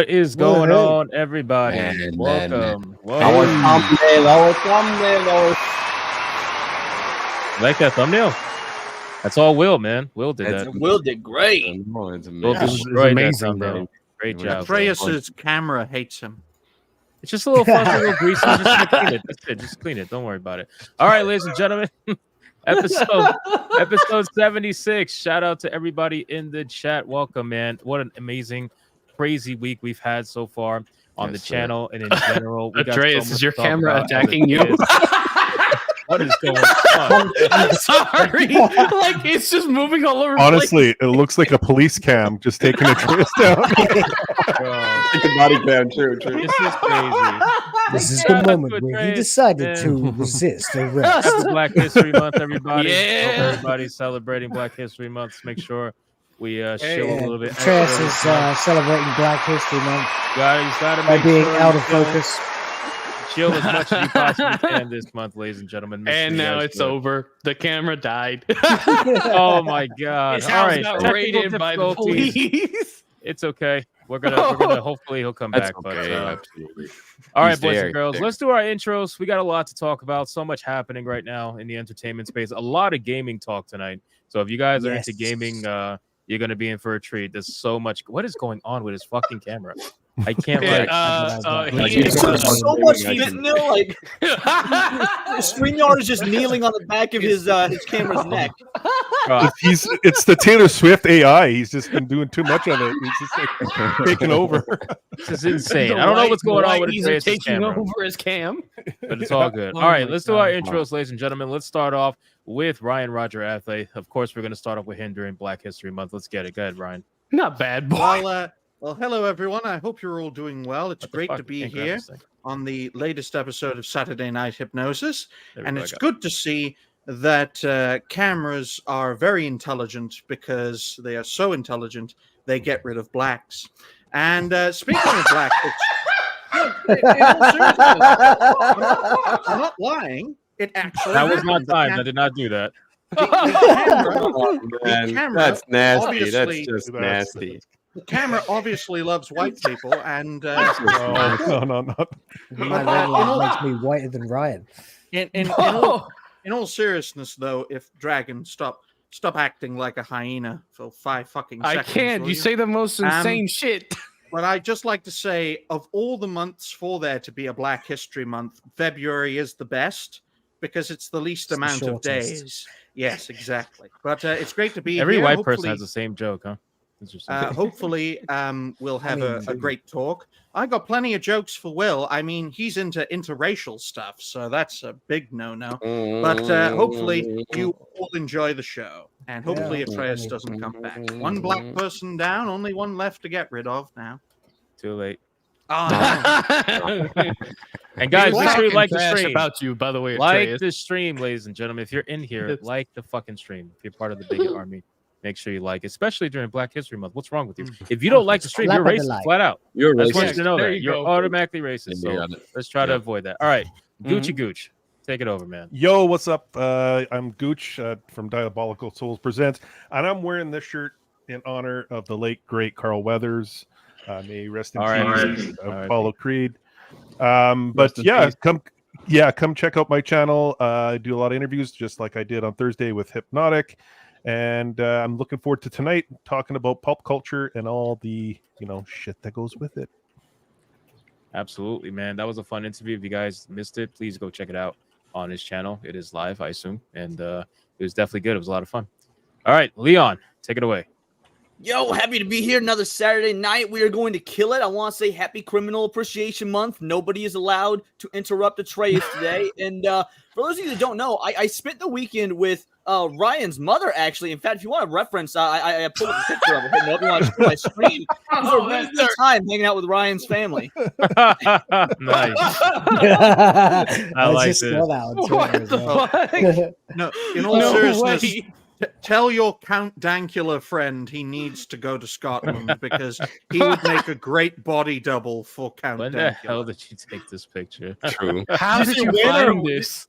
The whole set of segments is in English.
What is going on, everybody? Welcome. Our thumbnail. Like that thumbnail? That's all Will, man. Will did that. Will did great. Will destroyed that thumbnail. Great job. Atreus's camera hates him. It's just a little fuzzy, a little greasy. Just clean it. That's it. Just clean it. Don't worry about it. All right, ladies and gentlemen. Episode 76. Shout out to everybody in the chat. Welcome, man. What an amazing, crazy week we've had so far on the channel and in general. Atreus, is your camera attacking you? What is going on? I'm sorry. Like, it's just moving all over. Honestly, it looks like a police cam just taking Atreus down. It's a body cam, true. This is crazy. This is the moment where he decided to resist arrest. Happy Black History Month, everybody. Yeah. Hope everybody's celebrating Black History Month. Make sure we chill a little bit. Atreus is celebrating Black History Month Gotta by make being sure out you of focus. Chill as much as you possibly can this month, ladies and gentlemen. And now it's over. The camera died. Oh my god! His All house right, got raided by the police. It's okay. We're gonna hopefully he'll come back. Okay, but absolutely. all right, boys and girls, let's do our intros. We got a lot to talk about. So much happening right now in the entertainment space. A lot of gaming talk tonight. So if you guys are into gaming, you're gonna be in for a treat. There's so much. What is going on with his fucking camera? I can't so much fentanyl. Like StreamYard is just kneeling on the back of his camera's neck. It's the Taylor Swift AI. He's just been doing too much of it. He's just like taking over. This is insane. I don't know what's going on with his taking camera. Over his cam, but it's all good. All right, let's do our intros, ladies and gentlemen. Let's start off with Ryan Roger Athlete. Of course, we're going to start off with him during Black History Month. Let's get it. Go ahead, Ryan. not bad, boy. Well, hello everyone. I hope you're all doing well. It's great to be here on the latest episode of Saturday Night Hypnosis, and it's good to see that cameras are very intelligent because they are so intelligent they get rid of blacks. And speaking of blacks, I'm not lying. It actually that was not timed. I did not do that. The camera, that's nasty. That's just nasty. The camera obviously loves white people, and no. My red light makes me whiter than Ryan. In all seriousness, though, if Dragon stop acting like a hyena for 5 fucking seconds. I can't. You say the most insane shit. But I'd just like to say, of all the months for there to be a Black History Month, February is the best because it's the least amount of days. Yes, exactly. But it's great to be here. Every white Hopefully, person has the same joke, huh? Hopefully, we'll have a great talk. I got plenty of jokes for Will. I mean, he's into interracial stuff, so that's a big no-no. But hopefully, you all enjoy the show, and hopefully, Atreus doesn't come back. One black person down, only one left to get rid of now. Too late. Oh, no. And guys, make sure you like the stream. About you, by the way, like the stream, ladies and gentlemen. If you're in here, like the fucking stream. If you're part of the bigot army. Make sure you like, especially during Black History Month. What's wrong with you? If you don't like the stream, you're racist, flat out. You're racist. I just want you to know There that. you You're go. automatically racist. So let's try to avoid that. All right. Gucci Gooch. Take it over, man. Yo, what's up? I'm Gooch from Diabolical Souls Presents, and I'm wearing this shirt in honor of the late, great Carl Weathers. May he rest in peace. Apollo Creed. But yeah, come check out my channel. I do a lot of interviews, just like I did on Thursday with Hypnotic. And I'm looking forward to tonight talking about pulp culture and all the shit that goes with it. Absolutely, man. That was a fun interview. If you guys missed it, please go check it out on his channel. It is live, I assume, and it was definitely good. It was a lot of fun. All right, Leon, take it away. Yo, happy to be here another Saturday night. We are going to kill it. I want to say Happy Criminal Appreciation Month. Nobody is allowed to interrupt Atreus today. And for those of you that don't know, I spent the weekend with Ryan's mother, actually. In fact, if you want a reference, I pulled up a picture of it. You want to my screen. It was a really good time hanging out with Ryan's family. Nice. I like this. What the fuck? No, in all seriousness, tell your Count Dankula friend he needs to go to Scotland because he would make a great body double for Count When Dankula. the hell did you take this picture? True. How did you find this?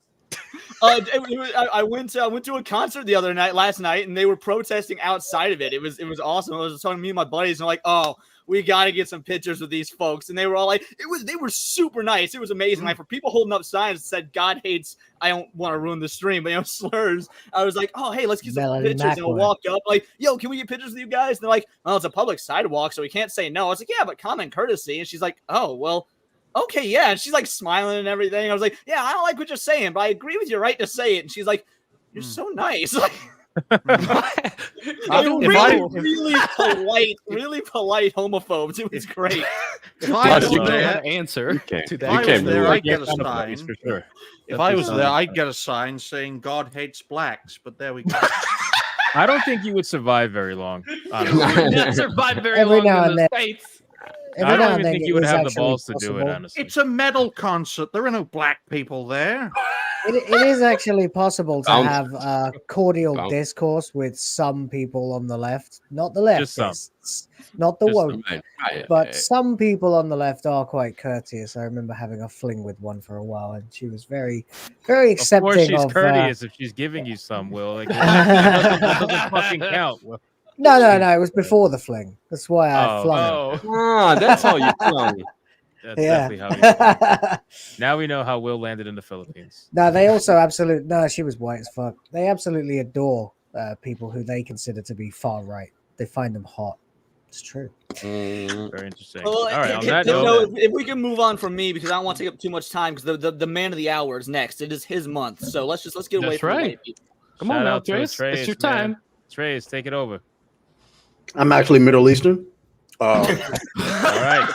I went to a concert last night, and they were protesting outside of it. It was awesome. I was talking to me and my buddies, and they're like, "Oh, we got to get some pictures with these folks. And they were all like, they were super nice. It was amazing. Like for people holding up signs that said God hates, I don't want to ruin the stream, but slurs. I was like, oh, hey, let's get some pictures. And I walked up like, yo, can we get pictures with you guys? And they're like, well, it's a public sidewalk, so we can't say no. I was like, yeah, but common courtesy. And she's like, oh, well, okay, yeah. And she's like smiling and everything. I was like, yeah, I don't like what you're saying, but I agree with your right to say it. And she's like, you're so nice. Like, really polite homophobes. It was great. If I was there, answer to that. If I was there, I'd get a sign. For sure. If I was there, I'd get a sign saying God hates blacks. But there we go. I don't think you would survive very long. Honestly. Not survive very long in the States. I don't even think you would have the balls to do it, honestly. It's a metal concert. There are no black people there. It is actually possible to have a cordial discourse with some people on the left. Not the leftists, not the woke, but some people on the left are quite courteous. I remember having a fling with one for a while, and she was very, very accepting. Of course she's courteous if she's giving you some, Will. Like, that doesn't fucking count, Will. No. It was before the fling. That's why I flung it. That's how you flung. That's definitely how now we know how Will landed in the Philippines. No, they also absolutely... No, she was white as fuck. They absolutely adore people who they consider to be far right. They find them hot. It's true. Very interesting. Well, all right, on that note, if we can move on from me, because I don't want to take up too much time, because the man of the hour is next. It is his month. So let's get away from it. Come on now, Trace. It's your time. Trace, take it over. I'm actually Middle Eastern. All right.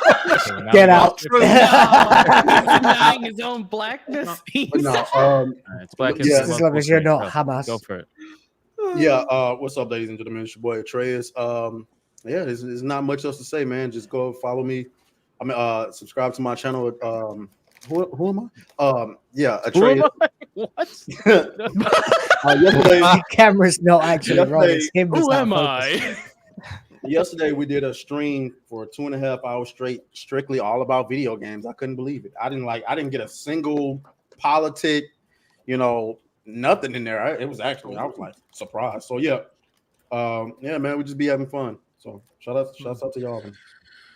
So get out. Denying his own blackness. No, it's black as long as you're not Hamas. Go for it. Yeah. What's up, ladies and gentlemen? It's your boy Atreus. Yeah, there's not much else to say, man. Just go follow me. I mean, subscribe to my channel. Who am I? Yeah, Atreus. What? Yesterday, the camera's not actually right. It's him. Who am I? Yesterday we did a stream for 2.5 hours straight, strictly all about video games. I couldn't believe it. I didn't get a single politic, nothing in there. I was like surprised. So yeah, man, we just be having fun. So shout out to y'all, man.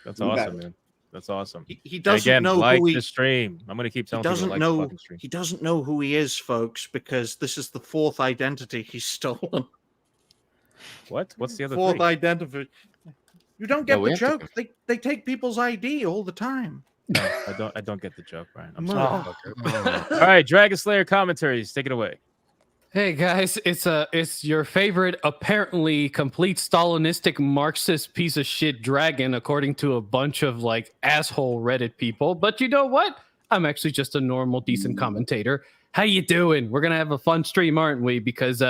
That's awesome, man. That's awesome. He doesn't know like who he, the stream. I'm gonna keep telling people like the stream. He doesn't know who he is, folks, because this is the fourth identity he's stolen. What? What's the other fourth thing? identity? You don't get the joke. They take people's ID all the time. No, I don't get the joke, Brian. I'm sorry. All right, Dragon Slayer commentaries. Take it away. Hey guys, it's your favorite apparently complete Stalinistic Marxist piece of shit dragon, according to a bunch of like asshole Reddit people. But you know what? I'm actually just a normal, decent commentator. How you doing? We're gonna have a fun stream, aren't we? Because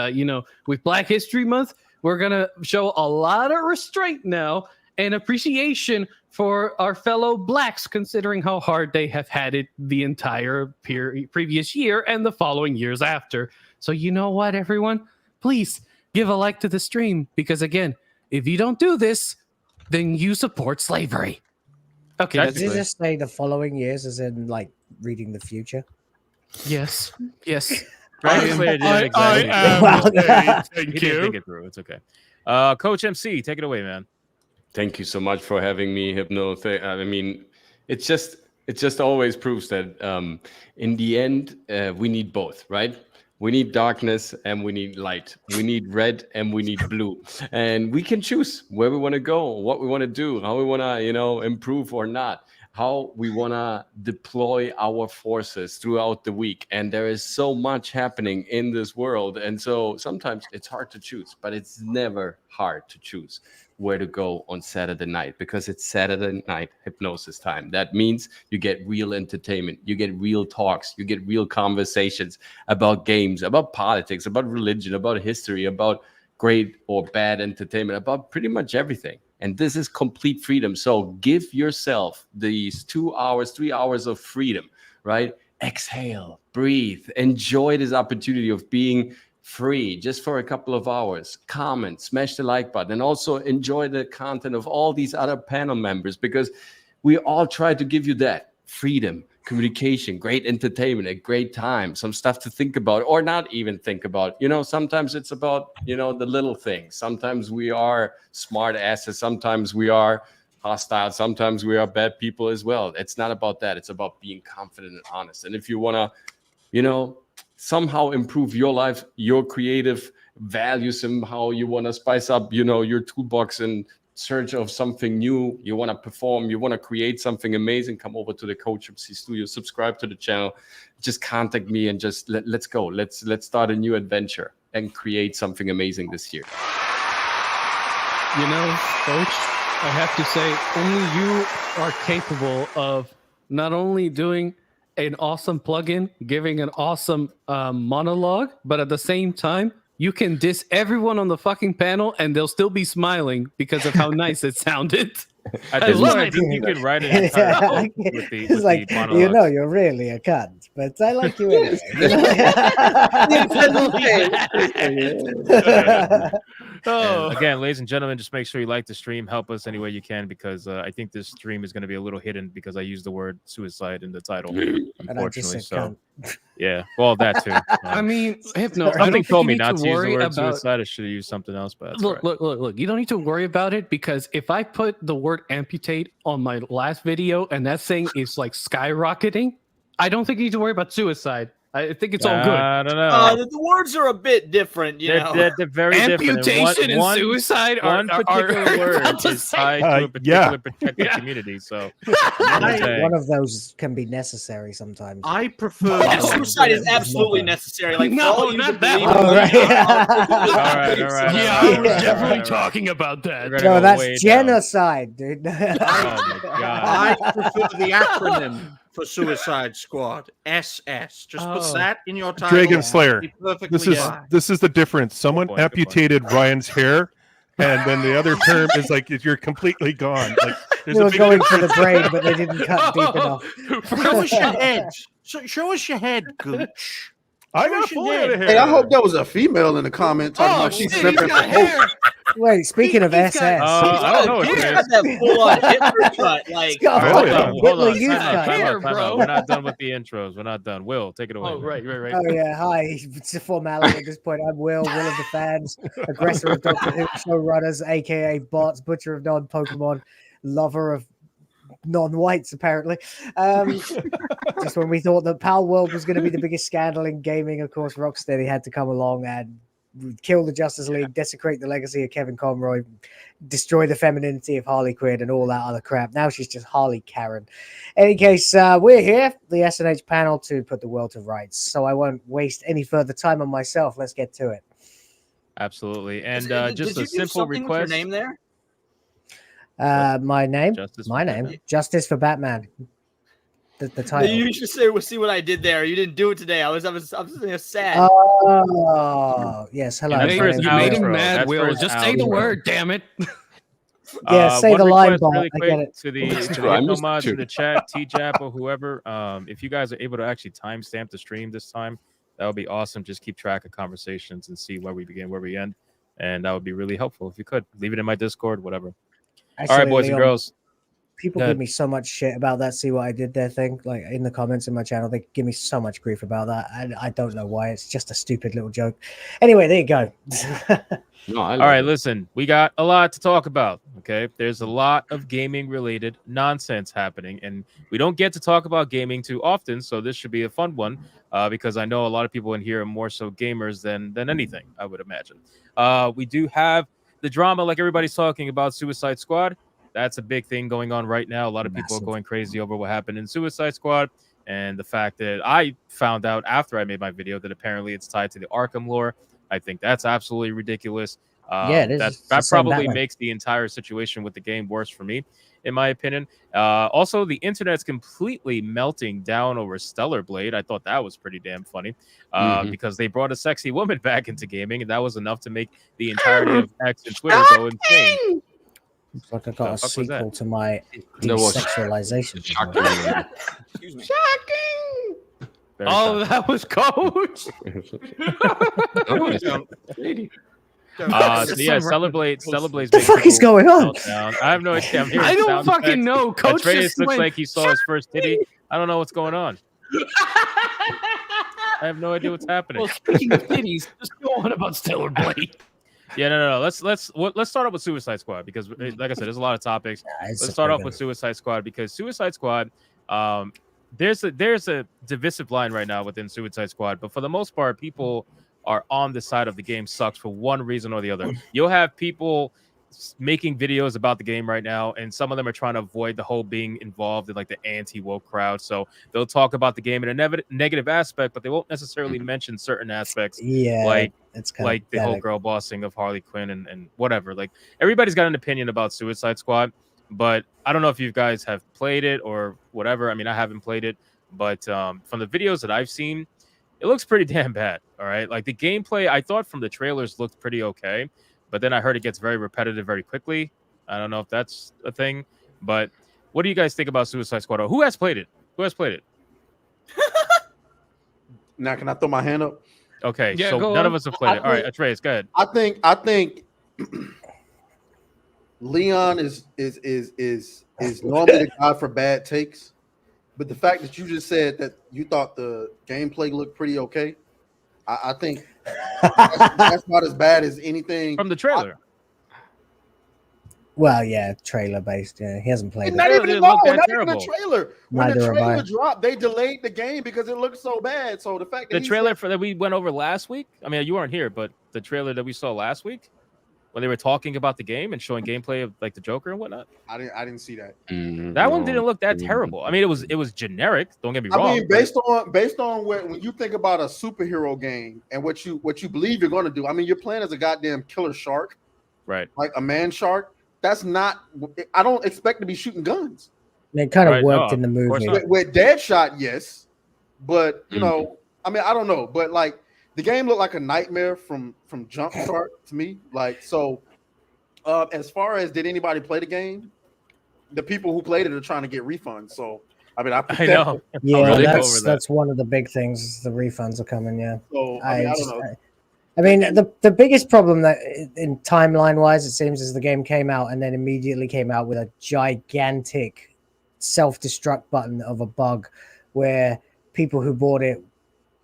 with Black History Month, we're gonna show a lot of restraint now and appreciation for our fellow blacks, considering how hard they have had it the entire previous year and the following years after. So you know what, everyone? Please give a like to the stream, because again, if you don't do this, then you support slavery. Okay. Did you just say the following years, as in like reading the future? Yes. Thank you. Think it through. It's okay. Coach MC, take it away, man. Thank you so much for having me, Hypno. I mean, it just always proves that in the end, we need both, right? We need darkness and we need light. We need red and we need blue. And we can choose where we want to go, what we want to do, how we want to, improve or not, how we want to deploy our forces throughout the week. And there is so much happening in this world. And so sometimes it's hard to choose, but it's never hard to choose where to go on Saturday night, because it's Saturday night hypnosis time. That means you get real entertainment, you get real talks, you get real conversations about games, about politics, about religion, about history, about great or bad entertainment, about pretty much everything. And this is complete freedom. So give yourself these 2 hours, 3 hours of freedom, right? Exhale, breathe, enjoy this opportunity of being free just for a couple of hours. Comment, smash the like button, and also enjoy the content of all these other panel members, because we all try to give you that freedom, communication, great entertainment, a great time, some stuff to think about or not even think about. Sometimes it's about, the little things. Sometimes we are smart asses. Sometimes we are hostile. Sometimes we are bad people as well. It's not about that. It's about being confident and honest. And if you want to, somehow improve your life, your creative value, somehow you want to spice up, your toolbox in search of something new, you want to perform, you want to create something amazing, come over to the Coach MC Studio, subscribe to the channel, just contact me and just let's go. Let's start a new adventure and create something amazing this year. Coach, I have to say, only you are capable of not only doing an awesome plugin, giving an awesome monologue, but at the same time, you can diss everyone on the fucking panel and they'll still be smiling because of how nice it sounded. At this point, I think you could write an entire book with the monologues. You're really a cunt, but I like you anyway. Again, ladies and gentlemen, just make sure you like the stream. Help us any way you can, because I think this stream is going to be a little hidden because I used the word suicide in the title, unfortunately. So, yeah, well, that too. I mean, Hypno, something told me not to use the word suicide. I should have used something else. But look. You don't need to worry about it, because if I put the word amputate on my last video and that thing is like skyrocketing, I don't think you need to worry about suicide. I think it's all good. I don't know. The words are a bit different, They're very amputation different. and suicide one particular word is tied to a particular protected community. So one of those can be necessary sometimes. I prefer suicide is absolutely necessary. Like, no, not that one. All right. Yeah, I was definitely talking about that. No, that's genocide, dude. Oh my God. I prefer the acronym for Suicide Squad, SS. Just put that in your title. Dragon Slayer. This is the difference. Someone amputated Ryan's hair, and then the other term is like you're completely gone. Like they were going for the brain, but they didn't cut deep enough. Show us your head. Show us your head, Gooch. I got a full head of hair. Hey, I hope that was a female in the comment talking about she's simping for hope. Wait, speaking of SS, I don't know what He's got that full-on Hitler cut. Like, hold on. Time out. We're not done with the intros. We're not done. Will, take it away. Oh, right. Oh yeah, hi. It's a formality at this point. I'm Will of the fans, aggressor of Doctor Who showrunners, aka bots, butcher of non-Pokemon, lover of non-whites, apparently. Just when we thought that Pal World was going to be the biggest scandal in gaming, of course, Rocksteady had to come along and kill the Justice League, desecrate the legacy of Kevin Conroy, destroy the femininity of Harley Quinn, and all that other crap. Now she's just Harley Karen. Any case, we're here, the SNH panel, to put the world to rights. So I won't waste any further time on myself. Let's get to it. Absolutely. And just a simple request. With your name there? My name? Justice Justice for Batman. The title. You should say, "See what I did there." You didn't do it today. I was sad. Oh, yes. Hello. You made him mad, Will. Just say the word, damn it. Yeah, say the line, Bob. Really I get it. To the mods in the chat, TJAP or whoever, if you guys are able to actually timestamp the stream this time, that would be awesome. Just keep track of conversations and see where we begin, where we end, and that would be really helpful if you could. Leave it in my Discord, whatever. Actually, all right, boys and girls. People give me so much shit about that "see what I did there" thing. Like in the comments in my channel, they give me so much grief about that. I don't know why. It's just a stupid little joke. Anyway, there you go. All right, listen, we got a lot to talk about. Okay, there's a lot of gaming related nonsense happening, and we don't get to talk about gaming too often. So this should be a fun one because I know a lot of people in here are more so gamers than anything, I would imagine. We do have the drama, like everybody's talking about, Suicide Squad. That's a big thing going on right now. A lot of people are going crazy over what happened in Suicide Squad, and the fact that I found out after I made my video that apparently it's tied to the Arkham lore. I think that's absolutely ridiculous. Yeah, it is. That probably makes the entire situation with the game worse for me, in my opinion. Also, the internet's completely melting down over Stellar Blade. I thought that was pretty damn funny because they brought a sexy woman back into gaming, and that was enough to make the entirety of X and Twitter go insane. Looks like I got a sequel to my desexualization. Excuse me. Shocking! That was Coach. Yeah, Celebrate. What the fuck is going on? I have no idea. I don't fucking know. Coach Atreus looks like he saw his first titty. I don't know what's going on. I have no idea what's happening. Well, speaking of titties, just go on about Stellar Blade. Yeah, no. Let's start off with Suicide Squad because, like I said, there's a lot of topics. Let's start off with Suicide Squad because Suicide Squad, there's a divisive line right now within Suicide Squad, but for the most part, people are on the side of the game sucks for one reason or the other. You'll have people making videos about the game right now, and some of them are trying to avoid the whole being involved in like the anti-woke crowd. So they'll talk about the game in a negative aspect, but they won't necessarily mention certain aspects. Yeah, like it's like the whole girl bossing of Harley Quinn and whatever. Like everybody's got an opinion about Suicide Squad, but I don't know if you guys have played it or whatever. I mean, I haven't played it, but from the videos that I've seen, it looks pretty damn bad. All right, like the gameplay, I thought from the trailers looked pretty okay. But then I heard it gets very repetitive very quickly. I don't know if that's a thing. But what do you guys think about Suicide Squad? Who has played it? Who has played it? Now, can I throw my hand up? Okay, yeah, so none of us have played it. All right, Atreus, go ahead. I think Leon is normally the guy for bad takes. But the fact that you just said that you thought the gameplay looked pretty okay, I think that's not as bad as anything from the trailer. Well, yeah, trailer based. Yeah, he hasn't played it. Not even the trailer. When the trailer dropped, they delayed the game because it looked so bad. So the fact that the trailer that we went over last week, I mean, you weren't here, but the trailer that we saw last week, when they were talking about the game and showing gameplay of like the Joker and whatnot, I didn't see that. That one didn't look that terrible. I mean, it was generic. Don't get me wrong. I mean, based on when you think about a superhero game and what you believe you're going to do. I mean, you're playing as a goddamn killer shark, right? Like a man shark. That's not. I don't expect to be shooting guns. It kind of worked in the movie. With Deadshot, yes, but you know, I mean, I don't know, but like. The game looked like a nightmare from jump start to me. Like, so as far as did anybody play the game, the people who played it are trying to get refunds. So I mean, I know. Yeah, that's one of the big things. The refunds are coming. Yeah. So I don't know. I mean, the biggest problem that in timeline wise, it seems, is the game came out and then immediately came out with a gigantic self-destruct button of a bug where people who bought it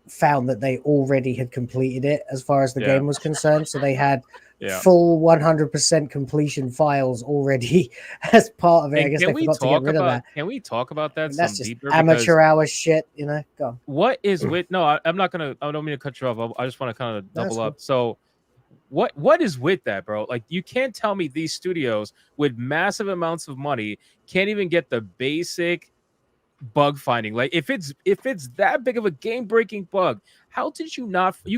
found that they already had completed it as far as the game was concerned. So they had full 100% completion files already as part of it. I guess they forgot to get rid of that. Can we talk about that? That's just amateur hour shit, you know? Go. What is with... No, I'm not going to... I don't mean to cut you off. I just want to kind of double up. So what is with that, bro? Like, you can't tell me these studios with massive amounts of money can't even get the basic... bug finding. Like if it's that big of a game-breaking bug, how did you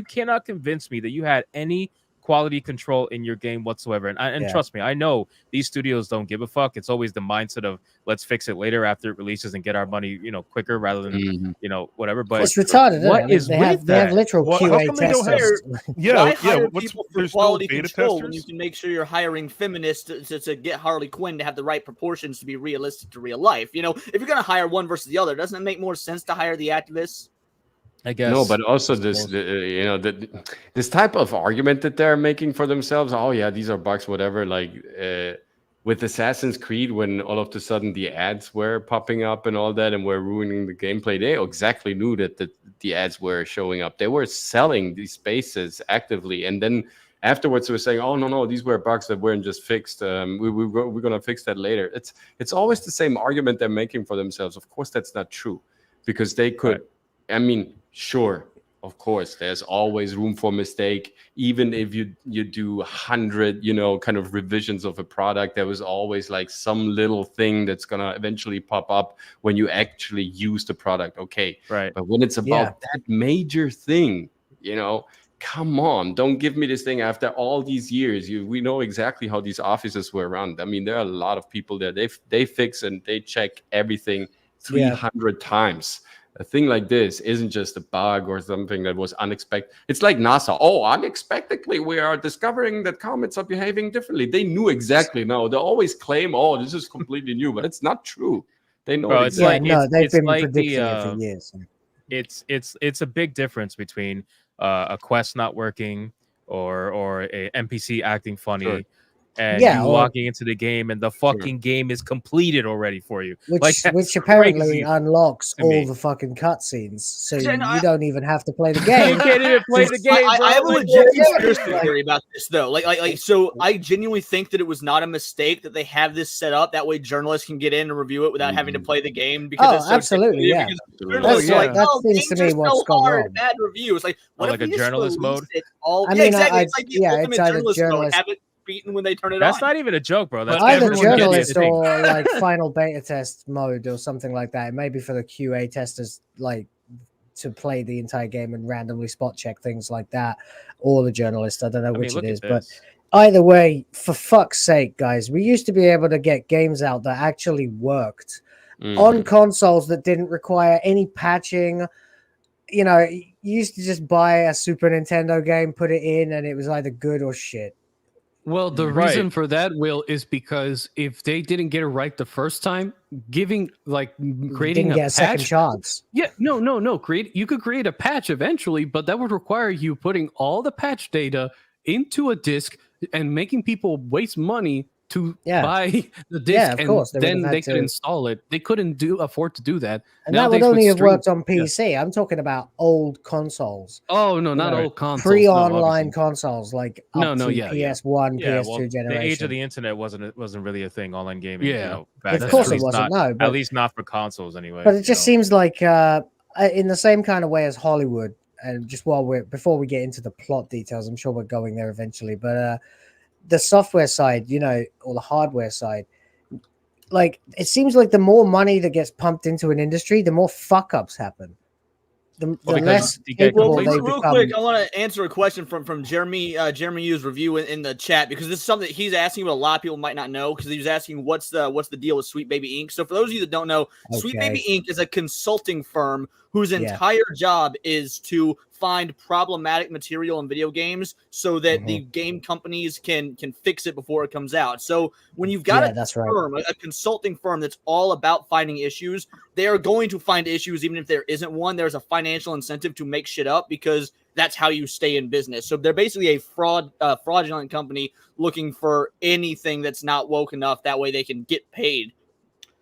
cannot convince me that you had any quality control in your game whatsoever? And trust me, I know these studios don't give a fuck. It's always the mindset of let's fix it later after it releases and get our money, quicker rather than whatever. But it's retarded. What is they have literal QA testers. What's for quality control when you can make sure you're hiring feminists to get Harley Quinn to have the right proportions to be realistic to real life? If you're gonna hire one versus the other, doesn't it make more sense to hire the activists? I guess no, but also this, this type of argument that they're making for themselves. Oh yeah, these are bugs, whatever. Like with Assassin's Creed, when all of a sudden the ads were popping up and all that, and were ruining the gameplay, they exactly knew that the ads were showing up. They were selling these spaces actively, and then afterwards they were saying, "Oh no, these were bugs that weren't just fixed. We're gonna fix that later." It's always the same argument they're making for themselves. Of course, that's not true, because they could. Right. I mean, sure, of course, there's always room for mistake. Even if you do 100, kind of revisions of a product, there was always like some little thing that's gonna eventually pop up when you actually use the product. Okay, right. But when it's about that major thing, come on, don't give me this thing after all these years. We know exactly how these offices were run. I mean, there are a lot of people there. They fix and they check everything 300 times. A thing like this isn't just a bug or something that was unexpected. It's like NASA. Oh, unexpectedly, we are discovering that comets are behaving differently. They knew exactly. No, they always claim, oh, this is completely new, but it's not true. They know. Bro, they've been predicting it for years. It's a big difference between a quest not working or a NPC acting funny. Sure. and you walking into the game and the fucking game is completed already for you. Which apparently unlocks all the fucking cutscenes. So you don't even have to play the game. You can't even play the game, bro. I have a legit conspiracy theory about this, though. So I genuinely think that it was not a mistake that they have this set up. That way journalists can get in and review it without having to play the game. Because absolutely, yeah. That seems to me what's gone wrong. Bad reviews. Like, what like a journalist mode? Exactly. It's like the ultimate journalist mode. Have it beaten when they turn it That's on. Not even a joke, bro. That's either journalist or like final beta test mode or something like that. Maybe for the QA testers, like to play the entire game and randomly spot check things like that, or the journalist. I don't know which it is, but either way, for fuck's sake, guys, we used to be able to get games out that actually worked on consoles that didn't require any patching. You know, you used to just buy a Super Nintendo game, put it in, and it was either good or shit. Well, the reason for that, Will, is because if they didn't get it right the first time, creating a second chance. Yeah, no. You could create a patch eventually, but that would require you putting all the patch data into a disc and making people waste money to buy the disc, then they could install it. They couldn't afford to do that. And that would only have worked on PC. I'm talking about old consoles. Oh, no, not old consoles. Pre-online consoles, like PS1, PS2 generation. The age of the internet wasn't really a thing, online gaming. Yeah. Of course it wasn't, but at least not for consoles anyway. But it just seems like in the same kind of way as Hollywood, and just before we get into the plot details, I'm sure we're going there eventually, but the software side, or the hardware side, like it seems like the more money that gets pumped into an industry, the more fuck ups happen. The less capable they become. Real quick, I want to answer a question from Jeremy. Jeremy U's review in the chat, because this is something that he's asking, but a lot of people might not know, because he was asking what's the deal with Sweet Baby Inc. So for those of you that don't know, Sweet Baby Inc. is a consulting firm whose entire job is to find problematic material in video games so that the game companies can fix it before it comes out. So when you've got a consulting firm that's all about finding issues, they are going to find issues even if there isn't one. There's a financial incentive to make shit up, because that's how you stay in business. So they're basically a fraudulent company looking for anything that's not woke enough. That way they can get paid.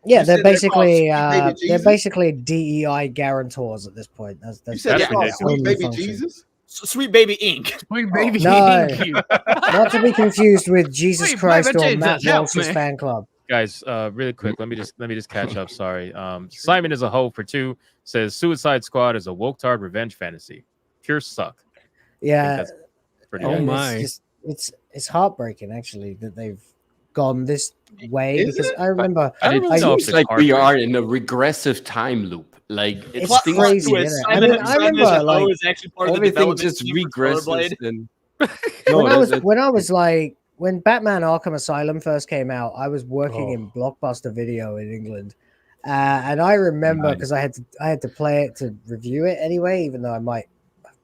Yeah, they're basically DEI guarantors at this point. That's Sweet Baby Jesus? Sweet Baby Inc. Sweet Baby Inc. Not to be confused with Jesus Christ or Matt Walsh's fan club. Guys, really quick, let me just catch up. Sorry. Simon is a hoe for 2, says Suicide Squad is a woke-tard revenge fantasy. Pure suck. Yeah. My. It's heartbreaking actually that they've gone this way, because I remember it's like we are in a regressive time loop. Like it's crazy, isn't it? I mean, I remember like everything just regresses. When Batman Arkham Asylum first came out, I was working in Blockbuster Video in England, and I remember because I had to play it to review it anyway, even though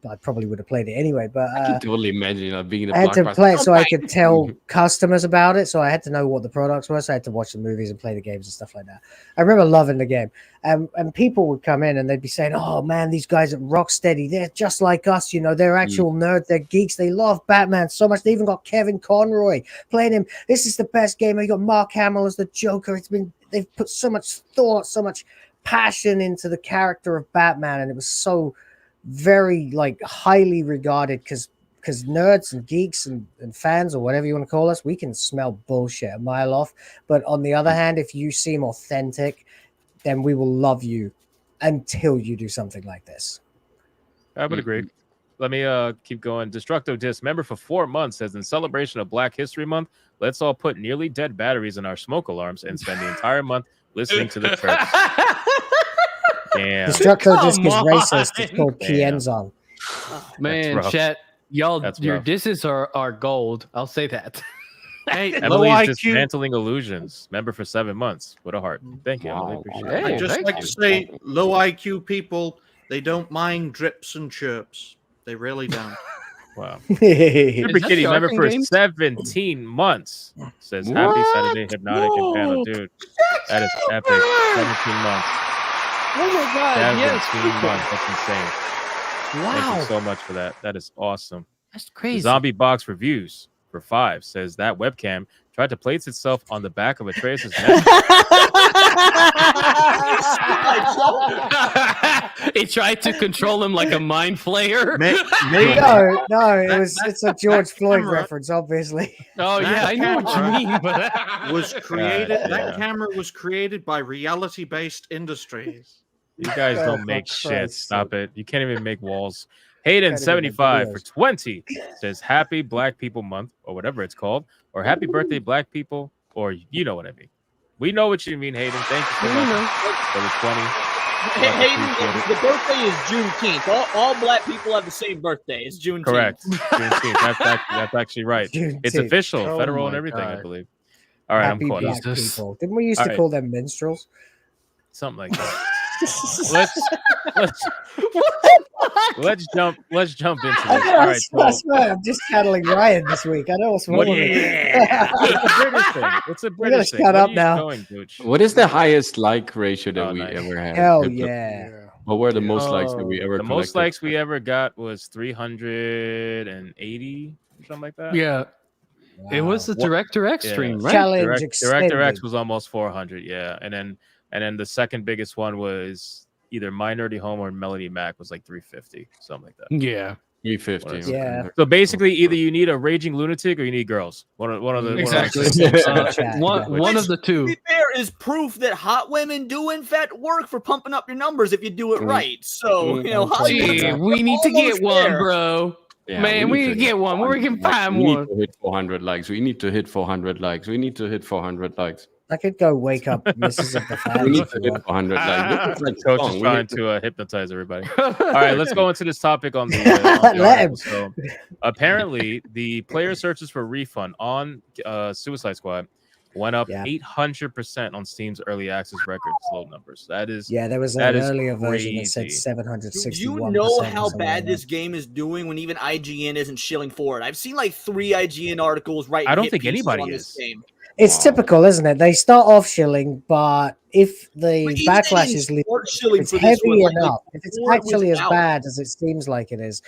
I probably would have played it anyway, but I can totally imagine being I had to play it so I could tell customers about it. So I had to know what the products were. So I had to watch the movies and play the games and stuff like that. I remember loving the game. And people would come in and they'd be saying, "Oh man, these guys at Rocksteady, they're just like us. They're actual nerds. They're geeks. They love Batman so much. They even got Kevin Conroy playing him. This is the best game. They got Mark Hamill as the Joker. They've put so much thought, so much passion into the character of Batman, and it was so very highly regarded, because nerds and geeks and fans, or whatever you want to call us, we can smell bullshit a mile off. But on the other hand, if you seem authentic, then we will love you until you do something like this. I would agree. Let me keep going. Destructo Disc, member for 4 months, says in celebration of Black History Month, let's all put nearly dead batteries in our smoke alarms and spend the entire month listening to the church. Damn. Destructo Disc is racist. It's called Kienzon. Man, chat, y'all, your disses are gold. I'll say that. Hey, Emily's dismantling illusions. Member for 7 months. What a heart. Thank you, Emily. Appreciate it. I'd just like to say, low IQ people, they don't mind drips and chirps. They really don't. Wow. Super Kitty, member for 17 months, says happy Saturday, Hypnotic and panel. Dude, that is epic. 17 months. Oh my god, 17 months. That's insane. Wow. Thank you so much for that. That is awesome. That's crazy. Zombie Box Reviews for 5 says that webcam tried to place itself on the back of Atreus' neck. It tried to control him like a mind flayer. No, it's a George Floyd reference, obviously. Oh yeah, I know what you mean, but that camera was created by reality-based industries. You guys don't make shit. Stop it. You can't even make walls. Hayden 75 for 20 says Happy Black People Month, or whatever it's called, or Happy Birthday Black People, or you know what I mean. We know what you mean, Hayden. Thank you so much for the 20. Hayden, the birthday is Juneteenth. All black people have the same birthday. It's Juneteenth. Correct. Juneteenth. That's actually right. It's official, federal, and everything, I believe. All right, Happy I'm caught black people. Didn't we used to call them minstrels? Something like that. let's jump into this. All right, I swear, I'm just channeling Ryan this week. I know what's wrong with It's a British thing. Shut up now. What is the highest like ratio that we ever had? Hell yeah. What were the most likes that we ever The most likes we ever got was 380 or something like that. Yeah. Wow. It was the Director X stream, right? Challenge Director X was almost 400, yeah. And then the second biggest one was either Minority Home or Melody Mac was like 350, something like that. Yeah. 350. Yeah. So basically, either you need a raging lunatic or you need girls. One of the exactly. One of the two. To be fair, is proof that hot women do in fact work for pumping up your numbers if you do it right. So hot we need to get one, bro. Yeah, man, we need to get one. Where we can find one. We need to hit 400 likes. We need to hit 400 likes. We need to hit 400 likes. I could go wake up Mrs. of the Fans. We need to hit 400 likes. Like Coach is trying to hypnotize everybody. All right, let's go into this topic on the, Let him. So, apparently, the player searches for refund on Suicide Squad went up 800% on Steam's early access records load numbers. That is there was an earlier version that said 761%. Do you know how bad this game is doing when even IGN isn't shilling for it? I've seen like 3 IGN articles right. I don't think anybody is. This game. It's typical, isn't it? They start off shilling, but if the backlash is it's heavy enough, if it's actually as bad as it seems like it is,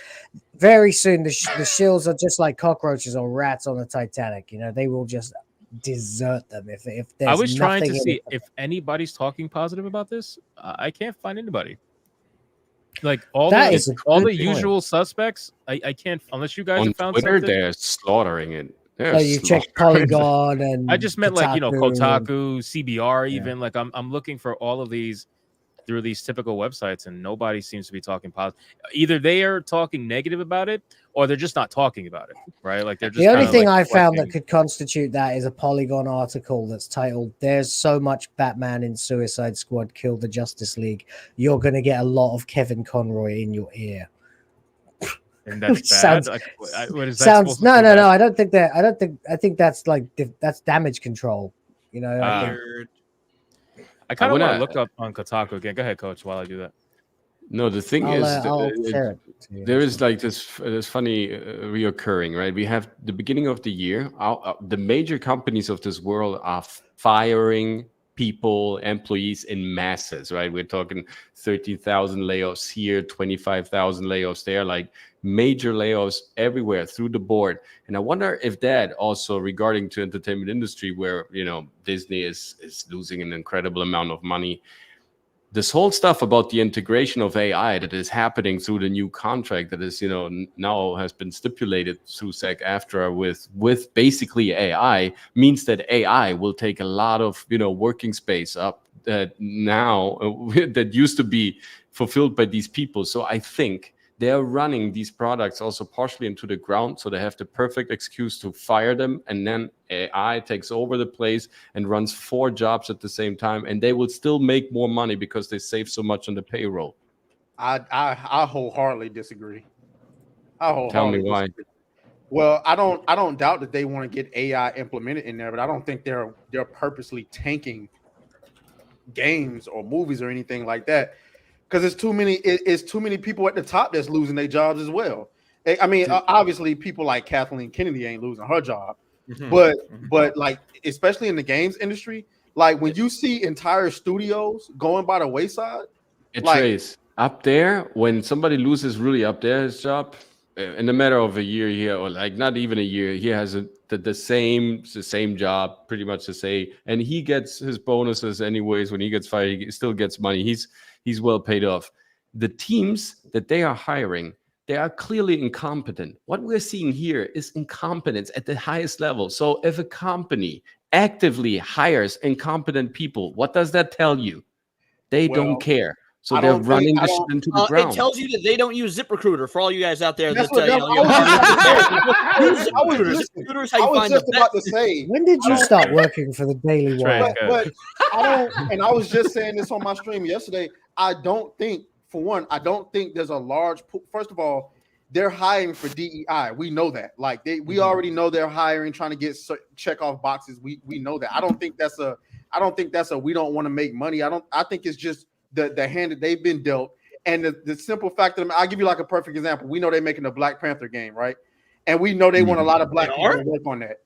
very soon the shills are just like cockroaches or rats on the Titanic. You know, they will just desert them if there's I was trying to see if anybody's talking positive about this. I can't find anybody. Like all the usual suspects, I can't, unless you guys have found Twitter, something. they're slaughtering it. So you check Polygon and I just meant like Kotaku, CBR, even like I'm looking for all of these through these typical websites, and nobody seems to be talking positive. Either they are talking negative about it, or they're just not talking about it, right? Like they're just the only thing I found that could constitute that is a Polygon article that's titled "There's so much Batman in Suicide Squad killed the Justice League, you're going to get a lot of Kevin Conroy in your ear." And that's bad. Sounds no. I don't think that. I think that's like that's damage control. You know. I kind of want to look up on Kotaku again. Go ahead, Coach. While I do that. No, the thing there is like this funny reoccurring, right? We have the beginning of the year. The major companies of this world are firing people, employees in masses, right? We're talking 30,000 layoffs here, 25,000 layoffs there, like major layoffs everywhere through the board. And I wonder if that also regarding to entertainment industry, where, you know, Disney is losing an incredible amount of money. This whole stuff about the integration of AI that is happening through the new contract that is, you know, now has been stipulated through SAG-AFTRA with basically AI means that AI will take a lot of, you know, working space up that now that used to be fulfilled by these people. So I think they're running these products also partially into the ground, so they have the perfect excuse to fire them, and then AI takes over the place and runs 4 jobs at the same time, and they will still make more money because they save so much on the payroll. I wholeheartedly disagree. Tell me why. Well, I don't doubt that they want to get AI implemented in there, but I don't think they're purposely tanking games or movies or anything like that. Because it's too many people at the top that's losing their jobs as well. I mean, obviously, people like Kathleen Kennedy ain't losing her job, but like especially in the games industry, like when you see entire studios going by the wayside, Trace up there when somebody loses really up there his job, in a matter of a year here, or like not even a year, he has the same job, pretty much the same, and he gets his bonuses anyways. When he gets fired, he still gets money. He's well paid off. The teams that they are hiring, they are clearly incompetent. What we're seeing here is incompetence at the highest level. So if a company actively hires incompetent people, what does that tell you? They don't care. So they're running this shit into the ground. It tells you that they don't use ZipRecruiter. For all you guys out there, That's that I was just about to say. When did you start working for the Daily Wire? But I don't. And I was just saying this on my stream yesterday. I don't think there's a large. First of all, they're hiring for DEI. We know that. Like we already know they're hiring, trying to get check off boxes. We know that. I don't think that's a. We don't want to make money. I think it's just the hand that they've been dealt, and the simple fact that I'll give you like a perfect example. We know they're making a Black Panther game, right? And we know they want a lot of Black people to work on that.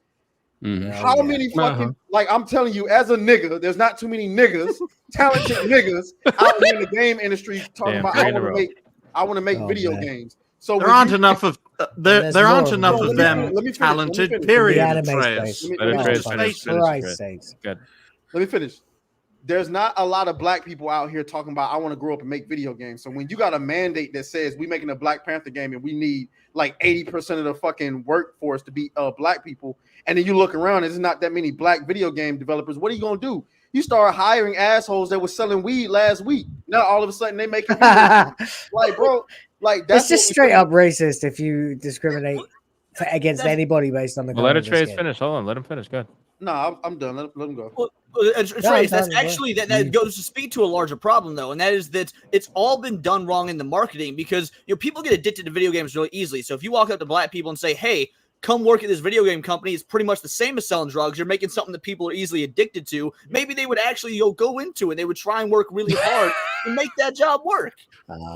How many fucking like I'm telling you, as a nigga, there's not too many niggas, talented niggas out in the game industry talking about I want to make video games. So there aren't enough of there aren't enough of them talented. Period. Let me finish. There's not a lot of Black people out here talking about I want to grow up and make video games. So when you got a mandate that says we making a Black Panther game and we need like 80% of the fucking workforce to be Black people, and then you look around, there's not that many Black video game developers. What are you gonna do? You start hiring assholes that were selling weed last week. Now all of a sudden they making like, bro, like that's it's just straight up racist if you discriminate against anybody based on the. Well, let a Trace finish. Hold on, let him finish. Go ahead. No, I'm done. Let him go. Well, Trace, that's actually that goes to speak to a larger problem though, and that is that it's all been done wrong in the marketing because people get addicted to video games really easily. So if you walk up to Black people and say, "Hey, come work at this video game company," it's pretty much the same as selling drugs. You're making something that people are easily addicted to. Maybe they would actually go into it. They would try and work really hard to make that job work.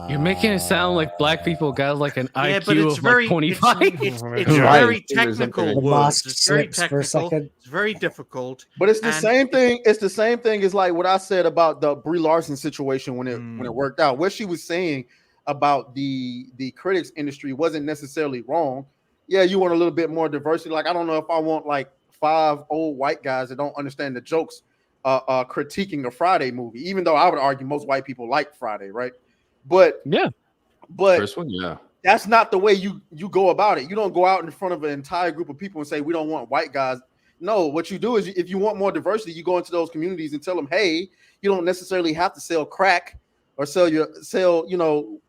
You're making it sound like Black people got like an IQ of very, like 25. It's very technical. It's very technical. It's very difficult. But it's the same thing. It's the same thing as like what I said about the Brie Larson situation when it worked out. What she was saying about the critics industry wasn't necessarily wrong. Yeah, you want a little bit more diversity. Like I don't know if I want like 5 old white guys that don't understand the jokes critiquing a Friday movie, even though I would argue most white people like Friday, right? But first one, that's not the way you go about it. You don't go out in front of an entire group of people and say we don't want white guys. No, what you do is if you want more diversity, you go into those communities and tell them, hey, you don't necessarily have to sell crack or sell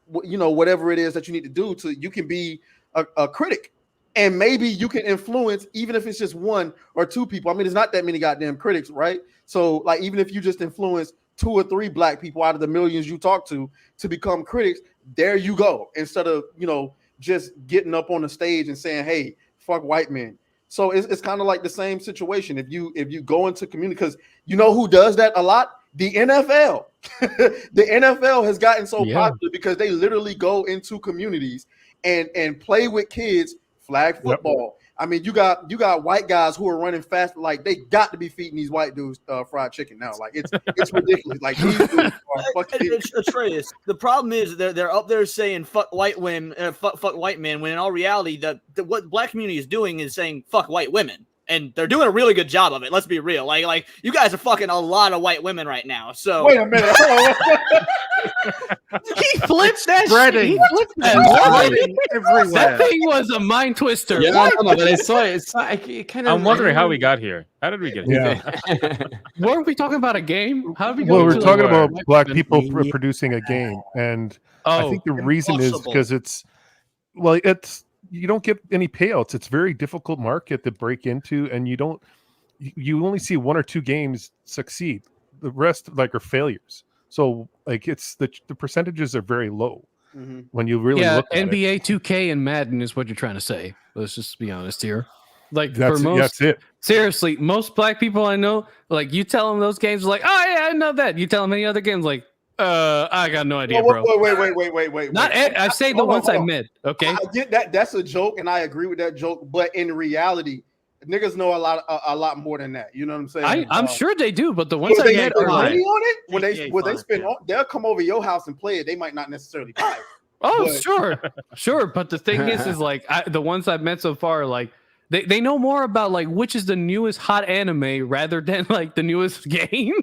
whatever it is that you need to do you can be a critic. And maybe you can influence, even if it's just 1 or 2 people. I mean, there's not that many goddamn critics, right? So, like, even if you just influence 2 or 3 Black people out of the millions you talk to become critics, there you go. Instead of, just getting up on the stage and saying, hey, fuck white men. So it's kind of like the same situation. If you go into community, because you know who does that a lot? The NFL. The NFL has gotten so popular because they literally go into communities and play with kids. Flag football. Yep. I mean, you got white guys who are running fast. Like they got to be feeding these white dudes fried chicken now. Like it's ridiculous. Like these dudes are fucking. Atreus, the problem is they're up there saying fuck white women, fuck white men. When in all reality, what the Black community is doing is saying fuck white women. And they're doing a really good job of it. Let's be real. Like you guys are fucking a lot of white women right now. So wait a minute. He flipped that shit. He flipped that everywhere. That thing was a mind twister. Yeah, but I saw it. I'm wondering how we got here. How did we get here? Weren't we talking about a game? How did we go? Well, we're talking about Black people producing a game, and I think the reason is because it's you don't get any payouts. It's a very difficult market to break into, and you only see 1 or 2 games succeed. The rest are failures. So it's the percentages are very low when you really look at NBA it. 2K and Madden is what you're trying to say. Let's just be honest here. Like that's it. Seriously, most Black people I know, like you tell them those games, like, oh yeah, I know that. You tell them any other games, like, I got no idea, bro. Wait. I say the ones I met. Okay, I get that. That's a joke, and I agree with that joke. But in reality, niggas know a lot more than that. You know what I'm saying? I'm sure they do, but the ones I met are money on it. When they spend, they'll come over your house and play it. They might not necessarily buy it. Oh, sure. But the thing is like the ones I've met so far, like they know more about like which is the newest hot anime rather than like the newest game.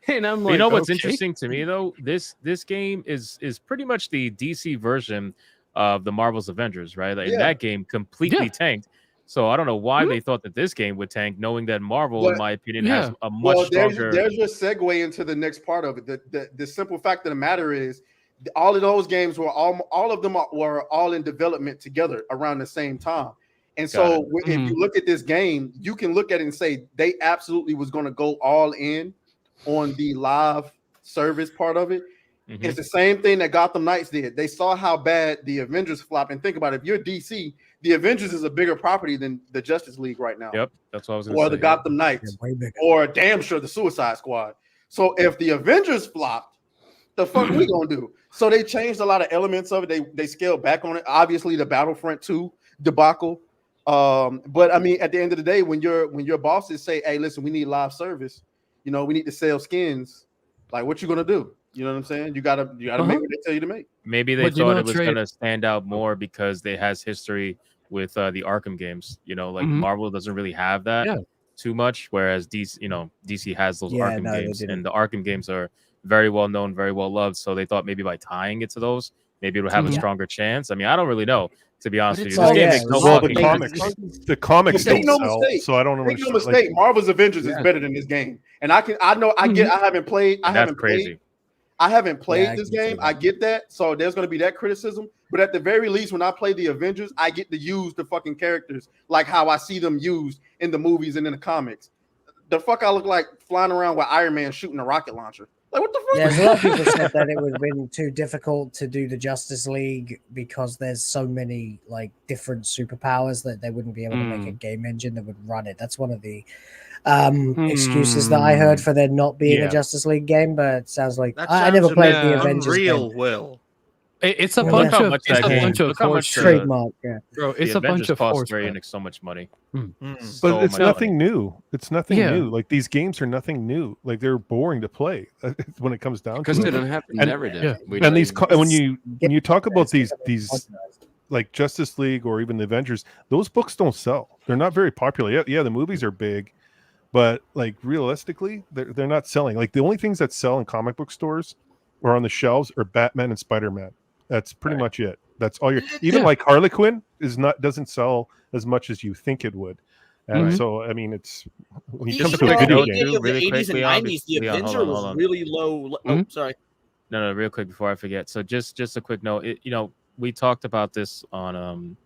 And I'm like, you know what's interesting to me though? This game is pretty much the DC version of the Marvel's Avengers, right? Like, that game completely tanked. So I don't know why they thought that this game would tank, knowing that Marvel, in my opinion, has a much stronger. There's your segue into the next part of it. The simple fact of the matter is, all of those games were all of them were all in development together around the same time. And so if you look at this game, you can look at it and say they absolutely was going to go all in on the live service part of it. It's the same thing that Gotham Knights did. They saw how bad the Avengers flopped, and think about it, if you're DC, the Avengers is a bigger property than the Justice League right now. Yep, that's what I was going to say. Or the Gotham Knights, or damn sure the Suicide Squad. So if the Avengers flopped, the fuck we gonna do? So they changed a lot of elements of it. They scaled back on it. Obviously, the Battlefront 2 debacle. But I mean, at the end of the day, when your bosses say, "Hey, listen, we need live service. You know, we need to sell skins." Like, what you gonna do? You know what I'm saying? You gotta make what they tell you to make. Maybe they thought it was gonna stand out more because they has history with the Arkham games. You know, like Marvel doesn't really have that too much, whereas DC has those Arkham games, and the Arkham games are very well known, very well loved. So they thought maybe by tying it to those, maybe it would have a stronger chance. I mean, I don't really know, to be honest with you. This game makes no fucking sense. The comics don't sell, so I don't know. Make no mistake, Marvel's Avengers is better than this game. And I haven't played this game. I get that. So there's going to be that criticism. But at the very least, when I play the Avengers, I get to use the fucking characters like how I see them used in the movies and in the comics. The fuck I look like flying around with Iron Man shooting a rocket launcher. Like, what the fuck? Yeah, a lot of people said that it would have been too difficult to do the Justice League because there's so many like different superpowers that they wouldn't be able to make a game engine that would run it. That's one of the excuses that I heard for there not being a Justice League game, but it sounds like I never played the Avengers game. It's a bunch of horse trademark, bro. It's a bunch of horse. Square Enix so much money, but it's nothing new. It's nothing new. Like, these games are nothing new. Like, they're boring to play when it comes down to it. Because they don't have a narrative. And these when you talk about these like Justice League or even the Avengers, those books don't sell. They're not very popular. Yeah, the movies are big, but like realistically, they're not selling. Like, the only things that sell in comic book stores or on the shelves are Batman and Spider-Man. That's pretty much it. That's all you're. Even like Harley Quinn doesn't sell as much as you think it would, and so I mean, it's when you come to a video game. The 80s and 90s, the Avenger was really low. Oh, sorry. No, real quick before I forget. So just a quick note. We talked about this on I don't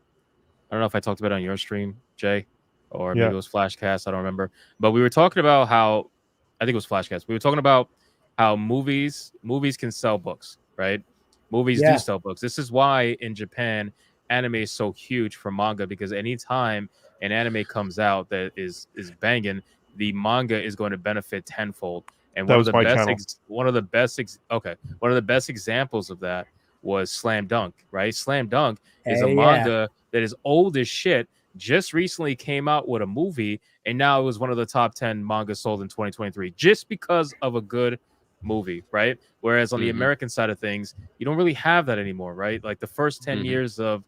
know if I talked about it on your stream, Jay, or maybe it was Flashcast. I don't remember, but we were talking about how I think it was Flashcast. We were talking about how movies can sell books, right? Movies do sell books. This is why in Japan, anime is so huge for manga, because anytime an anime comes out that is banging, the manga is going to benefit tenfold. And one of the best examples of that was Slam Dunk, right? Slam Dunk is a manga that is old as shit, just recently came out with a movie, and now it was one of the top 10 mangas sold in 2023 just because of a good movie, right? Whereas on the American side of things, you don't really have that anymore, right? Like, the first 10 years of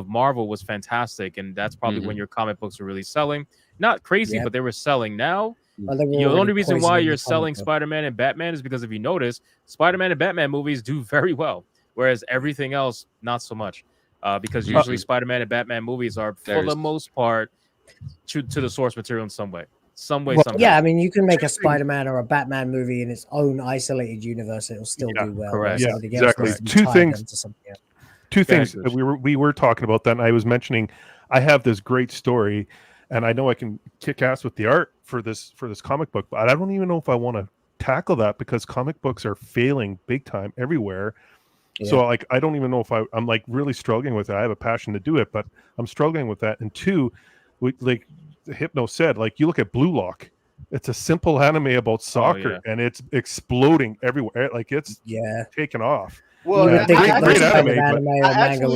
Marvel was fantastic, and that's probably when your comic books were really selling. Not crazy, but they were selling. Now, the only reason why you're selling Spider-Man and Batman is because, if you notice, Spider-Man and Batman movies do very well, whereas everything else, not so much. Because usually Spider-Man and Batman movies are, for the most part, to the source material in some way. Somehow. Yeah, I mean, you can make a Spider-Man or a Batman movie in its own isolated universe; it'll still do well. Correct. Yeah, exactly. Two things that we were talking about that, and I was mentioning. I have this great story, and I know I can kick ass with the art for this comic book, but I don't even know if I want to tackle that because comic books are failing big time everywhere. Yeah. So like, I don't even know if I'm like really struggling with it. I have a passion to do it, but I'm struggling with that. And two, like Hypno said, like, you look at Blue Lock, it's a simple anime about soccer and it's exploding everywhere. Like, it's taken off. Well, I actually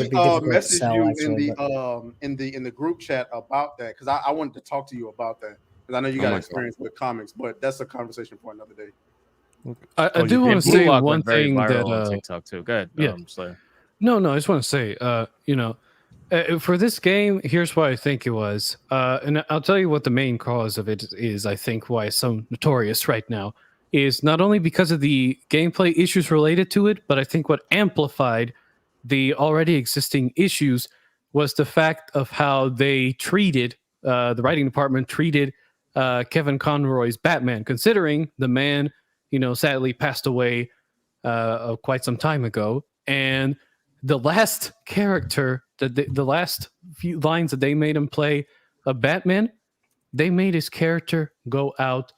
messaged you in the group chat about that, because I wanted to talk to you about that, because I know you got experience with comics, but that's a conversation for another day. I do want to say one thing that on TikTok too. Good. Yeah. No, I just want to say, for this game, here's what I think it was. And I'll tell you what the main cause of it is, I think, why it's so notorious right now, is not only because of the gameplay issues related to it, but I think what amplified the already existing issues was the fact of how they treated, the writing department treated Kevin Conroy's Batman, considering the man, sadly passed away quite some time ago. And the last character, the last few lines that they made him play a Batman, they made his character go out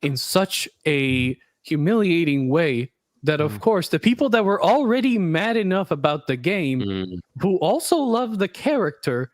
in such a humiliating way that, of course, the people that were already mad enough about the game, who also love the character,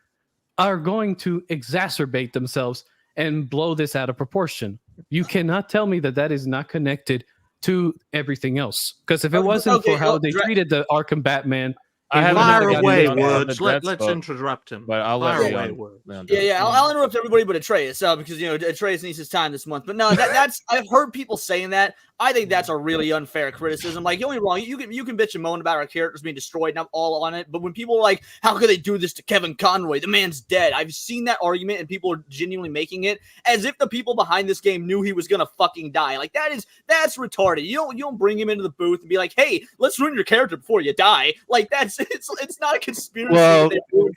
are going to exacerbate themselves and blow this out of proportion. You cannot tell me that is not connected to everything else. Because if it wasn't for how they treated the Arkham Batman, fire away, Woods. Let's interrupt him. But I'll let Leon. I'll interrupt everybody but Atreus, because Atreus needs his time this month. But no, that's I've heard people saying that. I think that's a really unfair criticism. Like, you're only wrong. You can bitch and moan about our characters being destroyed, and I'm all on it. But when people are like, "How could they do this to Kevin Conroy? The man's dead." I've seen that argument, and people are genuinely making it as if the people behind this game knew he was gonna fucking die. Like, that's retarded. You don't bring him into the booth and be like, "Hey, let's ruin your character before you die." Like, it's not a conspiracy. Well,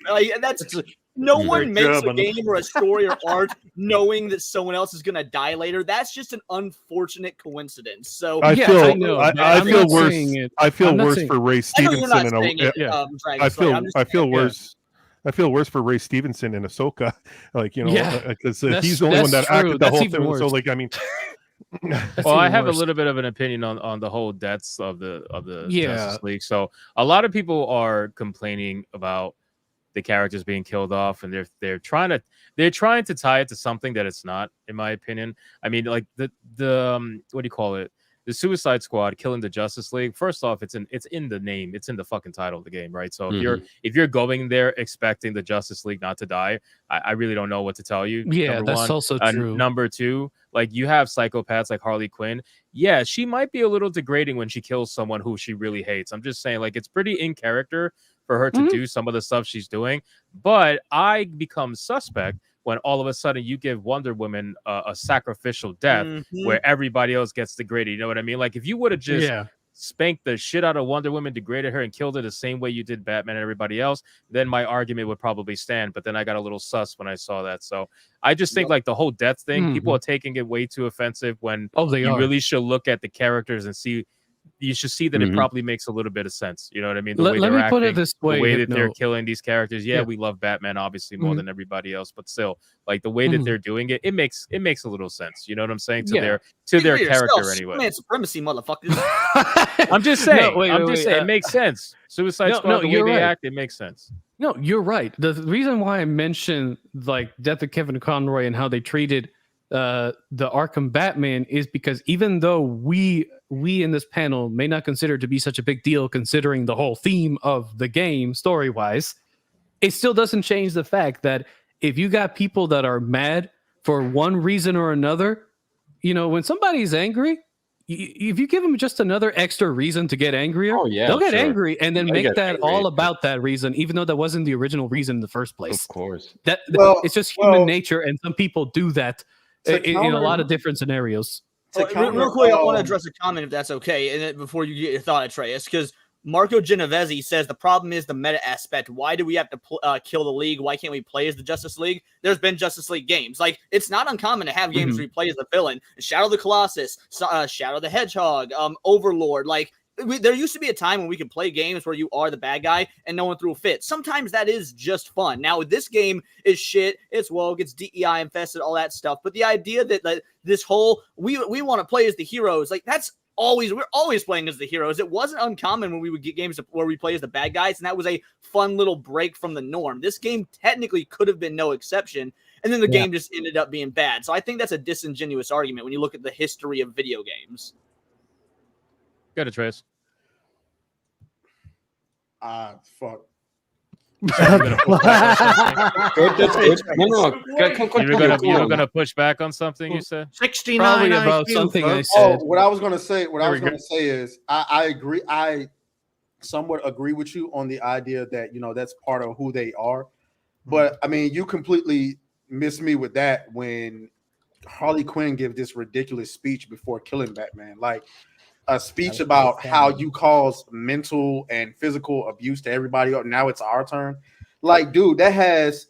and that's. No one makes a game or a story or art knowing that someone else is going to die later. That's just an unfortunate coincidence. So I feel worse. I feel worse for Ray Stevenson. I feel worse. I feel worse for Ray Stevenson in Ahsoka, because he's the only one that acted the whole thing. So, like, I mean. Well, I have a little bit of an opinion on the whole deaths of the Justice League. So a lot of people are complaining about the characters being killed off, and they're trying to tie it to something that it's not, in my opinion. I mean, like the what do you call it? The Suicide Squad killing the Justice League. First off, it's in the name, it's in the fucking title of the game, right? So if you're going there expecting the Justice League not to die, I really don't know what to tell you. Yeah, that's also true. Number two, like, you have psychopaths like Harley Quinn. Yeah, she might be a little degrading when she kills someone who she really hates. I'm just saying, like, it's pretty in character for her to do some of the stuff she's doing. But I become suspect when all of a sudden you give Wonder Woman a sacrificial death where everybody else gets degraded. You know what I mean? Like, if you would have just spanked the shit out of Wonder Woman, degraded her, and killed her the same way you did Batman and everybody else, then my argument would probably stand. But then I got a little sus when I saw that. So I just think, like, the whole death thing, people are taking it way too offensive when really should look at the characters and see. You should see that it probably makes a little bit of sense. You know what I mean? The way let me put it this way. The way that they're killing these characters. Yeah, we love Batman obviously more than everybody else, but still, like, the way that they're doing it, it makes a little sense. You know what I'm saying? To their character anyway. Man, supremacy, motherfuckers. I'm just saying. It makes sense. Suicide Squad, the way they act, it makes sense. No, you're right. The reason why I mentioned, like, death of Kevin Conroy and how they treated the Arkham Batman is because even though we in this panel may not consider it to be such a big deal considering the whole theme of the game story-wise, it still doesn't change the fact that if you got people that are mad for one reason or another, when somebody's angry, if you give them just another extra reason to get angrier, they'll get angry and then make that all about that reason, even though that wasn't the original reason in the first place. Of course. It's just human nature, and some people do that in a lot of different scenarios. Real quick, I want to address a comment, if that's okay, and then before you get your thought, Atreus, because Marco Genovese says the problem is the meta aspect. Why do we have to kill the League? Why can't we play as the Justice League? There's been Justice League games. Like, it's not uncommon to have games where you play as the villain. Shadow of the Colossus, Shadow the Hedgehog, Overlord. Like, there used to be a time when we could play games where you are the bad guy and no one threw a fit. Sometimes that is just fun. Now, this game is shit. It's woke. It's DEI infested, all that stuff. But the idea that this whole we want to play as the heroes, like, we're always playing as the heroes. It wasn't uncommon when we would get games where we play as the bad guys, and that was a fun little break from the norm. This game technically could have been no exception, and then the game just ended up being bad. So I think that's a disingenuous argument when you look at the history of video games. Got it, Trace. Fuck. That's good. No. You were gonna push back on something you said? 69 Probably about IQ, something I folks. said. What I was gonna say is I agree. somewhat agree with you on the idea that that's part of who they are. But I mean, you completely missed me with that when Harley Quinn gave this ridiculous speech before killing Batman, like a speech about how you cause mental and physical abuse to everybody else. Now it's our turn. Like, dude, that has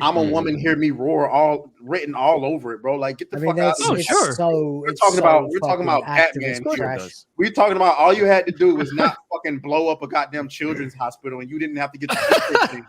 "I'm a woman, hear me roar" all written all over it, bro. Like, get the fuck out of here. Sure. We're talking about Batman here. We're talking about all you had to do was not fucking blow up a goddamn children's hospital, and you didn't have to get the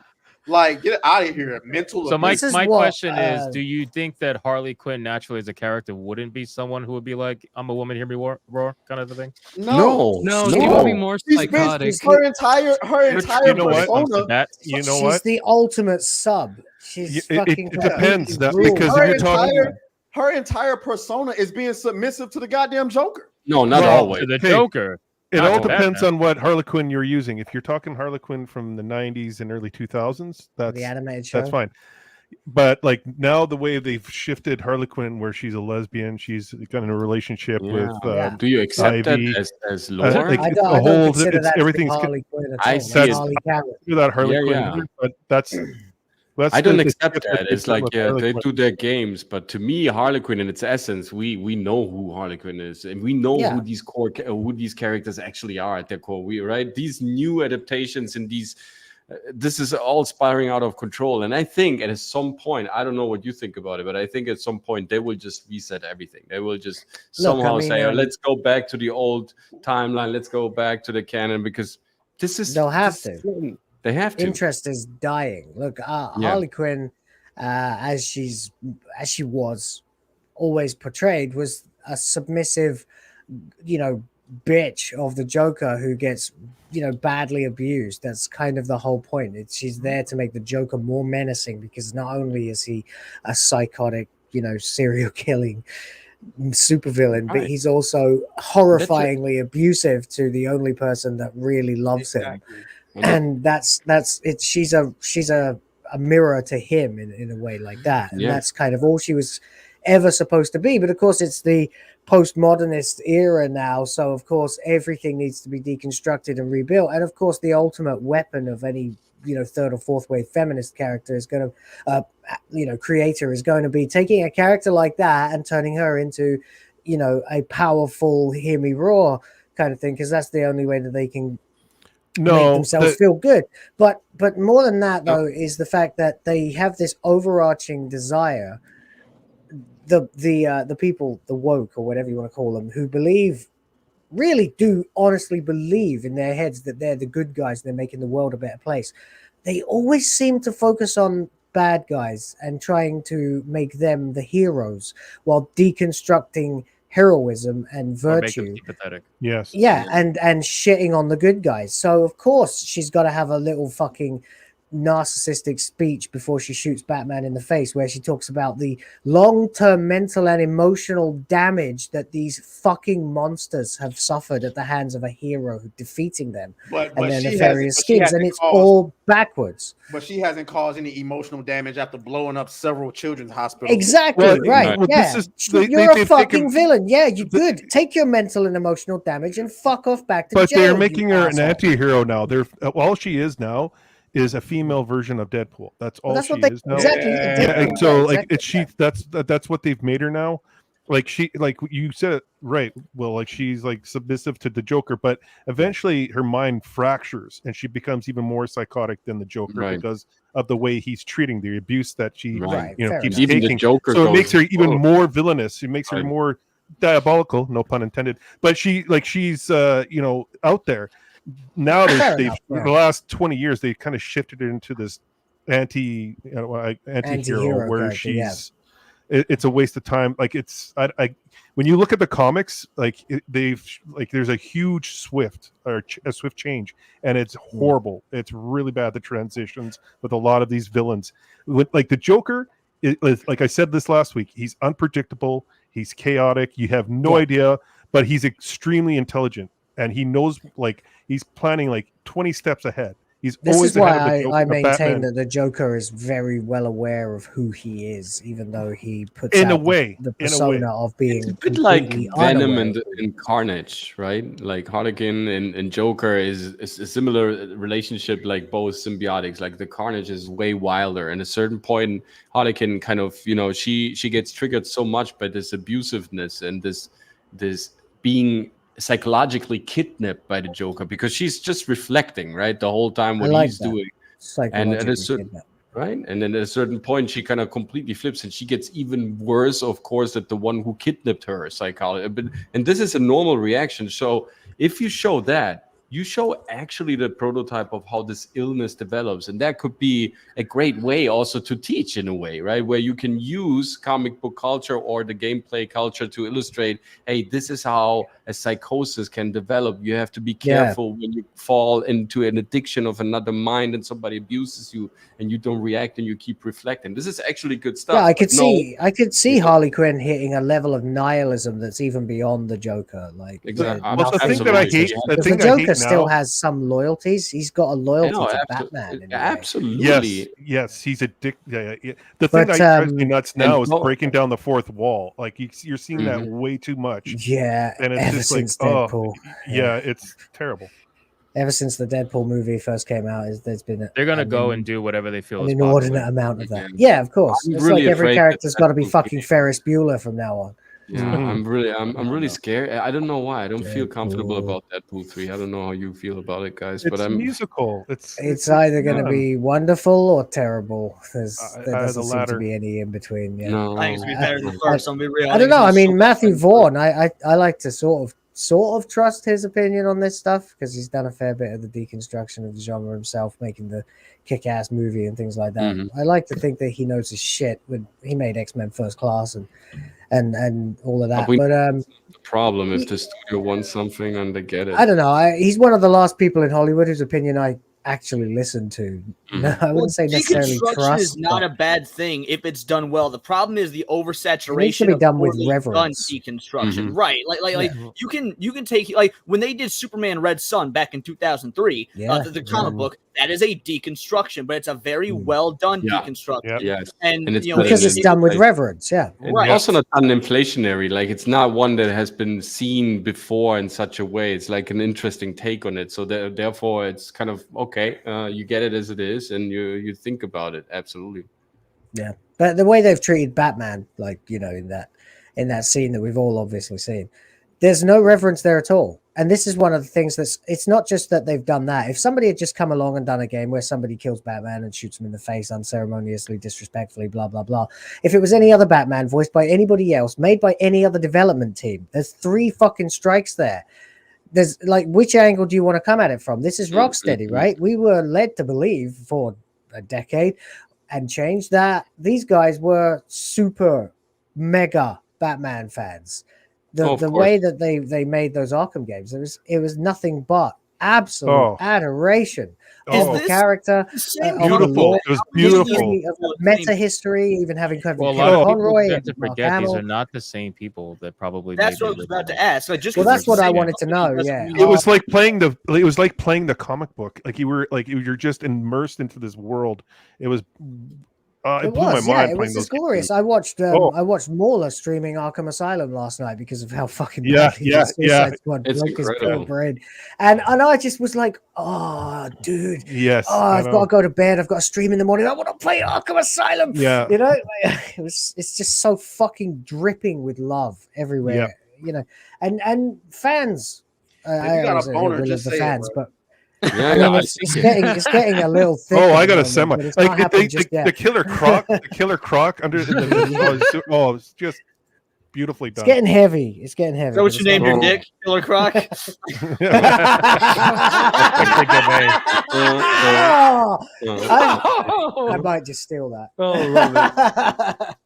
like, get out of here. Mental. So my question is, do you think that Harley Quinn naturally as a character wouldn't be someone who would be like, "I'm a woman, hear me roar" kind of a thing? No, she would be more psychotic. Her entire persona. She's the ultimate sub. She's fucking. It depends because if you're talking, her entire persona is being submissive to the goddamn Joker. No, not always. To the Joker. It all depends on what Harlequin you're using. If you're talking Harlequin from the 90s and early 2000s, that's the animated show. That's fine. But like now, the way they've shifted Harlequin, where she's a lesbian, she's got in a relationship with. Do you accept Ivy. that as lore? I don't consider that everything's Harley Quinn at all. I see that Harley Quinn, but that's. I don't accept that. It's like they do their games, but to me, Harley Quinn in its essence, we know who Harley Quinn is, and we know who these characters actually are at their core. These new adaptations and this is all spiraling out of control. And I think at some point, I don't know what you think about it, but I think at some point they will just reset everything. They will just somehow say, let's go back to the old timeline, let's go back to the canon, because they'll have to. They have to. Interest is dying. Look, Harley Quinn, as she was always portrayed, was a submissive, bitch of the Joker who gets, badly abused. That's kind of the whole point. She's there to make the Joker more menacing, because not only is he a psychotic, serial killing supervillain, but he's also horrifyingly abusive to the only person that really loves him. And that's it. She's a mirror to him in a way like that, and that's kind of all she was ever supposed to be. But of course, it's the postmodernist era now, so of course everything needs to be deconstructed and rebuilt. And of course, the ultimate weapon of any third or fourth wave feminist character is going to creator is going to be taking a character like that and turning her into a powerful hear me roar kind of thing, because that's the only way that they can make themselves feel good. But more than that, though, is the fact that they have this overarching desire. The people, the woke or whatever you want to call them, who really do honestly believe in their heads that they're the good guys, they're making the world a better place. They always seem to focus on bad guys and trying to make them the heroes while deconstructing heroism and virtue. Yes. Yeah, and shitting on the good guys. So of course she's got to have a little fucking narcissistic speech before she shoots Batman in the face, where she talks about the long-term mental and emotional damage that these fucking monsters have suffered at the hands of a hero defeating them and their nefarious schemes, and it's all backwards. But she hasn't caused any emotional damage after blowing up several children's hospitals. Exactly, right. Yeah. You're a fucking villain. Yeah, you're good. Take your mental and emotional damage and fuck off back to jail. But they're making her an anti-hero now. All she is now is a female version of Deadpool. That's all she is now. Exactly. Yeah, so that's what they've made her now. Like you said it right. Well, like she's like submissive to the Joker, but eventually her mind fractures and she becomes even more psychotic than the Joker because of the way he's treating the abuse that she keeps even taking. The Joker so it makes her even more villainous. It makes her more diabolical, no pun intended. But she's out there. Now the last 20 years they've kind of shifted it into this anti-hero where she's it's a waste of time. Like it's when you look at the comics, there's a huge swift change, and it's horrible. It's really bad, the transitions with a lot of these villains. Like the Joker, like I said this last week, he's unpredictable, he's chaotic, you have no idea, but he's extremely intelligent. And he knows, he's planning 20 steps ahead. He's This always is why ahead of I the maintain Batman. that the Joker is very well aware of who he is, even though he puts In a out way, the in a way. persona of being It's a bit like completely Venom unaware and, of who and Carnage, right? Like Harlequin and Joker is a similar relationship, like both symbiotics. Like the Carnage is way wilder. And at a certain point, Harlequin kind of, she gets triggered so much by this abusiveness and this being psychologically kidnapped by the Joker, because she's just reflecting, right, the whole time what he's doing. And at a certain right, and then at a certain point, she kind of completely flips, and she gets even worse, of course, that the one who kidnapped her psychology. And this is a normal reaction. So if you show that, you show actually the prototype of how this illness develops, and that could be a great way also to teach, in a way, right, where you can use comic book culture or the gameplay culture to illustrate, hey, this is how a psychosis can develop. You have to be careful when you fall into an addiction of another mind and somebody abuses you and you don't react and you keep reflecting. This is actually good stuff. Yeah, I could see Harley Quinn hitting a level of nihilism that's even beyond the Joker. Like, exactly. Well, the thing that I hate, the Joker still has some loyalties. He's got a loyalty to Batman. Absolutely. Yes, he's addicted. Yeah. The thing that drives me nuts now is breaking down the fourth wall. Like you're seeing that way too much. Yeah, and it's ever just since like, Deadpool. Yeah, it's terrible. Ever since the Deadpool movie first came out, there's been they're gonna go and do whatever they feel an is inordinate popular. amount of that. Yeah, of course. It's like every character's got to be fucking Ferris Bueller from now on. Yeah, I'm really scared. I don't know why. I don't feel comfortable about Deadpool 3. I don't know how you feel about it, guys. It's but I'm musical. It's either going to be wonderful or terrible. There doesn't seem to be any in between. Yeah. No, I think it's gonna be better than the first. I'll be real. I don't know. I mean, Matthew Vaughn. I like to sort of trust his opinion on this stuff because he's done a fair bit of the deconstruction of the genre himself, making the kick-ass movie and things like that. I like to think that he knows his shit when he made X-Men First Class and all of that. But the problem if the studio wants something and they get it. I don't know. He's one of the last people in Hollywood whose opinion I actually listen to. No, I wouldn't say necessarily trust. Is not a bad thing if it's done well. The problem is the oversaturation. It needs to be done with reverence. Deconstruction, right? Like you can take, like when they did Superman Red Sun back in 2003, the comic book. That is a deconstruction, but it's a very well done deconstruction. Yes. And because it's done with reverence. Yeah. Right. Also not uninflationary. Like it's not one that has been seen before in such a way. It's like an interesting take on it. So therefore, it's kind of okay. You get it as it is, and you think about it. Absolutely. Yeah, but the way they've treated Batman, like in that scene that we've all obviously seen, there's no reverence there at all. And this is one of the things it's not just that they've done that. If somebody had just come along and done a game where somebody kills Batman and shoots him in the face unceremoniously, disrespectfully, blah, blah, blah. If it was any other Batman voiced by anybody else, made by any other development team, there's 3 fucking strikes there. There's like, which angle do you want to come at it from? This is Rocksteady, right? We were led to believe for a decade and change that these guys were super mega Batman fans. The way that they made those Arkham games, it was nothing but absolute adoration of the character. Beautiful. It was beautiful. Meta history, even having Kevin Conroy and Mark Hamill. These are not the same people that probably. That's what I was about to ask. Like, that's what I wanted to know. Yeah, it was like playing the comic book. Like you're just immersed into this world. It was. It blew my mind. It was just glorious. I watched Mauler streaming Arkham Asylum last night because of how fucking It's his poor brain. And I just was like, oh, dude, yes, I've got to go to bed. I've got to stream in the morning. I want to play Arkham Asylum. Yeah, it's just so fucking dripping with love everywhere. And fans. I got a boner. Just say fans, it, but. Yeah, it's getting a little thick. I got a semi. Like the Killer Croc, under the it's just beautifully done. It's getting heavy. Is that what you named your dick, Killer Croc? I might just steal that. Love it.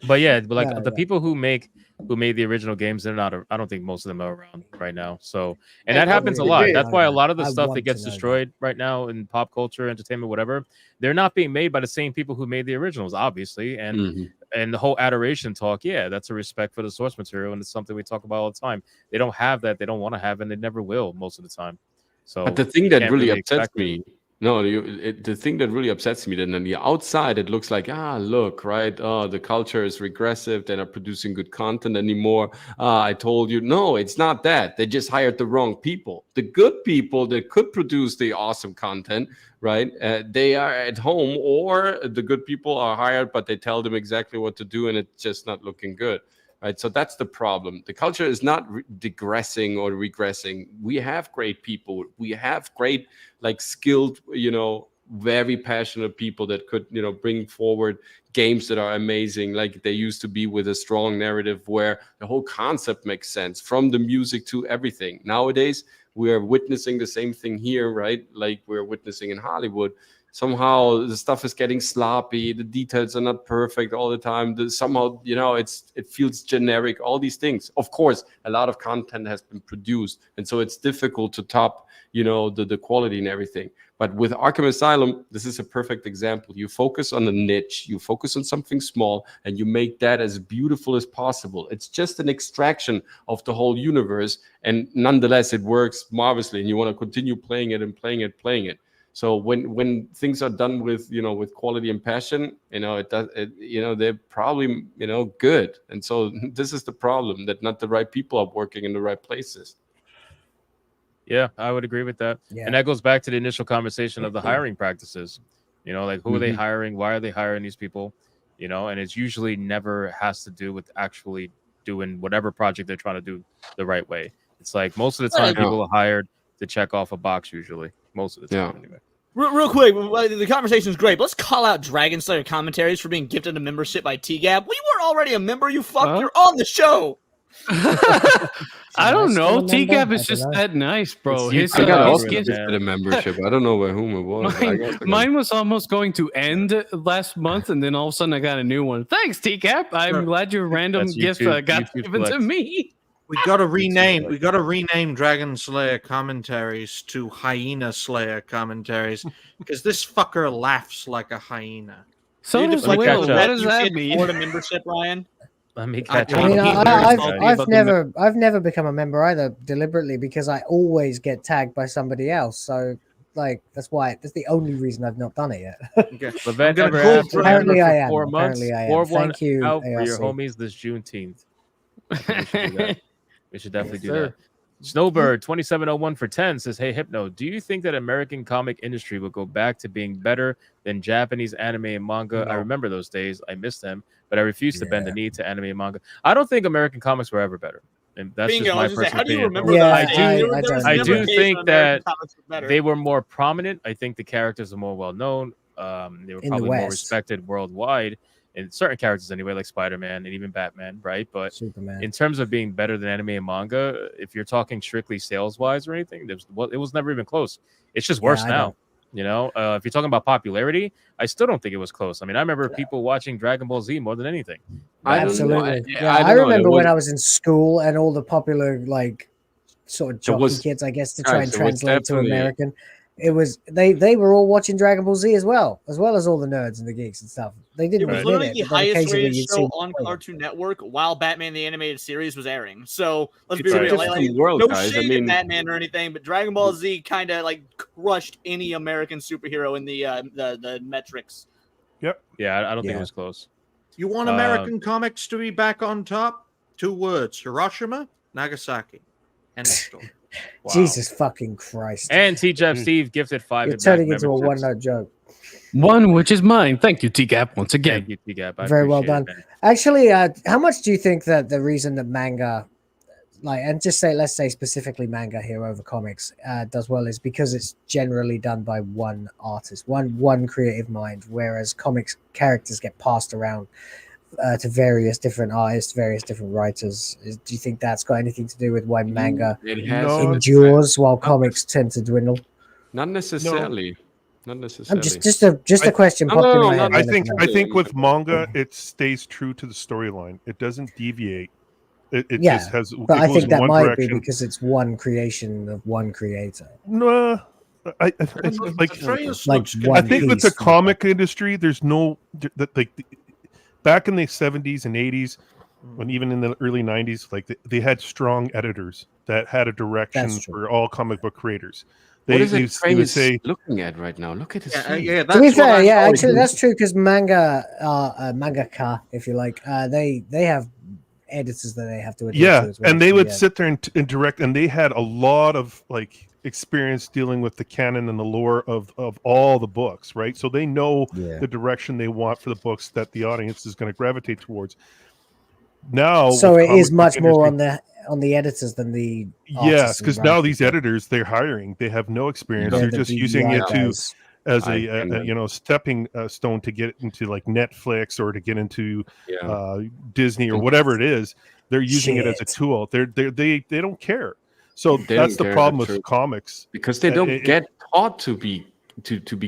But yeah, the people who made the original games, they're not. I don't think most of them are around right now. So, and that happens a lot. That's why a lot of the stuff that gets destroyed right now in pop culture, entertainment, whatever, they're not being made by the same people who made the originals, obviously. And the whole adoration talk, that's a respect for the source material, and it's something we talk about all the time. They don't have that. They don't want to have, and they never will most of the time. So, but the thing that really upsets me No, the thing that really upsets me, then on the outside, it looks like, look, right? Oh, the culture is regressive. They're not producing good content anymore. I told you. No, it's not that. They just hired the wrong people. The good people that could produce the awesome content, right? They are at home, or the good people are hired, but they tell them exactly what to do, and it's just not looking good. Right, so that's the problem. The culture is not digressing or regressing. We have great people. We have great, like, skilled, very passionate people that could, bring forward games that are amazing, like they used to be, with a strong narrative where the whole concept makes sense, from the music to everything. Nowadays, we are witnessing the same thing here, right? Like we're witnessing in Hollywood. Somehow the stuff is getting sloppy, the details are not perfect all the time, somehow it feels generic, all these things. Of course, a lot of content has been produced, and so it's difficult to top the quality and everything. But with Arkham Asylum, this is a perfect example. You focus on a niche, you focus on something small, and you make that as beautiful as possible. It's just an extraction of the whole universe, and nonetheless it works marvelously, and you want to continue playing it and playing it. So when things are done with with quality and passion, they're probably good. And so this is the problem, that not the right people are working in the right places. Yeah, I would agree with that. Yeah. And that goes back to the initial conversation of the hiring practices. Like, who are they hiring? Why are they hiring these people? And it's usually never has to do with actually doing whatever project they're trying to do the right way. It's like most of the time people are hired to check off a box, usually. Most of the time, anyway. Real quick, the conversation is great, but let's call out Dragon Slayer Commentaries for being gifted a membership by TGAB. We weren't already a member, you fuck. You're on the show. I don't know. TGAB is just that nice, bro. I got also gifted a membership. I don't know by whom it was. Mine was almost going to end last month, and then all of a sudden I got a new one. Thanks, TGAB. I'm glad your random gift got given to me. We got to rename Dragon Slayer Commentaries to Hyena Slayer Commentaries, because this fucker laughs like a hyena. So does Will. What does that mean? Afford a membership, Ryan? Let me catch up. I've never become a member either, deliberately, because I always get tagged by somebody else. So, like, that's the only reason I've not done it yet. Okay. Apparently I am. 4 months. Apparently I am. Thank you, out for your homies this Juneteenth. We should definitely do that. Snowbird 2701 for 10 says, "Hey Hypno, do you think that American comic industry will go back to being better than Japanese anime and manga?" No. I remember those days. I miss them, but I refuse to bend the knee to anime and manga. I don't think American comics were ever better. And that's just my personal opinion. I do think that they were more prominent. I think the characters are more well known. They were probably more respected worldwide. And certain characters anyway, like Spider-Man and even Batman, right? But Superman. In terms of being better than anime and manga, if you're talking strictly sales-wise or anything, it was never even close. It's just worse now. If you're talking about popularity, I still don't think it was close. I mean, I remember people watching Dragon Ball Z more than anything. Absolutely. I remember when I was in school and all the popular, like, sort of jockey kids, I guess, to try and translate to American. It was they were all watching Dragon Ball Z as well as all the nerds and the geeks and stuff. They didn't. It was literally the highest rated show on Cartoon Network while Batman the Animated Series was airing. So let's be real. No shade at Batman or anything, but Dragon Ball Z kind of like crushed any American superhero in the metrics. Yep. Yeah, I don't think it was close. You want American comics to be back on top? 2 words: Hiroshima, Nagasaki. End of story. Wow. Jesus fucking Christ. And T-Jeff Steve gifted 5. You're turning into a one-note joke. One, which is mine. Thank you, T-Gap, once again. Thank you, T-Gap. Very well done. Actually, how much do you think that the reason that manga, let's say specifically manga here over comics, does well is because it's generally done by one artist, one creative mind, whereas comics characters get passed around to various different artists, various different writers. Do you think that's got anything to do with why manga endures while comics tend to dwindle? Not necessarily. No. Not necessarily. Just a question. I think with manga, it stays true to the storyline. It doesn't deviate. It just has. But I think that might be because it's one creation of one creator. No. I think with the comic industry, there's no back in the 70s and 80s, when even in the early 90s, like they had strong editors that had a direction for all comic book creators. What is it Trey looking at right now? Look at his face. Yeah, to be fair, actually, that's true because mangaka, if you like, they have editors that they have to adhere to as well. And they would sit there and direct, and they had a lot of like experience dealing with the canon and the lore of all the books, right? So they know the direction they want for the books that the audience is going to gravitate towards. Now, so it is much more on the editors than the because now these editors they're hiring, they have no experience. They're just using it as a stepping stone to get into like Netflix or to get into Disney or whatever it is. They're using it as a tool. They don't care. So that's the problem with comics, because they don't get taught to be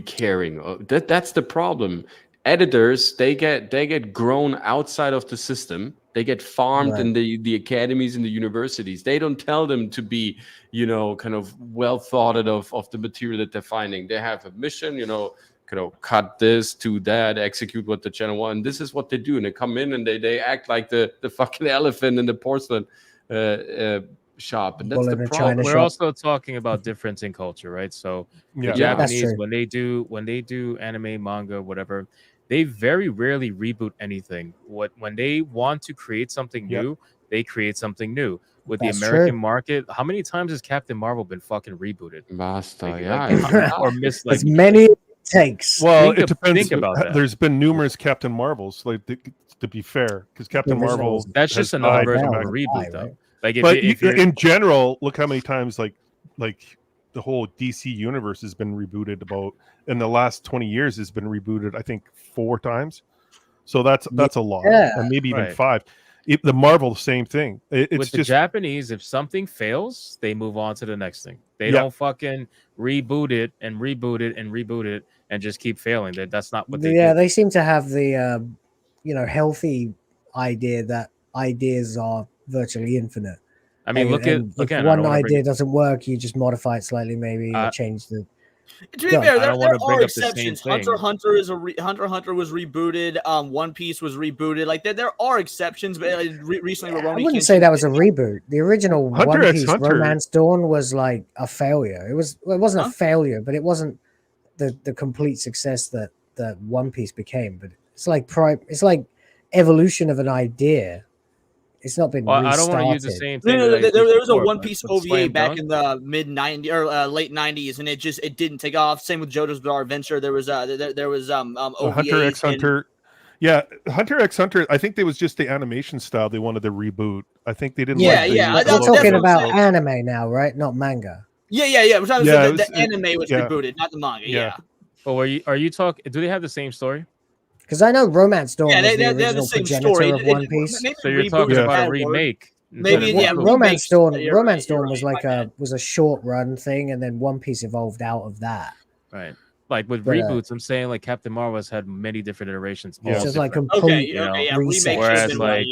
caring. That's the problem. Editors, they get grown outside of the system. They get farmed in the academies and the universities. They don't tell them to be, kind of well thought of the material that they're finding. They have a mission, cut this to that, execute what the channel wants. And this is what they do. And they come in and they act like the fucking elephant in the porcelain shop. And that's the problem. We're also talking about difference in culture, right? So the Japanese, when they do anime, manga, whatever, they very rarely reboot anything. When they want to create something new, they create something new. With the American market, how many times has Captain Marvel been fucking rebooted? Or missed as many takes. Well, it depends. Think about that. There's been numerous Captain Marvels, like to be fair, because Captain Marvel that's just another version of a reboot, though. Like, if in general, look how many times like the whole DC universe has been rebooted. About in the last 20 years has been rebooted, I think 4 times. So that's a lot, and maybe even 5. The Marvel, same thing. It's with the Japanese, if something fails, they move on to the next thing. They don't fucking reboot it and reboot it and reboot it and just keep failing. That's not what they do. They seem to have the healthy idea that ideas are virtually infinite. I mean, if one idea doesn't work, you just modify it slightly, maybe change the. To be fair, there are exceptions. Hunter x Hunter was rebooted. One Piece was rebooted. Like there are exceptions, but recently, I wouldn't say that was a reboot. The original One Piece Romance Dawn was like a failure. It wasn't a failure, but it wasn't the complete success that One Piece became. But it's like evolution of an idea. It's not been restarted. I don't want to use the same thing. There was a One Piece OVA back in the mid 90s or late 90s, and it didn't take off. Same with JoJo's Bizarre Adventure. There was Hunter x Hunter. Yeah, Hunter x Hunter. I think there was just the animation style they wanted to reboot. I think they didn't. We're talking about anime now, right? Not manga. Yeah. The anime was rebooted, not the manga. Yeah. But are you talking? Do they have the same story? Because I know Romance Dawn was the original progenitor of One Piece. So you're talking about a remake. Maybe Romance Dawn was a short run thing, and then One Piece evolved out of that. Right. Like with reboots, I'm saying like Captain Marvel has had many different iterations. It's just like complete reset. Whereas like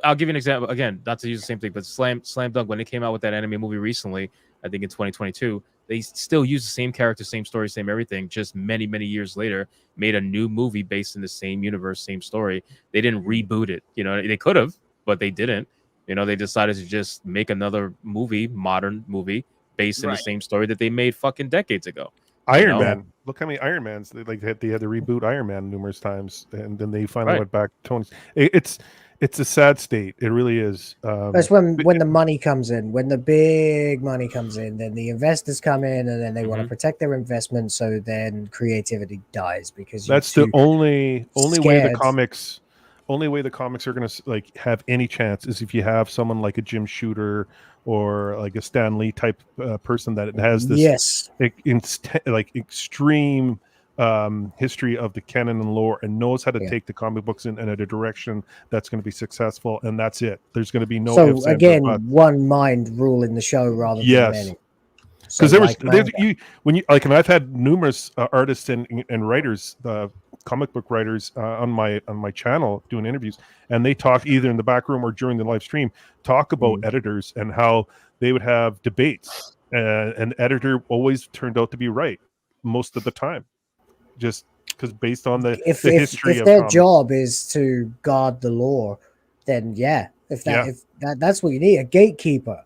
I'll give you an example again, not to use the same thing, but Slam Dunk, when they came out with that anime movie recently, I think in 2022, they still use the same character, same story, same everything. Just many, many years later, made a new movie based in the same universe, same story. They didn't reboot it. They could have, but they didn't. They decided to just make another movie, modern movie, based in the same story that they made fucking decades ago. Iron Man. Look how many Iron Mans they had to reboot Iron Man numerous times, and then they finally went back to Tony. It's a sad state. It really is. That's when the money comes in. When the big money comes in, then the investors come in, and then they want to protect their investment. So then creativity dies because that's the only way the comics. Only way the comics are going to have any chance is if you have someone like a Jim Shooter or like a Stan Lee type person that has this extreme history of the canon and lore and knows how to take the comic books in a direction that's going to be successful, and that's it. There's going to be no. So again, one mind rule in the show rather than many. Because and I've had numerous artists and writers, comic book writers on my channel doing interviews, and they talk either in the back room or during the live stream about editors and how they would have debates, and the editor always turned out to be right most of the time, just because based on the history if their job is to guard the lore, then if that's what you need, a gatekeeper.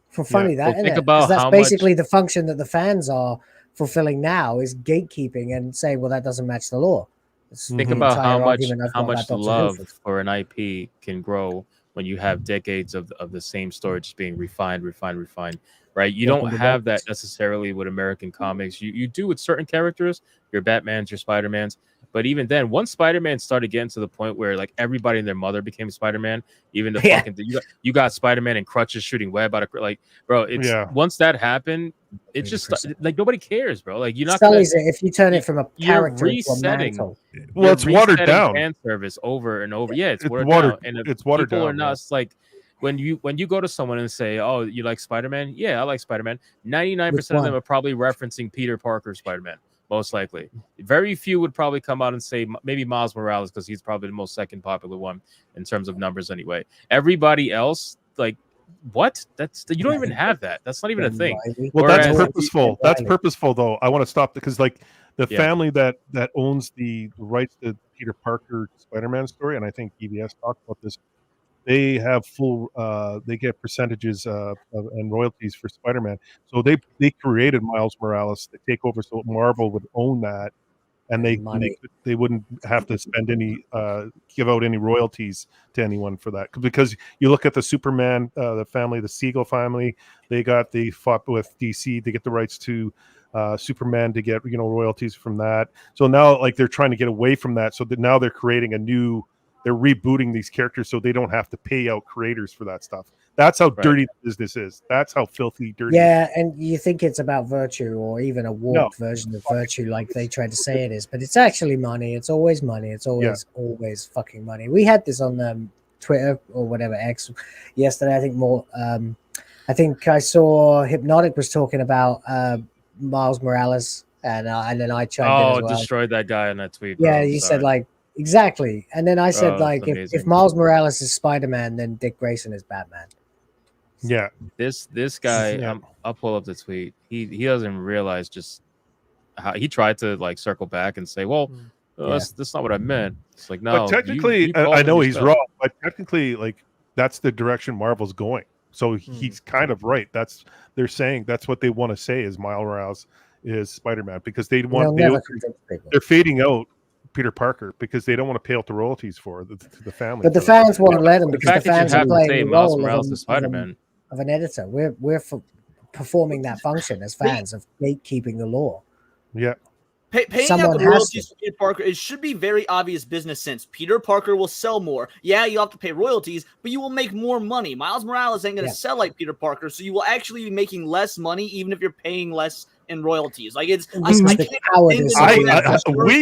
For funny Well, that, think isn't it? about 'Cause that's how basically much. the function that the fans are fulfilling now is gatekeeping and saying, well, that doesn't match the law. It's Think the about entire argument I've how got about much Doctor Who. love for an IP can grow when you have decades of the same story just being refined, right? You don't have that necessarily with American comics. You do with certain characters, your Batmans, your Spider-Mans. But even then, once Spider-Man started getting to the point where like everybody and their mother became Spider-Man, even the fucking you got Spider-Man and crutches shooting web out of like, bro, it's once that happened, it just like nobody cares, bro. Like you're not gonna if you turn it from a character resetting. into a mantle. Well, it's watered down. Fan service over and over. Yeah, it's watered down. And it's watered people down. Are not like when you go to someone and say, "Oh, you like Spider-Man?" Yeah, I like Spider-Man. 99% of them are probably referencing Peter Parker Spider-Man. Most likely, very few would probably come out and say maybe Miles Morales because he's probably the most second popular one in terms of numbers anyway. Everybody else, like, what? You don't even have that. That's not even a thing. Well, that's purposeful. That's purposeful, though. I want to stop because, like, the family that owns the rights to Peter Parker Spider-Man story, and I think EBS talked about this. They have full. They get percentages and royalties for Spider-Man. So they created Miles Morales to take over, so Marvel would own that, and they wouldn't have to spend any give out any royalties to anyone for that. Because you look at the Superman, the family, the Siegel family, they fought with DC to get the rights to Superman to get royalties from that. So now like they're trying to get away from that. So that now they're creating they're rebooting these characters so they don't have to pay out creators for that stuff. That's how dirty the business is. That's how filthy dirty. Yeah, and you think it's about virtue or even a warped version of virtue like they try to say it is, but it's actually money. It's always money. It's always fucking money. We had this on Twitter or whatever, X, yesterday. I think I saw Hypnotic was talking about Miles Morales, and then I chimed in as well. Destroyed that guy in that tweet. Yeah, you said like, exactly. And then I said, like, if Miles Morales is Spider-Man, then Dick Grayson is Batman. Yeah. This guy, I'll pull up the tweet. He doesn't realize just how he tried to like circle back and say, well, that's not what I meant. It's like, no. But technically, I know he's wrong, but technically, like, that's the direction Marvel's going. So he's kind of right. They're saying that's what they want to say is Miles Morales is Spider-Man because they're fading out Peter Parker because they don't want to pay out the royalties for the family. But the fans won't let them because the fans are playing the Miles role Morales is Spider-Man of an editor. We're performing that function as fans of gatekeeping the law. Yeah. Paying out the royalties for Peter Parker, it should be very obvious business sense. Peter Parker will sell more. Yeah, you have to pay royalties, but you will make more money. Miles Morales ain't going to sell like Peter Parker, so you will actually be making less money even if you're paying less in royalties. Like it's we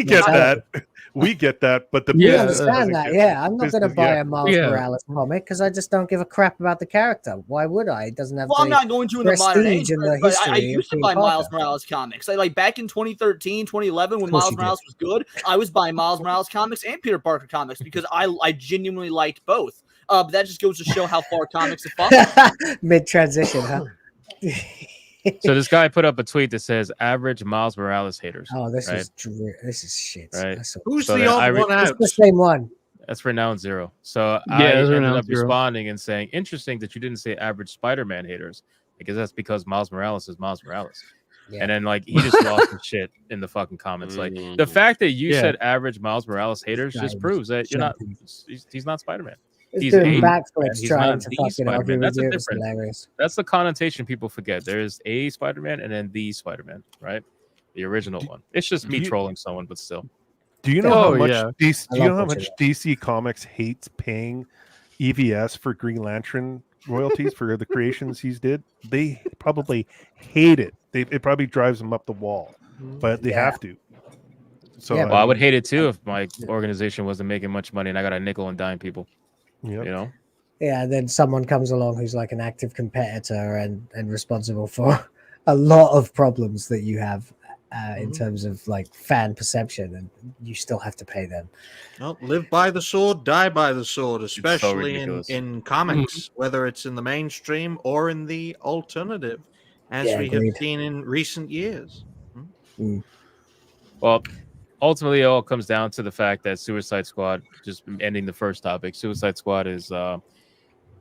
get that. We get that, but we understand that. Yeah, I'm not going to buy a Miles Morales comic because I just don't give a crap about the character. Why would I? It doesn't have. Well, I'm not going to in the modern age, but I used to buy Miles Morales comics. Like back in 2013, 2011, when Miles Morales was good, I was buying Miles Morales comics and Peter Parker comics because I genuinely liked both. But that just goes to show how far comics have fallen. Mid transition, huh? So this guy put up a tweet that says average Miles Morales haters. Oh, this is shit. Right. Who's the odd one out? It's the same one. That's Renowned Zero. So I ended up responding and saying, interesting that you didn't say average Spider-Man haters. Because that's because Miles Morales is Miles Morales. Yeah. And then like he just lost his shit in the fucking comments. Like the fact that you said average Miles Morales haters just proves that you're not he's not Spider-Man. He's doing backflips trying to fucking argue with you. That's difference. That's the connotation people forget. There's a Spider-Man and then the Spider-Man, right? The original one. It's just me trolling someone, but still. Do you know how much DC Comics hates paying EVS for Green Lantern royalties for the creations he's did? They probably hate it. It probably drives them up the wall, but they have to. So I would hate it too if my organization wasn't making much money and I got a nickel and dime people. Yep. You know? Yeah, then someone comes along who's like an active competitor and responsible for a lot of problems that you have in terms of like fan perception, and you still have to pay them. Well, live by the sword, die by the sword, especially in comics, whether it's in the mainstream or in the alternative, as we have seen in recent years. Well, ultimately, it all comes down to the fact that Suicide Squad, just ending the first topic, Suicide Squad is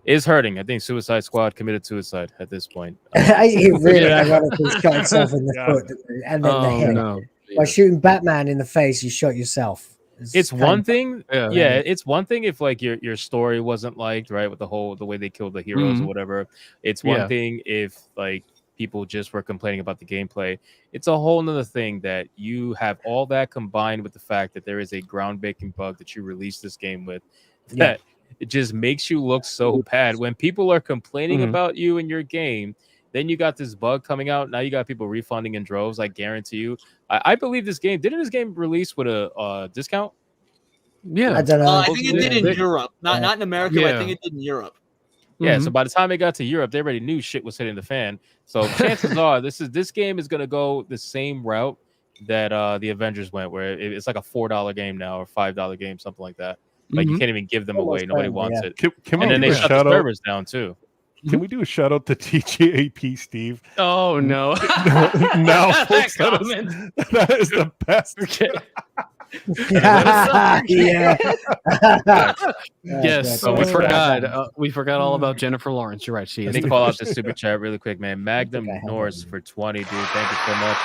is hurting. I think Suicide Squad committed suicide at this point. He really ironically shot himself in the foot and then the head. No. By shooting Batman in the face, you shot yourself. It's one thing, yeah. It's one thing if like your story wasn't liked, right, with the way they killed the heroes or whatever. It's one thing if like people just were complaining about the gameplay. It's a whole nother thing that you have all that combined with the fact that there is a ground-breaking bug that you released this game with that it just makes you look so bad. When people are complaining about you in your game, then you got this bug coming out. Now you got people refunding in droves. I guarantee you. I believe this game didn't this game release with a discount? Yeah, I don't know. I think it did in Europe, not in America. But I think it did in Europe. Yeah, so by the time it got to Europe, they already knew shit was hitting the fan. So chances are this game is gonna go the same route that the Avengers went, where it's like a $4 game now or $5 game, something like that. Like you can't even give them away. Nobody wants it. And then they shut the servers down too. Can we do a shout out to TGAP Steve? Oh no! Now, folks, that is the best. Okay. Yes, we forgot. We forgot all about Jennifer Lawrence. You're right. She is. Let me call out the super chat really quick, man. Magnum Norse for 20, dude. Thank you so much.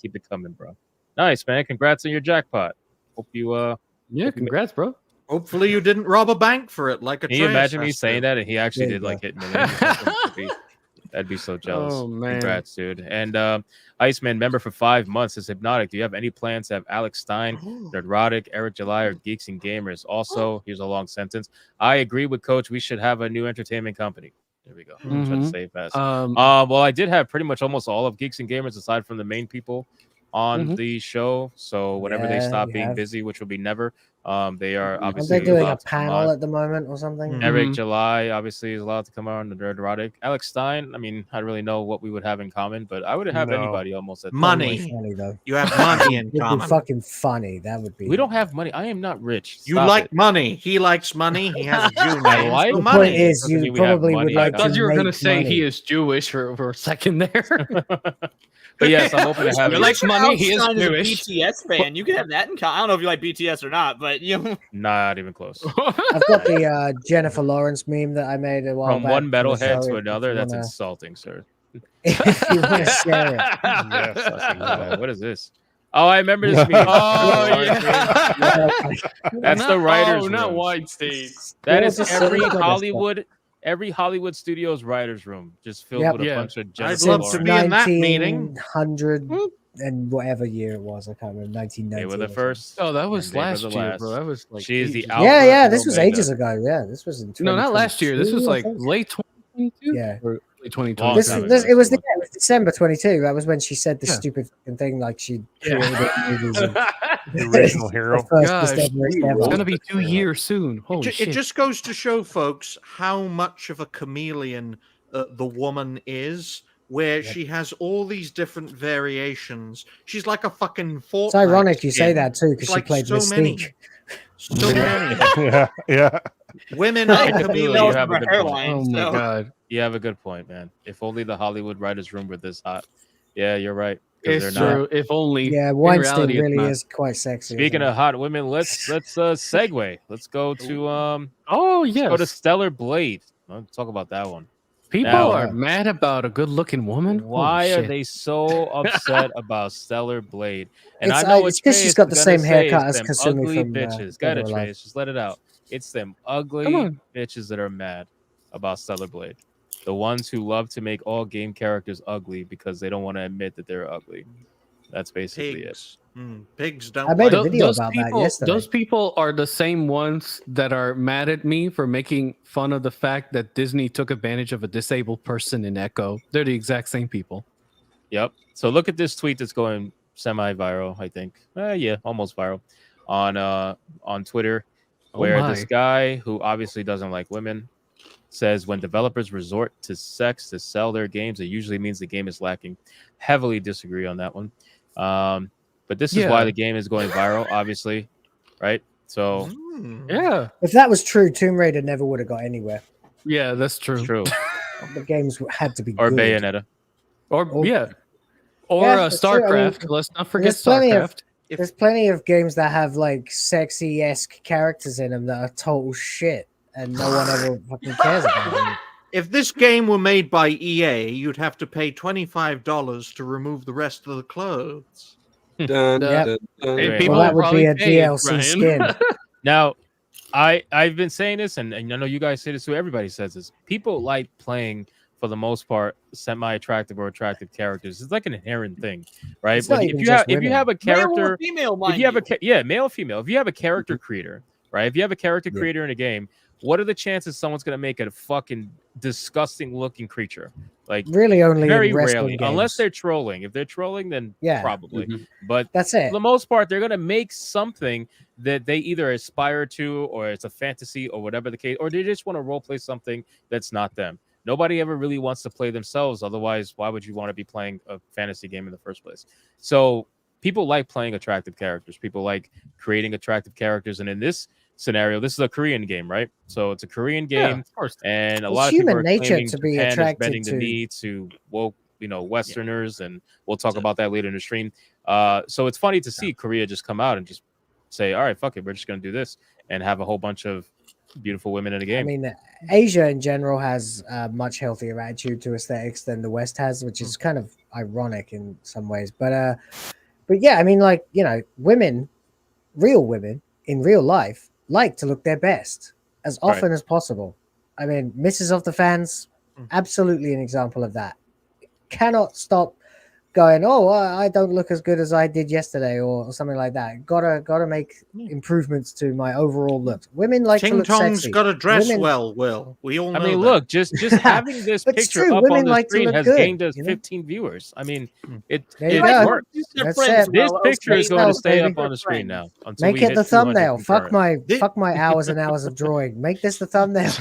Keep it coming, bro. Nice, man. Congrats on your jackpot. Hope you congrats, bro. Hopefully you didn't rob a bank for it like a. Can you imagine me saying that and he actually did like hit millions? I'd be so jealous. Oh man, congrats, dude. And Iceman member for 5 months is Hypnotic. Do you have any plans to have Alex Stein, Hypnotic, Eric July, or Geeks and Gamers? Also, here's a long sentence. I agree with Coach. We should have a new entertainment company. There we go. I'm trying to say it fast. Well, I did have pretty much almost all of Geeks and Gamers aside from the main people on the show. So whenever they stop being busy, which will be never, they are obviously. Are they doing a panel at the moment or something? Eric July obviously is allowed to come on the Neurotic. Alex Stein, I mean, I don't really know what we would have in common, but I would have anybody almost at money. Funny, though. You have money in common. It'd be fucking funny. That would be. We don't have money. I am not rich. You like money. He likes money. He has a Jew name. Like the money. point is, you probably would like. I thought you were going to say he is Jewish for a second there. But yes, I'm hoping to have. You like money? He is Jewish. BTS fan. You can have that in common. I don't know if you like BTS or not, but you. Not even close. I've got the Jennifer Lawrence meme that I made a while back. From one metalhead to another, that's insulting, sir. If you want to share it. Yes, what is this? Oh, I remember this meme. That's the writers' room. Not Weinstein. That is every Hollywood studio's writers' room, just filled with a bunch of Jennifer I'd love to be in that meeting. 1900 and whatever year it was, I can't remember. 1990. They were the first. Oh, that was last year, bro. That was like. She is the This was ages ago. Yeah, this was in. No, not last year. This was like late 2022. Yeah. Late 2022. It was December 22. That was when she said the stupid fucking thing, like she created movies. The original hero. Gosh, it's gonna be 2 years soon. Holy shit! It just goes to show, folks, how much of a chameleon the woman is. Where she has all these different variations. She's like a fucking Fortnite. It's ironic you say that too, because she played so Mystique. many. So many. Yeah. Women are chameleons. Oh my god. You have a good point, man. If only the Hollywood writers' room were this hot. Yeah, you're right. It's true. If only. Yeah, Weinstein really is quite sexy. Speaking of hot women, let's segue. Let's go to go to Stellar Blade. Let's talk about that one. People are mad about a good-looking woman. Why are they so upset about Stellar Blade? And I know it's because she's got the same haircut as Kasumi ugly from bitches. Got it, Trace. Just let it out. It's them ugly bitches that are mad about Stellar Blade. The ones who love to make all game characters ugly because they don't want to admit that they're ugly. That's basically it. Pigs don't. I made a video about that yesterday. Those people are the same ones that are mad at me for making fun of the fact that Disney took advantage of a disabled person in Echo. They're the exact same people. Yep. So look at this tweet that's going semi-viral, I think. Yeah, almost viral on Twitter, where this guy who obviously doesn't like women says when developers resort to sex to sell their games, it usually means the game is lacking. Heavily disagree on that one. But this is why the game is going viral, obviously, right? So, if that was true, Tomb Raider never would have got anywhere. Yeah, that's true. True. The games had to be or good. Bayonetta, or StarCraft. Let's not forget StarCraft. There's plenty of games that have like sexy-esque characters in them that are total shit, and no one ever fucking cares about them. If this game were made by EA, you'd have to pay $25 to remove the rest of the clothes. Dun, Yep. dun, dun. People Well, that would be probably a pay it, DLC Brian. skin. Now, I've been saying this, and I know you guys say this too. Everybody says this. People like playing, for the most part, semi-attractive or attractive characters. It's like an inherent thing, right? It's not But even if just you have a Male or character, female, if mind you have you. a male or female, if you have a character creator, right? If you have a character creator in a game, what are the chances someone's gonna make it a fucking disgusting looking creature? Like Really, only very in wrestling rarely, games. unless they're trolling. If they're trolling, then Yeah. probably. Mhm. But That's for it. the most part, they're gonna make something that they either aspire to, or it's a fantasy, or whatever the case, or they just want to role play something that's not them. Nobody ever really wants to play themselves. Otherwise, why would you want to be playing a fantasy game in the first place? So people like playing attractive characters. People like creating attractive characters. And in this scenario, this is a Korean game, right? So it's a Korean game, of course. and a It's lot of people human are nature claiming to be Japan is attracted bending the to- knee to woke, Westerners, and we'll talk about that later in the stream. So it's funny to see Korea just come out and just say, all right, fuck it, we're just gonna do this, and have a whole bunch of beautiful women in the game. I mean, Asia in general has a much healthier attitude to aesthetics than the West has, which is kind of ironic in some ways. But yeah, I mean, like, women, real women in real life, like to look their best as often as possible. I mean, Mrs. of the Fans, absolutely an example of that. Cannot stop going, oh, I don't look as good as I did yesterday, or something like that. Gotta make improvements to my overall looks. Women like Ting to look Tong's sexy. got to dress Women- well, Will. We all know I mean, that. look, just having this But it's picture true, up women on the like to screen look has good, gained us you know? 15 viewers. I mean, it There you it go. works. Their That's friends it. This well, picture is okay, going to Smells, stay baby. up on the screen now until Make we it hit the 200 thumbnail. Fuck concurrent. my hours and hours of drawing. Make this the thumbnail.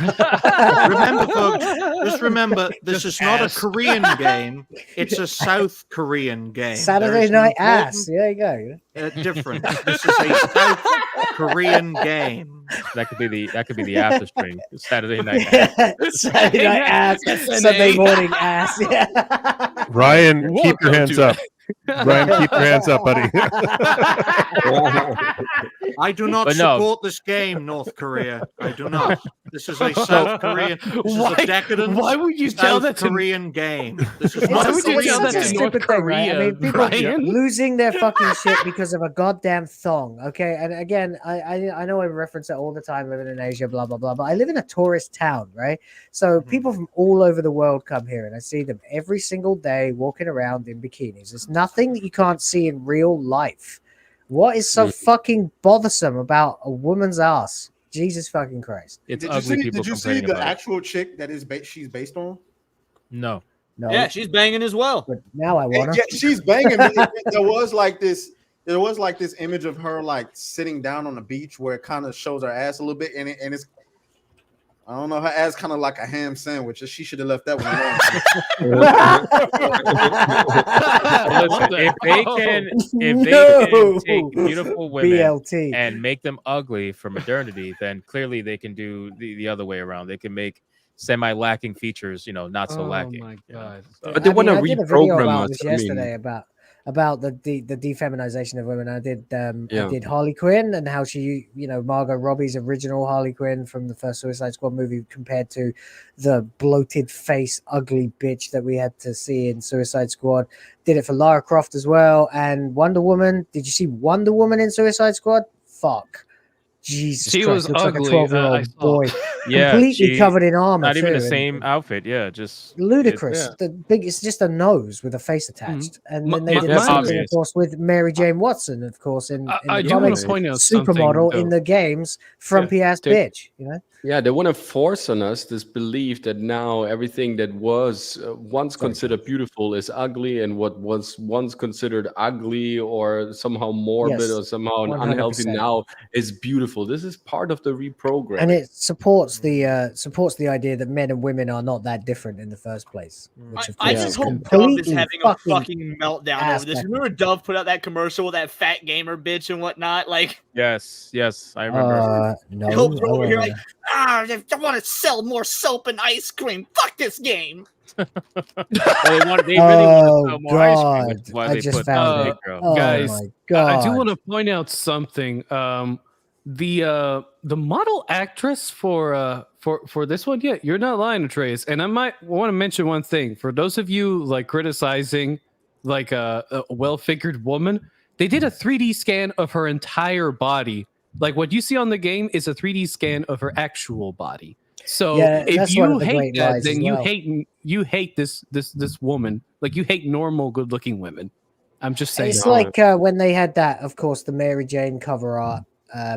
Remember, folks, just remember, this is not a ass. Korean game. It's a South Korean game. Saturday There's an night important, ass. There you go. difference. This is a South Korean game. That could be the after stream. Saturday night. Ass. Saturday night ass. SNH. Sunday morning ass. Yeah. Ryan, keep your Welcome hands to up. Ryan, keep your hands up, buddy. I do not But no. support this game, North Korea. I do not. This is a South Korean. This is a decadent Why would you tell South that to Korean game. This is It's not Why a would you Korean tell that such a to game. North stupid thing, right? I Korea, mean, people Brian? losing their fucking shit because of a goddamn thong. Okay, and again, I know I reference it all the time, living in Asia, blah blah blah. But I live in a tourist town, right? So people from all over the world come here, and I see them every single day walking around in bikinis. There's nothing that you can't see in real life. What is so fucking bothersome about a woman's ass? Jesus fucking Christ! It's Did you ugly see, people did you see complaining the about it. actual chick that she's based on? No. No, Yeah, she's banging as well. but now I wanna. Yeah, she's banging. But there was like this image of her like sitting down on the beach where it kind of shows her ass a little bit, and it's, I don't know, her ass kind of like a ham sandwich. She should have left that one alone. Listen, if they can No. take beautiful women BLT. and make them ugly for modernity, then clearly they can do the other way around. They can make semi-lacking features, not so lacking. Oh my god! So- But they want to I did a video reprogram about us. this I mean, yesterday about the defeminization of women. I did Yeah. I did Harley Quinn and how she, Margot Robbie's original Harley Quinn from the first Suicide Squad movie compared to the bloated face, ugly bitch that we had to see in Suicide Squad. Did it for Lara Croft as well, and Wonder Woman. Did you see Wonder Woman in Suicide Squad? Fuck. Jesus She Christ, was looks ugly, like a 12-year-old I saw. boy. Yeah, Completely she- covered in armor. Not even the too, and- same outfit. Yeah, just ludicrous. yeah. The big, it's just a nose with a face attached, and then they My- did my- the same thing, obvious. of course, with Mary Jane Watson, of course, in I the do want comics, to point out something, supermodel in though. the games, frumpy ass Take- bitch. Yeah, they want to force on us this belief that now everything that was once considered beautiful is ugly, and what was once considered ugly or somehow morbid Yes, or somehow 100%. unhealthy now is beautiful. beautiful. This is part of the reprogramming. And it supports the idea that men and women are not that different in the first place. Which of course I just hope Dove is completely having a fucking meltdown over this. Remember Dove put out that commercial with that fat gamer bitch and whatnot? Like, yes, I remember. No, I hope they're over here like, I want to sell more soap and ice cream. Fuck this game. They really want to sell more ice cream, which is why I they just put found it. Guys, my God. I do want to point out something. The model actress for this one, yeah, you're not lying, Atreus. And I might want to mention one thing for those of you like criticizing like a well-figured woman. They did a 3D scan of her entire body. Like what you see on the game is a 3D scan of her actual body. So if you hate that, then you hate this woman. Like you hate normal, good-looking women. I'm just saying. It's like when they had that, of course, the Mary Jane cover art,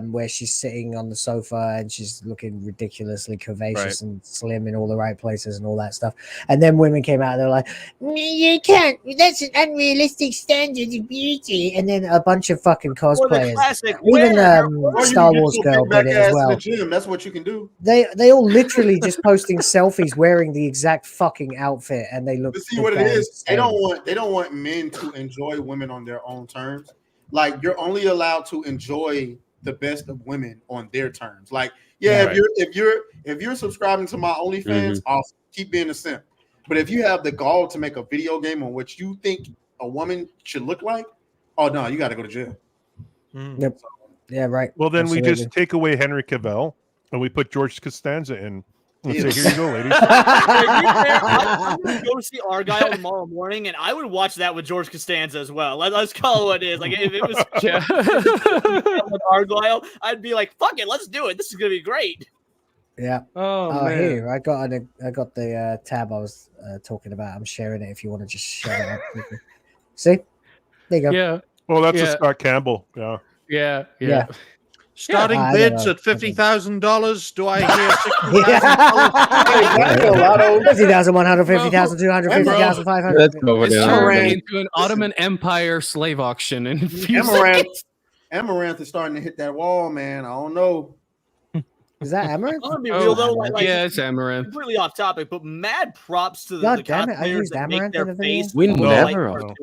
where she's sitting on the sofa and she's looking ridiculously curvaceous and slim in all the right places and all that stuff. And then women came out and they're like, you can't, that's an unrealistic standard of beauty. And then a bunch of fucking cosplayers, even Star Wars girl did it as well. That's what you can do. They all literally just posting selfies wearing the exact fucking outfit, and they look. But see what it is. They don't want men to enjoy women on their own terms. Like you're only allowed to enjoy the best of women on their terms. Like, if you're subscribing to my OnlyFans, awesome. Keep being a simp. But if you have the gall to make a video game on what you think a woman should look like, oh no, you got to go to jail. Yep. Yeah, right. Well, then we just take away Henry Cavill and we put George Costanza in. And say, here you go, ladies. I'm going to go see Argyle tomorrow morning, and I would watch that with George Costanza as well. Let's call it what it is. Like, if it was with Argyle, I'd be like, fuck it, let's do it. This is going to be great. Yeah. Oh, man. Here, I got the tab I was talking about. I'm sharing it if you want to just share it up quickly. See? There you go. Yeah. Well, that's a Scott Campbell. Yeah. Starting bids at $50,000. Do I hear $60,000? 50,100, 50,200, 50,500. It's turned into an Ottoman Empire slave auction. And Amaranth is starting to hit that wall, man. I don't know. Is that Amaranth? I'm gonna be real though. Yeah, it's Amaranth. Completely off topic, but mad props to the cosplayers that make their face. We never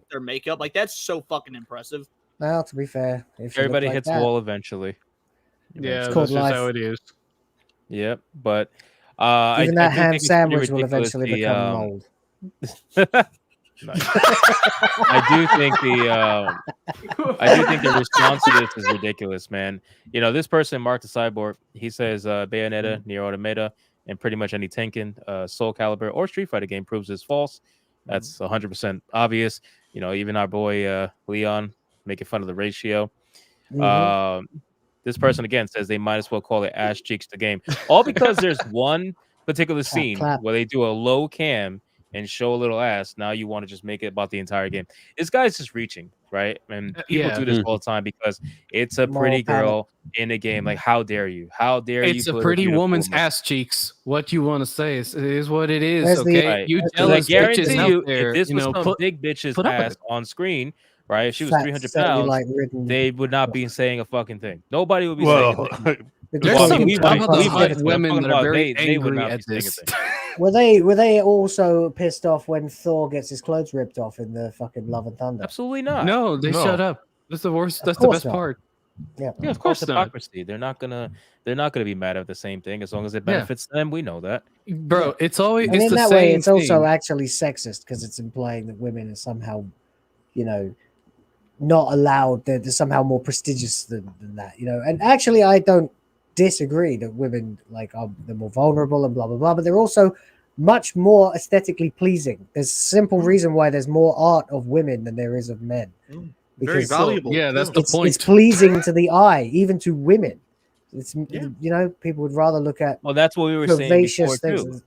their makeup. Like that's so fucking impressive. Well, to be fair, if everybody hits a wall eventually. Yeah, it's that's just how it is. Yep, but even that ham sandwich will eventually become mold. I do think the response to this is ridiculous, man. You know, this person, Mark the Cyborg, he says Bayonetta, Nier Automata, and pretty much any Tenkin, Soul Calibur, or Street Fighter game proves this false. That's 100% obvious. You know, even our boy Leon making fun of the ratio. This person again says they might as well call it ass cheeks the game, all because there's one particular scene where they do a low cam and show a little ass. Now you want to just make it about the entire game. This guy's just reaching, right? And people do this all the time because it's a pretty girl in a game. Like, how dare you? How dare you? It's a pretty woman's ass cheeks. What you want to say is what it is. Where's okay, you jealous bitches out there. If this was some big bitch's ass on screen, right? If she was 300 pounds, they would not be saying a fucking thing. Nobody would be saying anything. There's some women that are very angry at this. Were they also pissed off when Thor gets his clothes ripped off in the fucking Love and Thunder? Absolutely not. No, they shut up. That's the worst. That's the best part. Yeah, of course. Hypocrisy. They're not gonna be mad at the same thing as long as it benefits them. We know that, bro. It's always and it's in the that same way. It's thing. also actually sexist because it's implying that women are somehow, not allowed. They're somehow more prestigious than that. And actually, I don't disagree that women are they're more vulnerable and blah blah blah, but they're also much more aesthetically pleasing. There's a simple reason why there's more art of women than there is of men. Very valuable. Yeah, that's the point. It's pleasing to the eye, even to women. It's people would rather look at. Well, that's what we were saying before too.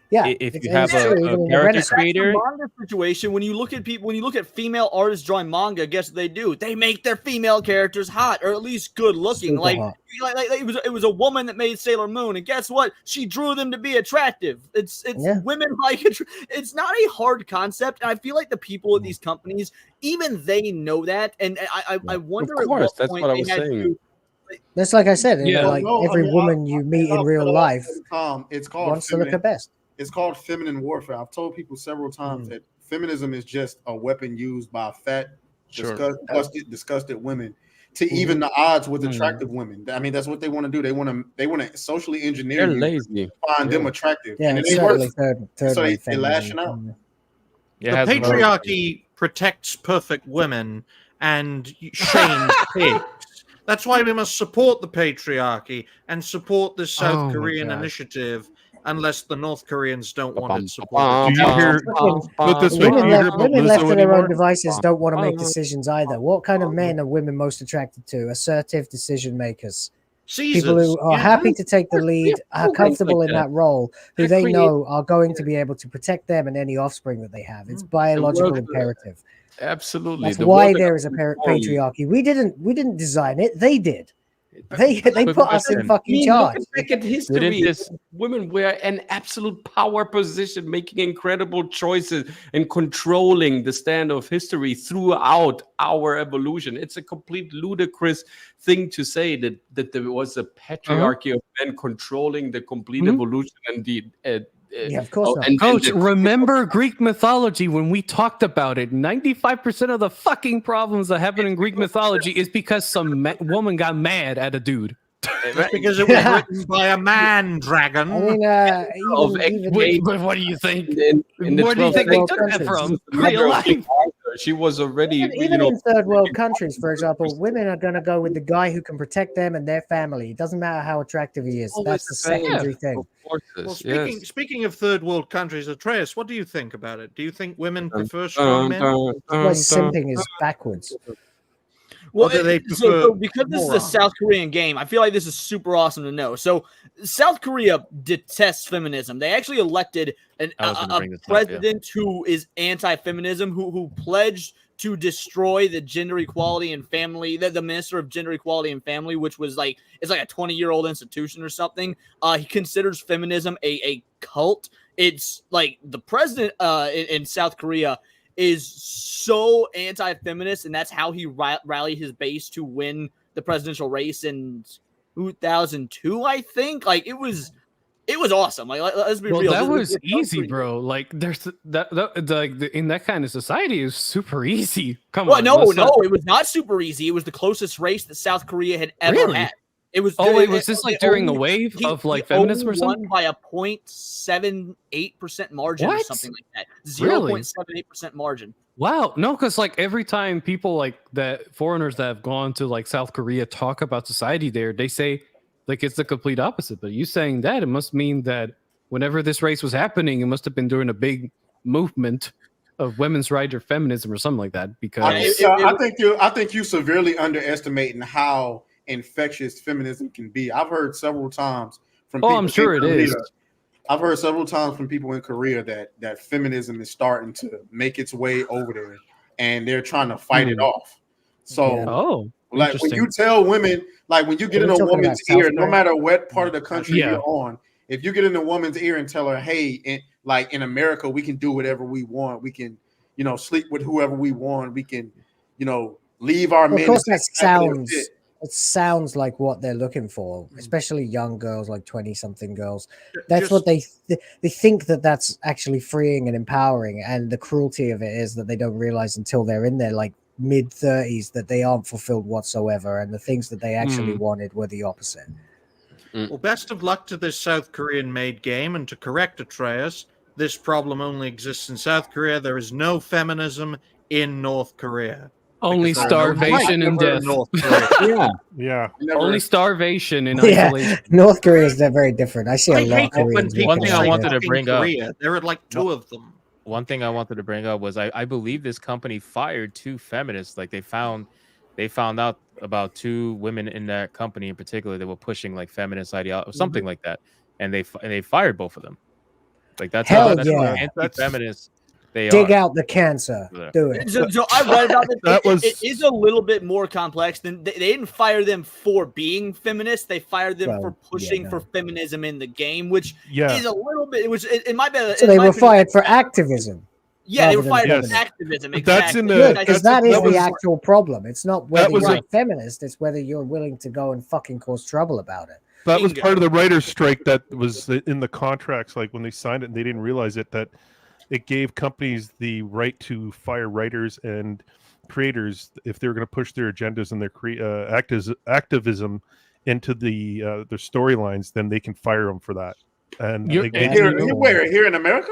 Yeah, if you have a character creator manga situation, when you look at female artists drawing manga, guess what they do? They make their female characters hot or at least good looking. Like it was a woman that made Sailor Moon, and guess what? She drew them to be attractive. It's women like it. It's not a hard concept, and I feel like the people at these companies, even they know that. And I wonder of course, at what point they had to That's like I said. Yeah. Like every woman you meet in real life it's called wants to look her best. It's called feminine warfare. I've told people several times that feminism is just a weapon used by fat, disgusted women to even the odds with attractive women. I mean, that's what they want to do. They want to socially engineer They're you, lazy. find them attractive. Yeah, and it's certainly third so rate they're lashing out. The patriarchy protects perfect women and shames pigs. That's why we must support the patriarchy and support this South Korean initiative, unless the North Koreans don't want it supported. Do you hear? Put this way, do you hear about Women left Lizzo to their own anymore? devices don't want to make decisions either. What kind of men are women most attracted to? Assertive decision makers. People who are happy to take the lead, are comfortable in that role, who they know are going to be able to protect them and any offspring that they have. It's biological imperative. Absolutely. That's why there is a patriarchy. We didn't design it. They did. They put us in fucking charge. Look back at history. Women were in absolute power position, making incredible choices and controlling the stand of history throughout our evolution. It's a complete ludicrous thing to say that there was a patriarchy of men controlling the complete evolution and the yeah, of course not. Coach, remember Greek mythology when we talked about it? 95% of the fucking problems that happen in Greek mythology is because some woman got mad at a dude. That's because it was written by a man dragon. I mean, but what do you think? Where do you think they took that from? Real life. She was already even in third world countries, for example, women are going to go with the guy who can protect them and their family. It doesn't matter how attractive he is. That's the secondary thing. Well, speaking of third world countries, Atreus, what do you think about it? Do you think women prefer strong men? Simping is backwards. Well, so because this is a South Korean game, I feel like this is super awesome to know. So South Korea detests feminism. They actually elected a president who is anti-feminism, who pledged to destroy the gender equality and family, the minister of gender equality and family, which was like, it's like a 20-year-old institution or something. He considers feminism a cult. It's like the president in South Korea is so anti-feminist, and that's how he rallied his base to win the presidential race in 2002, I think. Like it was awesome. Like let's be real. That was easy, bro. Like there's in that kind of society is super easy. Come on. No, it was not super easy. It was the closest race that South Korea had ever had. It was. Was this like during the wave of like feminism or something? Won by a 0.78% margin or something like that. 0.78% margin. Wow, no, because like every time people like that, foreigners that have gone to like South Korea talk about society there, they say like it's the complete opposite. But you saying that, it must mean that whenever this race was happening, it must have been during a big movement of women's rights or feminism or something like that. Because I think you severely underestimating how infectious feminism can be. I've heard several times from people. I'm sure it is. I've heard several times from people in Korea that feminism is starting to make its way over there, and they're trying to fight it off. So, like when you tell women, like when you get in a woman's ear, no matter what part of the country you're on, if you get in a woman's ear and tell her, "Hey, in America, we can do whatever we want. We can, sleep with whoever we want. We can, leave our men." Of course, it sounds like what they're looking for, especially young girls, like 20-something girls. That's what they think that's actually freeing and empowering. And the cruelty of it is that they don't realize until they're in their like mid-30s that they aren't fulfilled whatsoever, and the things that they actually wanted were the opposite. Well, best of luck to this South Korean-made game, and to correct Atreus, this problem only exists in South Korea. There is no feminism in North Korea. Only starvation and death. Yeah. Only starvation and isolation. North Korea is very different. I see a lot of Koreans. One thing I wanted to bring up. There are like two of them. One thing I wanted to bring up was I believe this company fired 2 feminists. Like they found out about 2 women in that company in particular that were pushing like feminist ideology or something like that, and they fired both of them. Like that's how anti-feminist. Dig out the cancer. Do it. So I read about it. It is a little bit more complex than they didn't fire them for being feminists. They fired them for pushing for feminism in the game, which is a little bit. It might be. So they were fired for activism. Yeah, they were rather fired than for feminist. activism. But that's Exactly. in the- Good, because that is that was- the actual problem. It's not whether was you're a- a feminist, it's whether you're willing to go and fucking cause trouble about it. That was Bingo. part of the writers' strike that was in the contracts. Like when they signed it, and they didn't realize it, that it gave companies the right to fire writers and creators if they're going to push their agendas and their activism into their storylines. Then they can fire them for that. And You're- again, Here in America?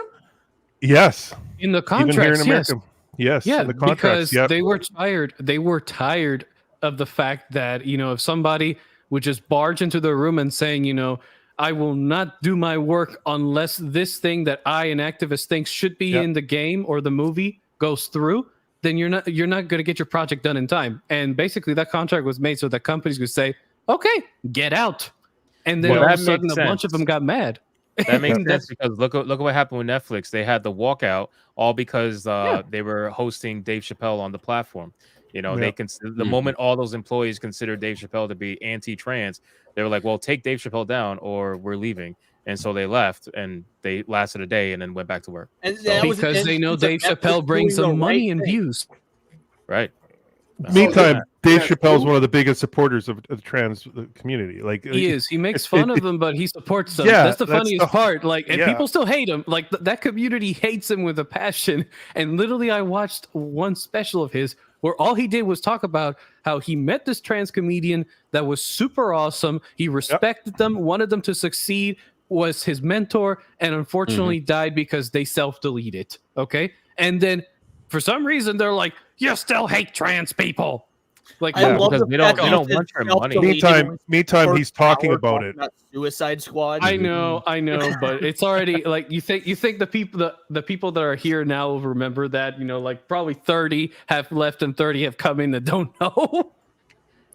yes, In the even contracts, here in yes. America, yes, Yeah, in the contracts, because they were tired. They were tired of the fact that, you know, if somebody would just barge into the room and saying, you know, I will not do my work unless this thing that I, an activist, thinks should be Yep. in the game or the movie goes through, then you're not going to get your project done in time. And basically, that contract was made so that companies could say, "Okay, get out," and then Well, all of that a sudden, makes a bunch of sense. them got mad. That makes And sense because look at what happened with Netflix. They had the walkout all because Yeah. they were hosting Dave Chappelle on the platform. You know, Yeah. they the moment all those employees considered Dave Chappelle to be anti-trans, they were like, "Well, take Dave Chappelle down, or we're leaving." And so they left, and they lasted a day, and then went back to work. And So- that was an because they know instance of Dave Netflix Chappelle brings doing them the money right and thing. views. Right. Meantime, Dave yeah, Chappelle is cool. one of the biggest supporters of the trans community. Like He is. He makes it- fun it- of them, but he supports them. Yeah, that's the that's funniest the- part. Like, and yeah. people still hate him. Like that community hates him with a passion. And literally, I watched one special of his where all he did was talk about how he met this trans comedian that was super awesome. He respected them, wanted them to succeed, was his mentor, and unfortunately died because they self-deleted. Okay, and then for some reason they're like, "You still hate trans people." Like, I Yeah, love because the they don't- fact they that don't he want said your money. self-deleted Meantime, when he's talking Howard about talked it. Suicide Squad. I know, but it's already like you think the people that are here now will remember that, you know, like probably 30 have left and 30 have come in that don't know.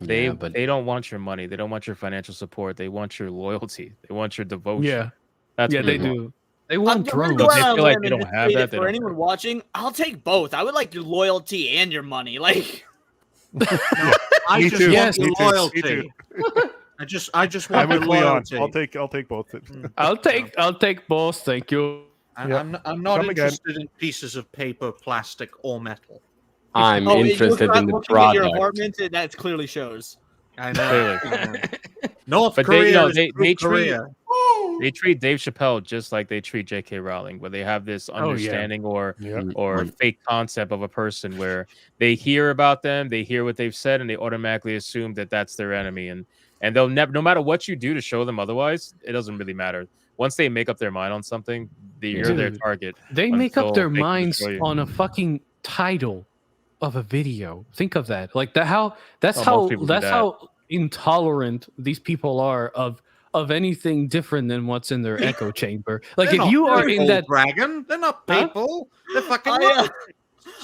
They but they don't want your money. They don't want your financial support. They want your loyalty. They want your devotion. Yeah, That's yeah, what they want. do. They I'm want gonna drones. go They out on feel a like limb they and don't just have say that, they for don't anyone care. watching, I'll take both. I would like your loyalty and your money. Like, I Me just too. want Me your too. Me loyalty. too. I just I'm want your with Leon. loyalty. I'll take both. I'll take both. Thank you. I'm not Come again. interested in pieces of paper, plastic, or metal. I'm you're interested not in the looking at your product. apartment, and that clearly shows. I know. Clearly. North But Korea they is treat Korea. they treat Dave Chappelle just like they treat J.K. Rowling, where they have this Oh, yeah. understanding or Yeah. fake concept of a person where they hear about them, they hear what they've said, and they automatically assume that that's their enemy, and they'll never, no matter what you do to show them otherwise, it doesn't really matter. Once they make up their mind on something, you're their Dude, target. They make until up their they can minds destroy you. on a fucking title of a video. Think of that. Like that. That's Oh, how. most people do That's that. how intolerant these people are of anything different than what's in their echo chamber. Like They're if not you are in people, that. dragon, they're not Huh? people. They're fucking.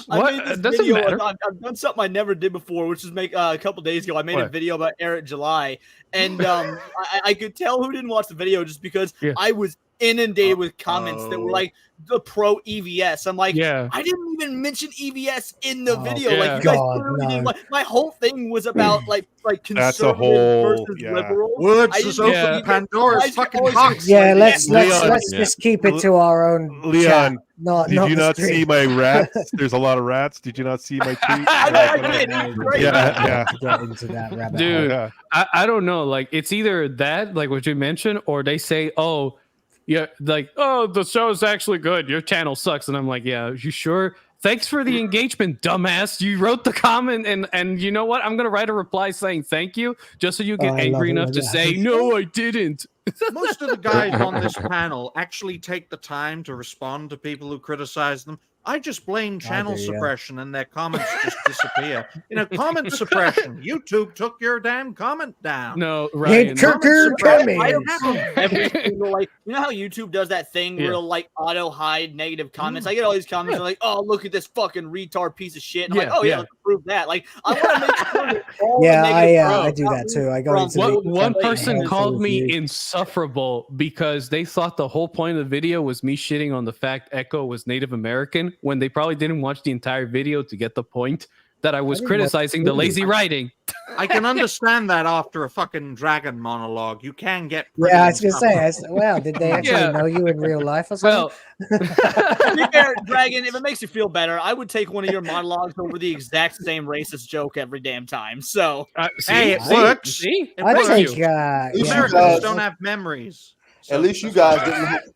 I What? made this Doesn't video. matter. I've done something I never did before, which is make a couple days ago. I made a What? video about Eric July, and I could tell who didn't watch the video just because Yeah. I was inundated with comments that were like the pro EVS. I'm like, Yeah. I didn't even mention EVS in the Oh, video. yeah. Like you guys God, clearly no. didn't. My whole thing was about like That's a conservative whole- versus yeah. liberals. Words I is didn't open even- Pandora's guys fucking always box. Yeah, lady. let's Leon, just keep it to our own Leon, chat. Not, Did not you the not stream. see my rats? There's a lot of rats. Did you not see my tweet? I did. It was great. Yeah. Get into that rabbit Dude. hole. Yeah. I don't know. Like it's either that, like what you mentioned, or they say, "Oh, yeah, like the show is actually good. Your channel sucks," and I'm like, "Yeah, you sure? Thanks for the engagement, dumbass. You wrote the comment, and you know what? I'm gonna write a reply saying thank you, just so you get I love angry it enough when to that say happens. no, I didn't." Most of the guys on this panel actually take the time to respond to people who criticize them. I just blame channel do, yeah. suppression and their comments just disappear. You know, comment suppression. YouTube took your damn comment down. No, Hey, Ryan. Kirker, Comment come I in. approve every single like you know how YouTube does that thing Yeah. where it'll, like auto hide negative comments. I get all these comments like, "Oh, look at this fucking retard piece of shit." And I'm like, Yeah, "Oh yeah, yeah. let's approve that." Like I want to make sure that all Yeah, the I negative I comments do come that too. I go from into what the One somebody person has. called me review. insufferable because they thought the whole point of the video was me shitting on the fact Echo was Native American when they probably didn't watch the entire video to get the point that I was didn't watch criticizing the the video. lazy writing. I can understand that after a fucking dragon monologue. You can get. Yeah, I was gonna say. Well, did they actually know you in real life or something? Well, to be fair, Dragon, if it makes you feel better, I would take one of your monologues over the exact same racist joke every damn time. So, hey, it works. See? I take. Americans don't have memories. So, at least you guys didn't.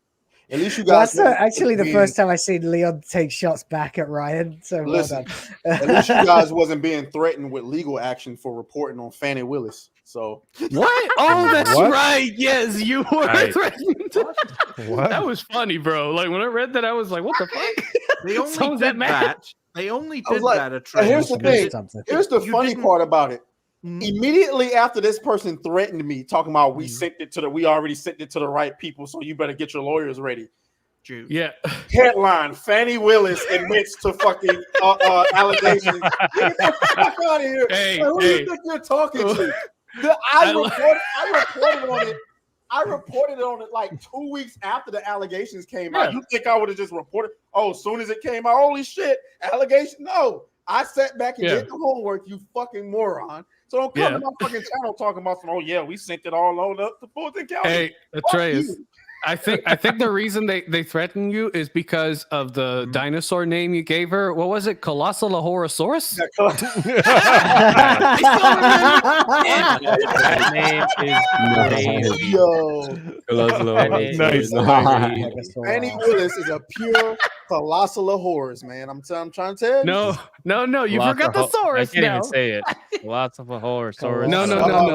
At least you guys. That's actually the first time I've seen Leon take shots back at Ryan. So listen, well at least you guys wasn't being threatened with legal action for reporting on Fannie Willis. So what? Oh, that's right. Yes, you were threatened. What? That was funny, bro. Like when I read that, I was like, "What the fuck?" They only did that. They only did that. Here's the thing. Here's the funny part about it. Immediately after this person threatened me, talking about we already sent it to the right people, so you better get your lawyers ready. Yeah. Headline: Fannie Willis admits to fucking allegations. Get the fuck out of here! Hey, who do you think you're talking to? I reported on it. I reported on it like 2 weeks after the allegations came out. You think I would have just reported? Oh, as soon as it came out, holy shit, allegation! No, I sat back and did the homework. You fucking moron. So don't come to my fucking channel talking about some. Oh yeah, we sent it all on up to Fulton County. Hey, Atreus, I think the reason they threatened you is because of the dinosaur name you gave her. What was it? Colossalosaurus? That name is nice. Fannie Willis is a pure colossal of horrors, man. I'm trying to tell you. No. You forgot the Saurus. I can't even say it. Lots of a horror. No.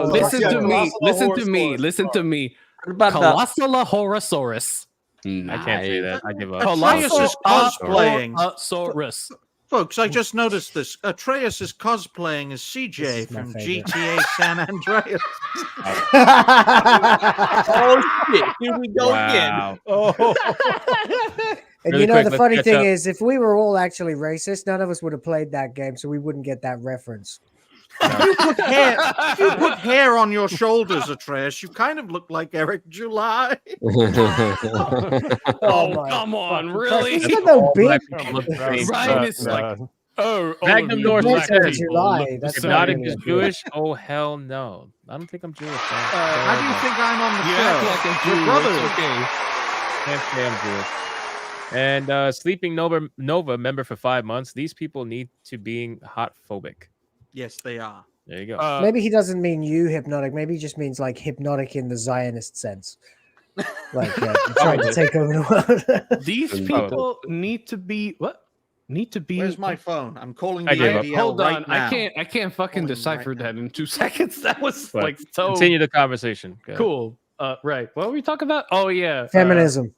Listen to me. What about Colossalosaurus. I can't say that. I give up. Atreus is cosplaying. Saurus. Folks, I just noticed this. Atreus is cosplaying as CJ from GTA San Andreas. Oh shit! Here we go again. Oh. And Really quick, the funny thing up. is, if we were all actually racist, none of us would have played that game, so we wouldn't get that reference. You put hair on your shoulders, Atreus. You kind of look like Eric July. Oh, come on, really? He's got no beard. Ryan is like, Magnum North says July. That's Hypnotic is Jewish. Oh hell no! I don't think I'm Jewish. How do you think I'm on the show? Like a Your Jew. brother. Okay. Can't say I'm Jewish. And Sleeping Nova member for 5 months. These people need to be hot phobic. Yes, they are. There you go. Maybe he doesn't mean you, Hypnotic. Maybe he just means like hypnotic in the Zionist sense. Like trying to take over the world. These people need to be what? Need to be. Where's my phone? I'm calling I the gave up. ADL Hold on, right now. I can't fucking decipher that in 2 seconds. That was But like so continue the conversation. Go ahead. cool. Right. What were we talking about? Oh yeah, Feminism.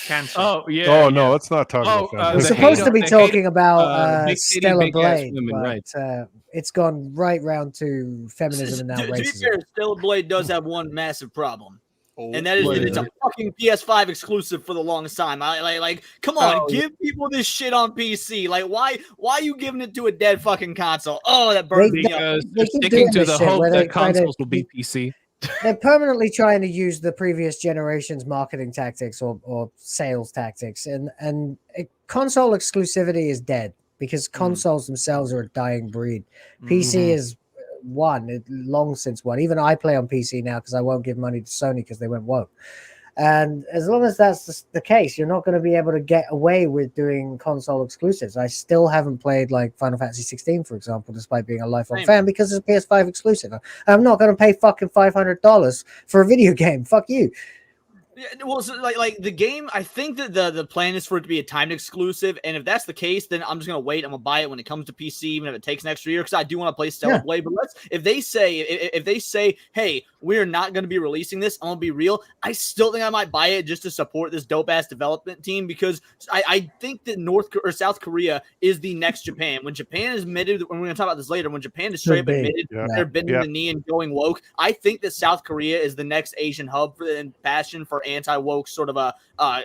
Cancer. oh yeah. Oh no, let's not talk about that. We're the supposed hate to be on- the talking hate- about big titty, Stella big ass Blade, women, but right. it's gone right round to feminism and now To be racism. fair, Stella Blade does have one massive problem. Oh, And that is that it's a fucking PS5 exclusive for the longest time. Like, come on, give people this shit on PC. Like, why are you giving it to a dead fucking console? Oh, that burns me up. Because They they're keep sticking doing to this the shit hope where they that try to consoles will be PC. They're permanently trying to use the previous generation's marketing tactics or sales tactics, and console exclusivity is dead because consoles themselves are a dying breed. PC is long since won. Even I play on PC now because I won't give money to Sony because they went woke. And as long as that's the case, you're not going to be able to get away with doing console exclusives. I still haven't played like Final Fantasy 16, for example, despite being a lifelong fan because it's a PS5 exclusive. I'm not going to pay fucking $500 for a video game. Fuck you. Yeah, well, so like the game, I think that the plan is for it to be a timed exclusive, and if that's the case, then I'm just gonna wait. I'm gonna buy it when it comes to PC, even if it takes an extra year, because I do want to play Stella Blade. But if they say, hey, we're not gonna be releasing this, I'm gonna be real. I still think I might buy it just to support this dope ass development team because I think that South Korea is the next Japan. When Japan is admitted, and we're gonna talk about this later, when Japan is straight up admitted they're bending the knee and going woke, I think that South Korea is the next Asian hub for the passion for anti-woke sort of a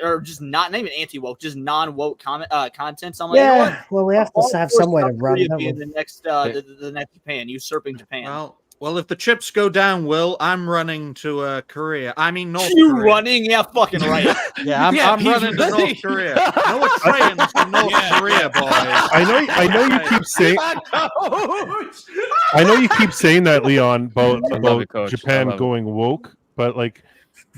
or just not even anti-woke, just non-woke content. So I'm like, you know what? Well, we have to have some way to run the next the next Japan, usurping Japan. Well, if the chips go down, Will, I'm running to Korea. I mean, North you Korea. running? Yeah, fucking right. I'm running to North Korea. No Australians to North Korea, boys. I know you keep saying. I know you keep saying that, Leon, about Japan going woke, but like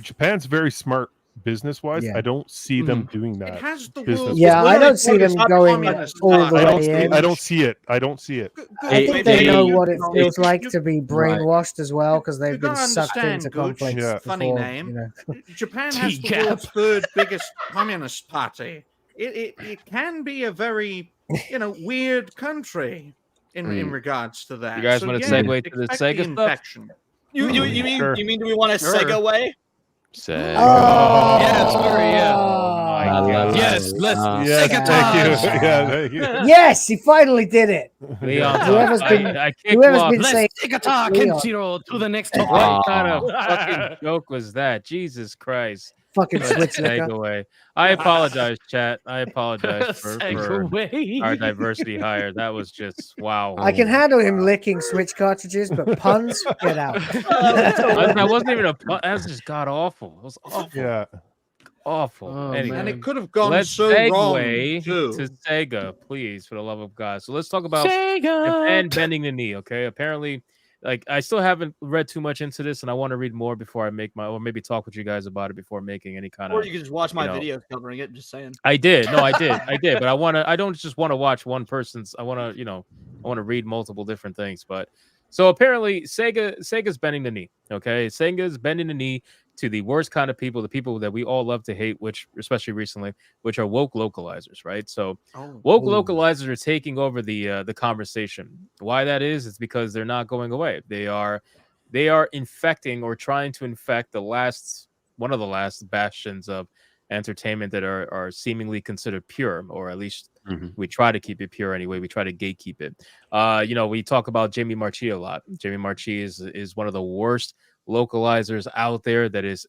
Japan's very smart business-wise. I don't see them doing that. It has the business. Yeah, I don't see them going all the way in. I don't see it. I think they know what it feels like to be brainwashed as well, because they've been sucked into conflicts. Yeah. Funny name. Japan has the world's third biggest communist party. It can be a very weird country in regards to that. You guys want to segue to the Sega stuff? You mean do we want a Sega way? Sega. Oh, yeah, sorry, yeah. Oh my God. Yes, let's Sega thank you. Yes, he finally did it. Leon, whoever's been saying Sega talk to the next topic. What kind of fucking joke was that? Jesus Christ. Fucking switch away. I apologize, chat. I apologize for our diversity hire. That was just wow. I can handle him licking Switch cartridges, but puns, get out. That wasn't even a pun. That was just god awful. It was awful. Yeah. Awful. Anyway. And it could have gone let's so wrong too. To Sega, please, for the love of God. So let's talk about Japan bending the knee. Okay, apparently. Like, I still haven't read too much into this, and I want to read more before I make or maybe talk with you guys about it before making any kind of. Or you can just watch my videos covering it. Just saying. I did. No, I did. But I don't just want to watch one person's. I want to read multiple different things. But so apparently, Sega's bending the knee. Okay, Sega's bending the knee to the worst kind of people, the people that we all love to hate, which especially recently, which are woke localizers, right? So woke localizers are taking over the conversation. Why that is, it's because they're not going away. They are infecting or trying to infect one of the last bastions of entertainment that are seemingly considered pure, or at least we try to keep it pure anyway. We try to gatekeep it. We talk about Jamie Marchi a lot. Jamie Marchi is one of the worst localizers out there that is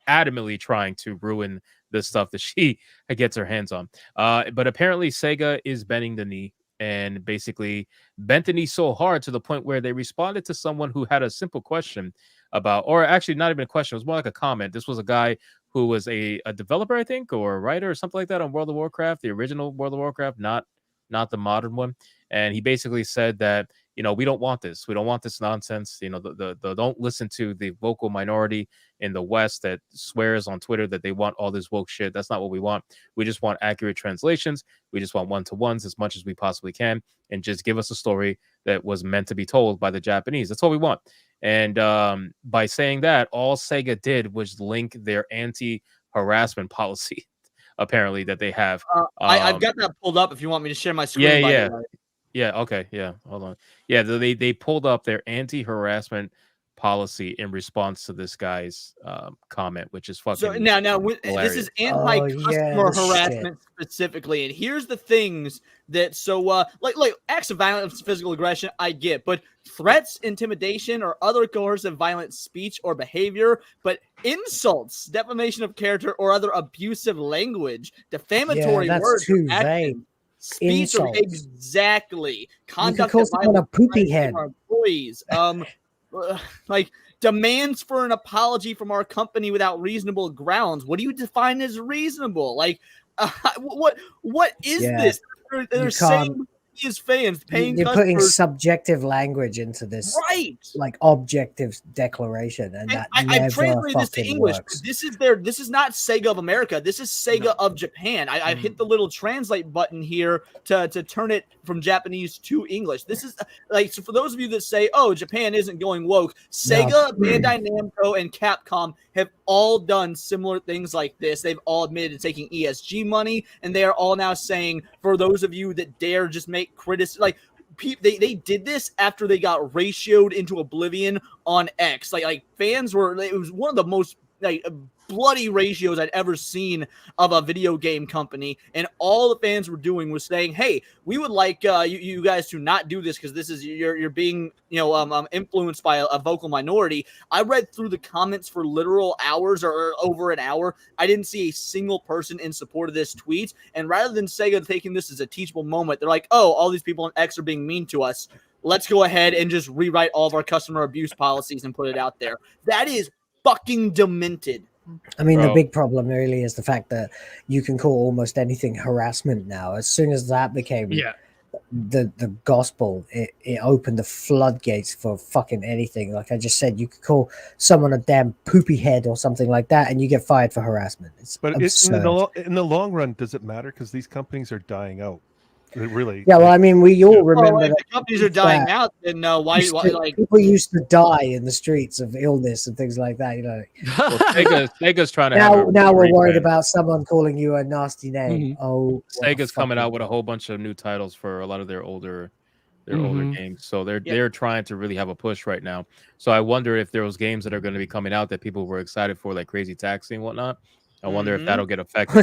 adamantly trying to ruin the stuff that she gets her hands on. But apparently Sega is bending the knee, and basically bent the knee so hard to the point where they responded to someone who had a simple question about, or actually not even a question, it was more like a comment. This was a guy who was a developer, I think, or a writer or something like that on World of Warcraft, the original World of Warcraft, not the modern one. And he basically said that, we don't want this. We don't want this nonsense. The don't listen to the vocal minority in the West that swears on Twitter that they want all this woke shit. That's not what we want. We just want accurate translations. We just want one-to-ones as much as we possibly can, and just give us a story that was meant to be told by the Japanese. That's all we want. And by saying that, all Sega did was link their anti-harassment policy, apparently, that they have. I've got that pulled up if you want me to share my screen. Yeah. Okay. Yeah. Hold on. Yeah. They pulled up their anti-harassment policy in response to this guy's comment, which is fucking. So now this is anti-customer harassment specifically, and here's the things that like acts of violence, physical aggression, I get, but threats, intimidation, or other coercive violent speech or behavior, but insults, defamation of character, or other abusive language, defamatory words, too vague. Speech or exactly conduct you could call a poopy head. Employees, like demands for an apology from our company without reasonable grounds. What do you define as reasonable? Like, what is this? They're saying as fans, paying you're putting subjective language into this, right? Like objective declaration, and that I translated this to English. Works. This is not Sega of America. This is Sega of Japan. I hit the little translate button here to turn it from Japanese to English. This is so for those of you that say, "Oh, Japan isn't going woke," Sega, Bandai Namco, and Capcom have all done similar things like this. They've all admitted to taking ESG money, and they are all now saying, for those of you that dare just make criticism, like they did this after they got ratioed into oblivion on X. Like fans were, it was one of the most bloody ratios I'd ever seen of a video game company, and all the fans were doing was saying, "Hey, we would like you guys to not do this because this is you're being influenced by a vocal minority." I read through the comments for literal hours or over an hour. I didn't see a single person in support of this tweet, and rather than Sega taking this as a teachable moment, they're like, "Oh, all these people on X are being mean to us. Let's go ahead and just rewrite all of our customer abuse policies and put it out there." That is fucking demented. I mean, the big problem really is the fact that you can call almost anything harassment now. As soon as that became the gospel, it opened the floodgates for fucking anything. Like I just said, you could call someone a damn poopy head or something like that, and you get fired for harassment. But in the long run, does it matter? Because these companies are dying out. Really? Yeah, well, I mean, we all remember if that the companies are dying out, then why like people used to die in the streets of illness and things like that, you know. Well, Sega's trying to now we're worried about someone calling you a nasty name. Oh, Sega's coming out with a whole bunch of new titles for a lot of their older games, so they're trying to really have a push right now. So I wonder if those games that are going to be coming out that people were excited for, like Crazy Taxi and whatnot. I wonder if that'll get affected.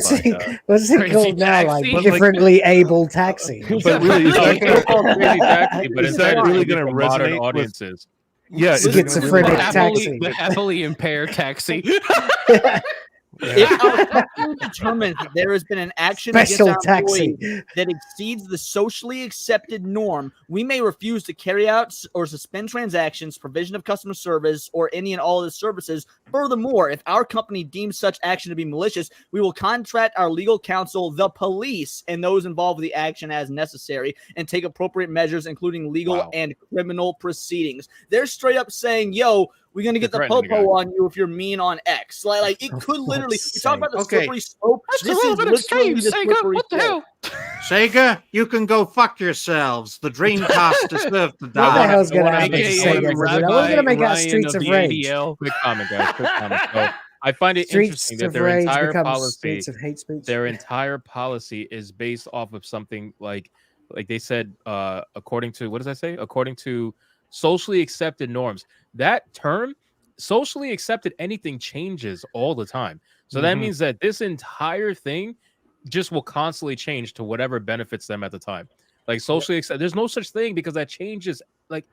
What's it called now? Like differently able taxi. But really, is that Crazy Taxi? But is that really going to resonate audiences? Yeah, schizophrenic taxi, the happily impaired taxi. If our company determines that there has been an action against our employee that exceeds the socially accepted norm, we may refuse to carry out or suspend transactions, provision of customer service, or any and all of the services. Furthermore, if our company deems such action to be malicious, we will contract our legal counsel, the police, and those involved with the action as necessary, and take appropriate measures, including legal and criminal proceedings. They're straight up saying, yo, we're going to get the popo on you if you're mean on X. Like it could literally, you talk about the slippery slope. That's a little bit extreme, Sega. What the hell? Sega, you can go fuck yourselves. The Dreamcast deserves to die. What the hell's going to happen to Sega? We're going to make out Streets of Rage. Quick comment, guys. Quick comment. So, I find it interesting that their entire policy is based off of something like they said, according to, what does that say? According to socially accepted norms. That term, socially accepted, anything changes all the time. So that means that this entire thing just will constantly change to whatever benefits them at the time. Like socially accepted, there's no such thing because that changes like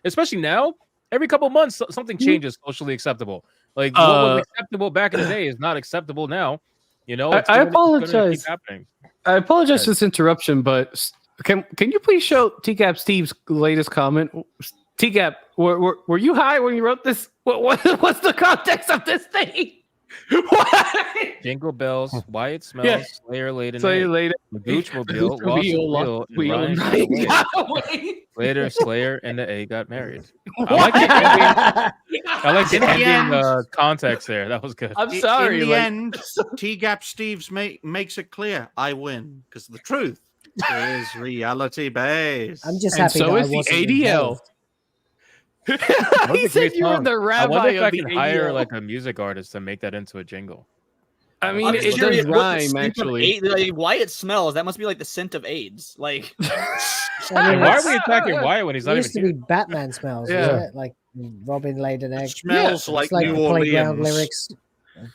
especially now, every couple months something changes socially acceptable. Like what was acceptable back in the day is not acceptable now. You know, I apologize. I apologize for this interruption, but can you please show TCAP Steve's latest comment? TCAP, were you high when you wrote this? What's the context of this thing? What? Jingle bells, why it smells, Slayer later, Gooch Mobile, lost Ryan got away. Later, Slayer and the A got married. I like the ending context there. That was good. I'm sorry. In the end, TGAP Steve's makes it clear I win because the truth is reality based. I'm just happy. So is the ADL. He said you were the rabbi. I wonder if I can hire like a music artist to make that into a jingle. I mean, it does rhyme actually. Like, why it smells? That must be like the scent of AIDS. Like, why are we attacking Wyatt when he's not even here? It used to be Batman smells, yeah. Like Robin laid an egg. It smells like the New playground Orleans. Lyrics.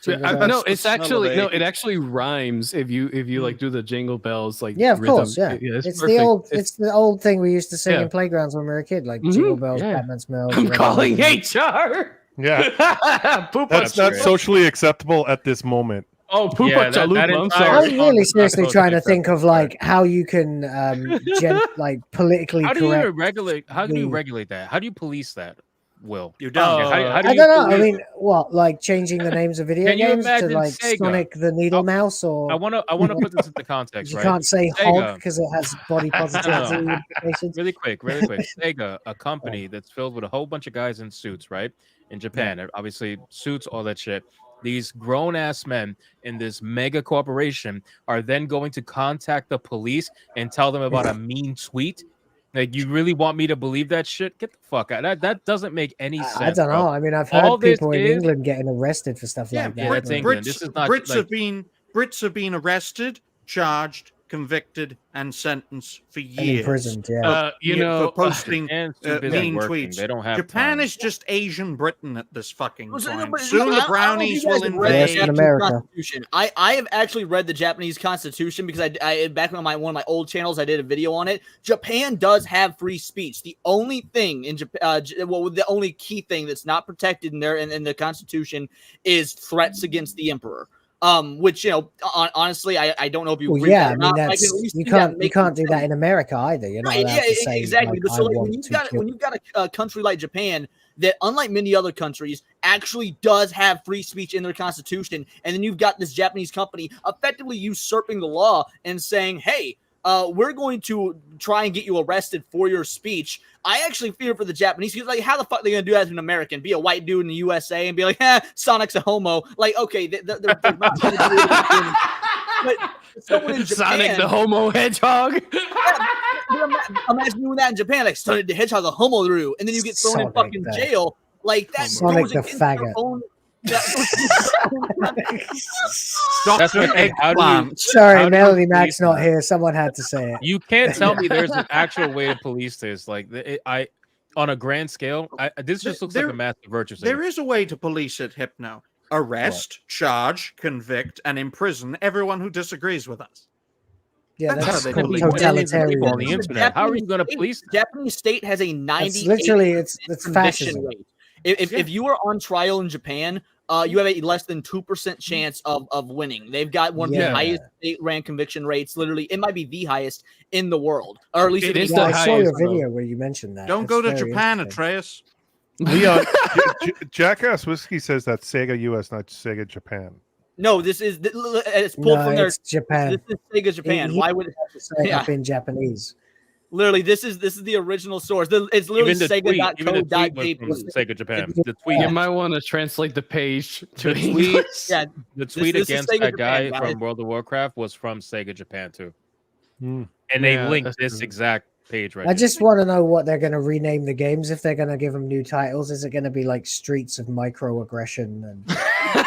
No, it's actually it actually rhymes if you like do the jingle bells like of rhythm. course, yeah. It's the old thing we used to sing in playgrounds when we were a kid, like jingle bells, Batman smells. I'm calling HR. Yeah, that's not socially acceptable at this moment. Oh, Poopa Chalupa. I'm sorry. I'm really seriously trying to think of like how you can like politically correct. How do you regulate that? How do you police that? Will you don't? I don't know. I mean, what, like changing the names of video games to like Sega? Sonic the Needle Mouse, or I want to put this into context. You can't say Hog because it has body positivity implications. Really quick. Sega, a company that's filled with a whole bunch of guys in suits, right? In Japan, obviously suits, all that shit. These grown ass men in this mega corporation are then going to contact the police and tell them about a mean tweet. Like, you really want me to believe that shit? Get the fuck out. That doesn't make any sense. I don't know. I mean, I've heard people in England getting arrested for stuff like that. That's England. This is not Brits have been arrested, charged, convicted, and sentenced for years. Imprisoned, for posting mean tweets. They don't have Japan time. is just Asian Britain at this fucking point. Soon the brownies will invade America. I have actually read the Japanese Constitution because I back on one of my old channels I did a video on it. Japan does have free speech. The only thing in Japan, the only key thing that's not protected in there in the Constitution is threats against the emperor. Which, you know, honestly, I don't know if you. Well, I mean, that's you can't do that in America either. You're not allowed to say, exactly. Like, but so when you've got a country like Japan, that, unlike many other countries, actually does have free speech in their constitution. And then you've got this Japanese company effectively usurping the law and saying, hey, we're going to try and get you arrested for your speech. I actually fear for the Japanese, because like, how the fuck are they gonna do that as an American? Be a white dude in the USA and be like, Sonic's a homo. Like, okay, they're not gonna do it. But someone in Japan, Sonic the Homo Hedgehog. Imagine doing that in Japan, like Sonic the Hedgehog, the homo through, and then you get thrown in fucking jail. Like that Sonic goes the against faggot. their own. That's what eggplant. Sorry, Melody Mac's not here. Someone had to say it. You can't tell me there's an actual way to police this. Like, on a grand scale, this just looks like a massive virtue signal. There is a way to police it, Hypno. Arrest, charge, convict, and imprison everyone who disagrees with us. Yeah, That's that's how they called police totalitarian. on the internet. How are you going to police that? Japanese state has a 98% Literally, it's conviction fascism. rate. If you are on trial in Japan, you have a less than 2% chance of winning. They've got one of the highest state-ran conviction rates. Literally, it might be the highest in the world, or at least It is Yeah, I the saw your highest, video where you mentioned that. Don't It's go to very Japan, interesting. Atreus. Leon, Jackass Whiskey says that's Sega US, not Sega Japan. No, it's pulled No, from their. it's Japan. This is Sega Japan. He- Why would it have to Say it yeah. up in Japanese. Literally, this is the original source. It's literally Even the tweet was Sega.co.jp. from Sega Japan. The tweet, You might want to translate the page to the tweet, English. Yeah, the tweet this is against Sega that guy Japan, guys. from World of Warcraft was from Sega Japan too, Hmm. and they Yeah, linked that's this true. exact page right I here. just want to know what they're going to rename the games, if they're going to give them new titles. Is it going to be like Streets of Microaggression and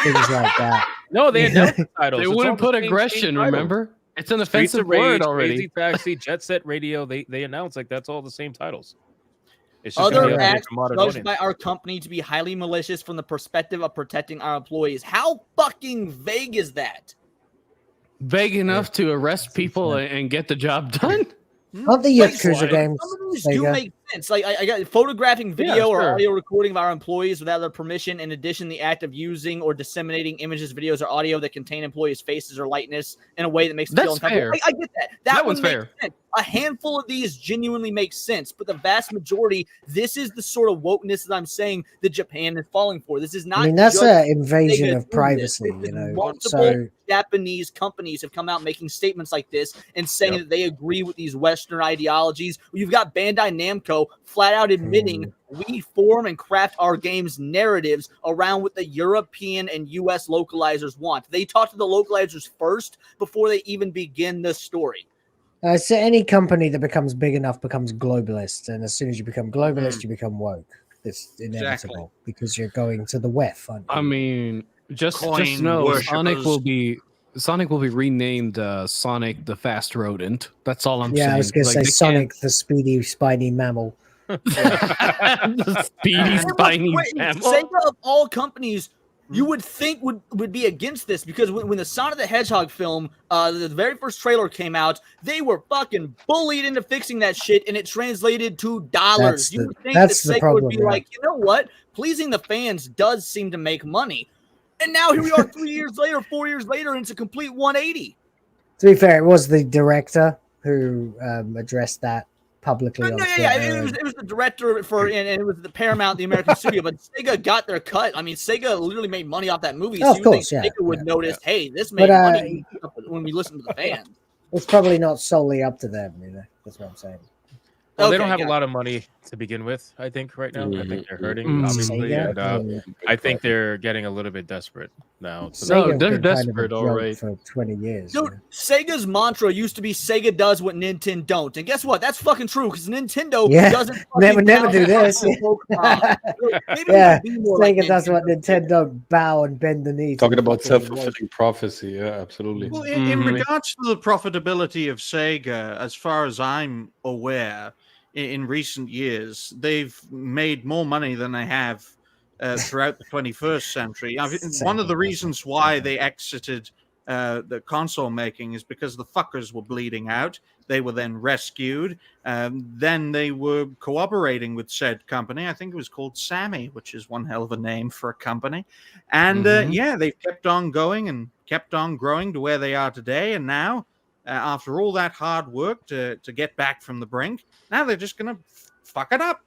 things like that? No, they announced the titles. They It's all wouldn't the put same aggression, titles. remember? It's an Streets offensive of Rage, word already. Crazy Taxi, Jet Set Radio. They announced like that's all the same titles. It's just Other gonna be updated acts for modern judged audience. by our company to be highly malicious from the perspective of protecting our employees. How fucking vague is that? Vague enough to arrest people and get the job done. Aren't the Like, Yakuza games some of these do Sega? make sense. Like I got photographing video Yeah, or sure. audio recording of our employees without their permission. In addition, the act of using or disseminating images, videos, or audio that contain employees' faces or likeness in a way that makes them feel That's fair. uncomfortable. I get that. That one one's makes fair. sense. A handful of these genuinely make sense, but the vast majority, this is the sort of wokeness that I'm saying that Japan is falling for. This is not. I mean, that's just an invasion Sega of doing this. privacy, This is you know. multiple So Japanese companies have come out making statements like this and saying that they agree with these Western ideologies. You've got Bandai Namco flat out admitting we form and craft our games narratives around what the European and US localizers want. They talk to the localizers first before they even begin the story. so any company that becomes big enough becomes globalist, and as soon as you become globalist, you become woke. It's inevitable because you're going to the WEF. Aren't you? I mean, just Coin know Sonic worshippers. will be renamed Sonic the Fast Rodent. That's all I'm saying. I was going to say they Sonic the Speedy Spiny Mammal. the speedy spiny mammal. Sega of all companies, you would think would be against this, because when the Sonic the Hedgehog film, the very first trailer came out, they were fucking bullied into fixing that shit, and it translated to dollars. You would think that that's the Sega problem, would be yeah. like, you know what? Pleasing the fans does seem to make money. And now here we are 3 years later, 4 years later, and it's a complete 180. To be fair, it was the director who addressed that publicly. No, on yeah, Twitter. it was the director and it was the Paramount, the American studio, but Sega got their cut. I mean, Sega literally made money off that movie. Oh, of you would think course, yeah, Sega would yeah, notice, hey, this But, made money when we listen to the fans. It's probably not solely up to them, you know. That's what I'm saying. Well, they Okay, don't have yeah. a lot of money to begin with, I think, right now. I think they're hurting, Mm. obviously. Sega? And, I think they're getting a little bit desperate now. So No, Sega's they're been kind of a desperate, joke alright. for 20 years. Dude, you know. Sega's mantra used to be Sega does what Nintendo don't. And guess what? That's fucking true, because Nintendo Yeah, doesn't never fucking do this. Pokemon. Maybe Yeah, we should be more like Sega does what Nintendo. Nintendo bow and bend the knee. to Talking the about fucking self-fulfilling prophecy, yeah, absolutely. Well, in Mhm. regards to the profitability of Sega, as far as I'm aware, in recent years, they've made more money than they have throughout the 21st century. One of the reasons why they exited the console making is because the fuckers were bleeding out. They were then rescued. Then they were cooperating with said company. I think it was called Sammy, which is one hell of a name for a company. And yeah, they've kept on going and kept on growing to where they are today. And now, after all that hard work to get back from the brink, now they're just going to fuck it up.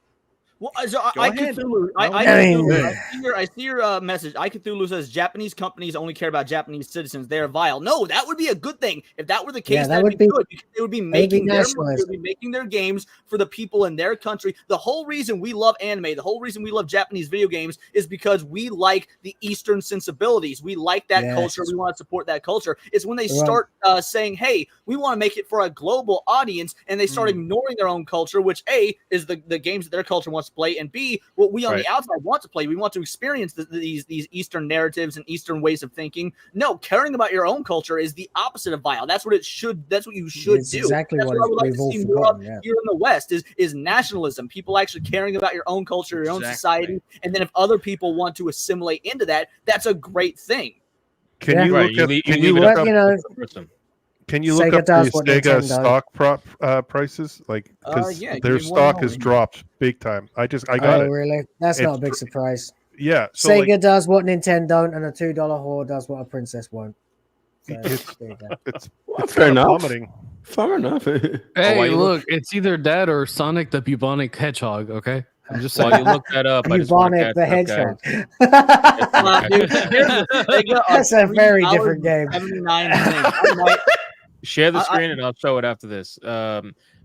Well, so I ahead. Cthulhu, I see your message. I Cthulhu says Japanese companies only care about Japanese citizens. They are vile. No, that would be a good thing. If that were the case, that would be good. Because they would be making their games for the people in their country. The whole reason we love anime, the whole reason we love Japanese video games is because we like the Eastern sensibilities. We like that culture. We want to support that culture. It's when they start saying, hey, we want to make it for a global audience, and they start ignoring their own culture, which A, is the games that their culture wants to play, and B, what we on the outside want to play. We want to experience these Eastern narratives and Eastern ways of thinking. No, caring about your own culture is the opposite of vile. That's what it should. That's what you should do. Exactly that's what I would like we've to all see more of forgotten. here in the West is nationalism. People actually caring about your own culture, your own society, and then if other people want to assimilate into that, that's a great thing. Can you look up? Can you look up? Can you look up the Sega stock prices? Like, because their stock has dropped big time. I got it. Oh, really? That's not a big surprise. Yeah. So Sega does what Nintendo don't, and a $2 whore does what a princess won't. So, it's fair enough. Plummeting. Fair enough. Hey, look, it's either that or Sonic the Bubonic Hedgehog, okay? I'm just saying. While you look that up, Bubonic the Hedgehog. That's a very different game. Share the screen and I'll show it after this.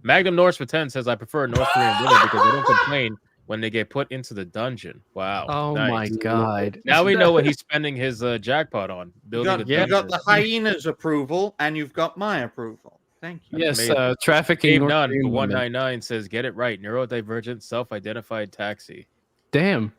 Magnum Norse for 10 says, I prefer North Korean women because they don't complain when they get put into the dungeon. Wow. Oh my God. Now we know what he's spending his jackpot on. You've got the hyena's approval and you've got my approval. Thank you. Yes, trafficking. Dave Nunn, 199 says, get it right. Neurodivergent, self-identified taxi. Damn.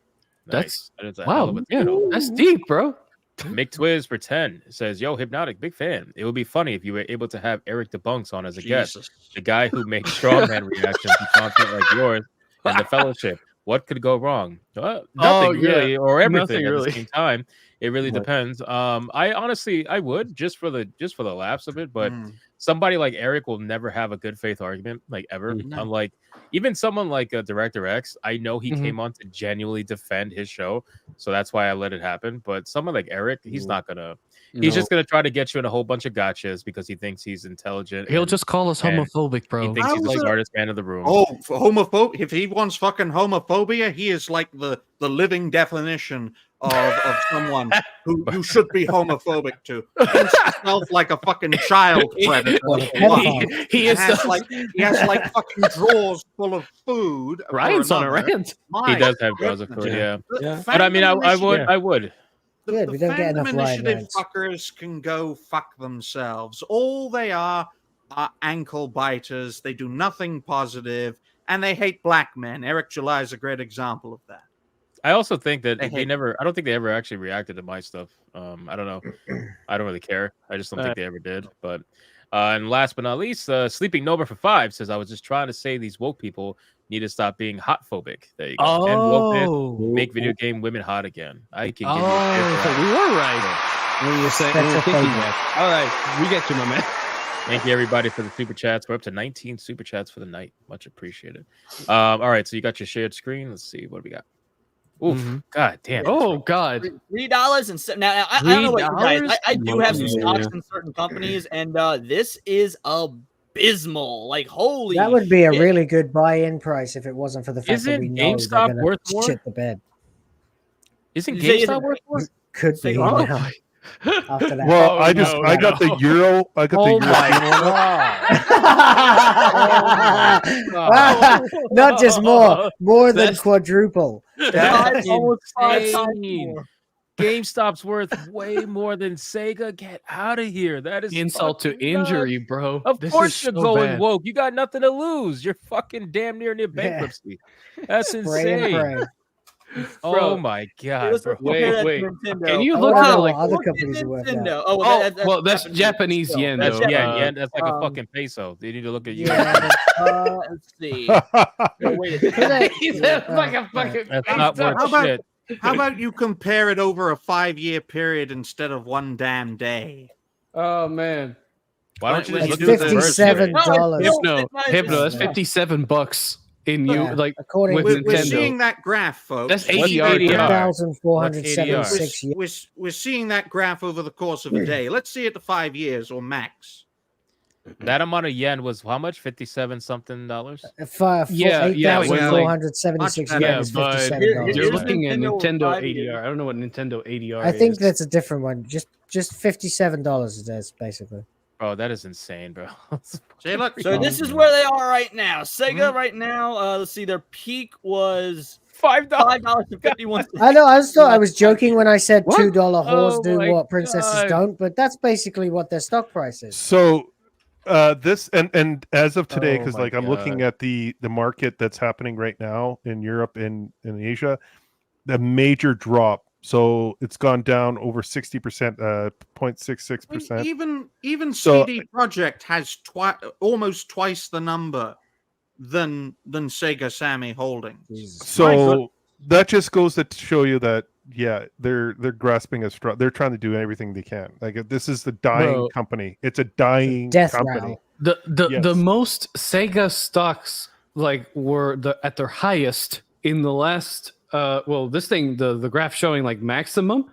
Nice. Wow. Yeah, that's deep, bro. Mick Twiz for 10 says, yo, Hypnotic, big fan. It would be funny if you were able to have Eric DeBunks on as a guest. The guy who makes strongman reactions to content like yours and the Fellowship. What could go wrong? Nothing really, or everything at the same time. It really depends. I honestly, I would just for the laughs of it, but somebody like Eric will never have a good faith argument, like ever. Unlike even someone like Director X, I know he came on to genuinely defend his show, so that's why I let it happen. But someone like Eric, he's not gonna. He's just gonna try to get you in a whole bunch of gotchas because he thinks he's intelligent. He'll just call us homophobic, bro. He thinks he's the smartest man in the room. Oh, for homophobe! If he wants fucking homophobia, he is like the living definition of someone who you should be homophobic to. He thinks himself like a fucking child predator. He has like fucking drawers full of food. Ryan's on a rant. He does have drawers of food, yeah. But I mean, I would. The Fandom Initiative fuckers can go fuck themselves. All they are ankle biters. They do nothing positive, and they hate black men. Eric July is a great example of that. I also think that they never. I don't think they ever actually reacted to my stuff. I don't know. I don't really care. I just don't think they ever did. But and last but not least, Sleeping Nova for 5 says, I was just trying to say these woke people need to stop being hot phobic. There you go. And wokeness, make video game women hot again. I can give you so we were right. When you said that. All right, we get you, my man. Thank you, everybody, for the super chats. We're up to 19 super chats for the night. Much appreciated. All right, so you got your shared screen. Let's see what we got. Oof! God damn! Oh God! $3 and now I don't know what you guys. I do have some stocks in certain companies, and this is abysmal. Like holy! That would be a really good buy-in price if it wasn't for the fact that we know GameStop they're worth going to shit the bed. Isn't GameStop worth more? Could be. Now. After that. Well, I got the euro. I got the euro. Not just more than quadruple. That's almost 5 times more. GameStop's worth way more than Sega. Get out of here. That is insult to injury, bro. Of course you're going woke. You got nothing to lose. You're fucking damn near bankruptcy. That's insane. Oh my God! Bro. Wait. Can you look at like other companies are worth that? Well, that's Japanese yen. That's yen. That's like a fucking peso. They need to look at you. Let's see. That's like a fucking. That's not worth shit. How about you compare it over a 5-year period instead of one damn day? Oh man! Why don't you just look at $57? Hypno. That's $57. In you, like according with Nintendo. We're seeing that graph, folks. That's ADR. 1,476. We're seeing that graph over the course of a day. Let's see it to 5 years or max. That amount of yen was how much? 57 something dollars. Yeah, yeah, it was like 8,476 much yen better, is but $57. you're looking at Nintendo Nintendo 5 years. ADR. I don't know what Nintendo ADR I think is. that's a different one. Just $57 it is basically. Bro, that is insane, bro. See, look. So this is where they are right now. Sega right now, let's see, their peak was $5.51. I know. I thought I was joking when I said What? $2 whores do my what princesses God. don't, but that's basically what their stock price is. So this and as of today, Oh because my like I'm looking at the market that's happening right now in Europe and in Asia, the major drop. So it's gone down over 60%, 0.66%. Even So- CD Projekt has almost twice the number than Sega Sammy Holdings. So that just goes to show you that they're grasping a straw. They're trying to do everything they can. Like this is the dying company. It's a dying Death company. rattle. The most Sega stocks like were at their highest in the last the graph showing like maximum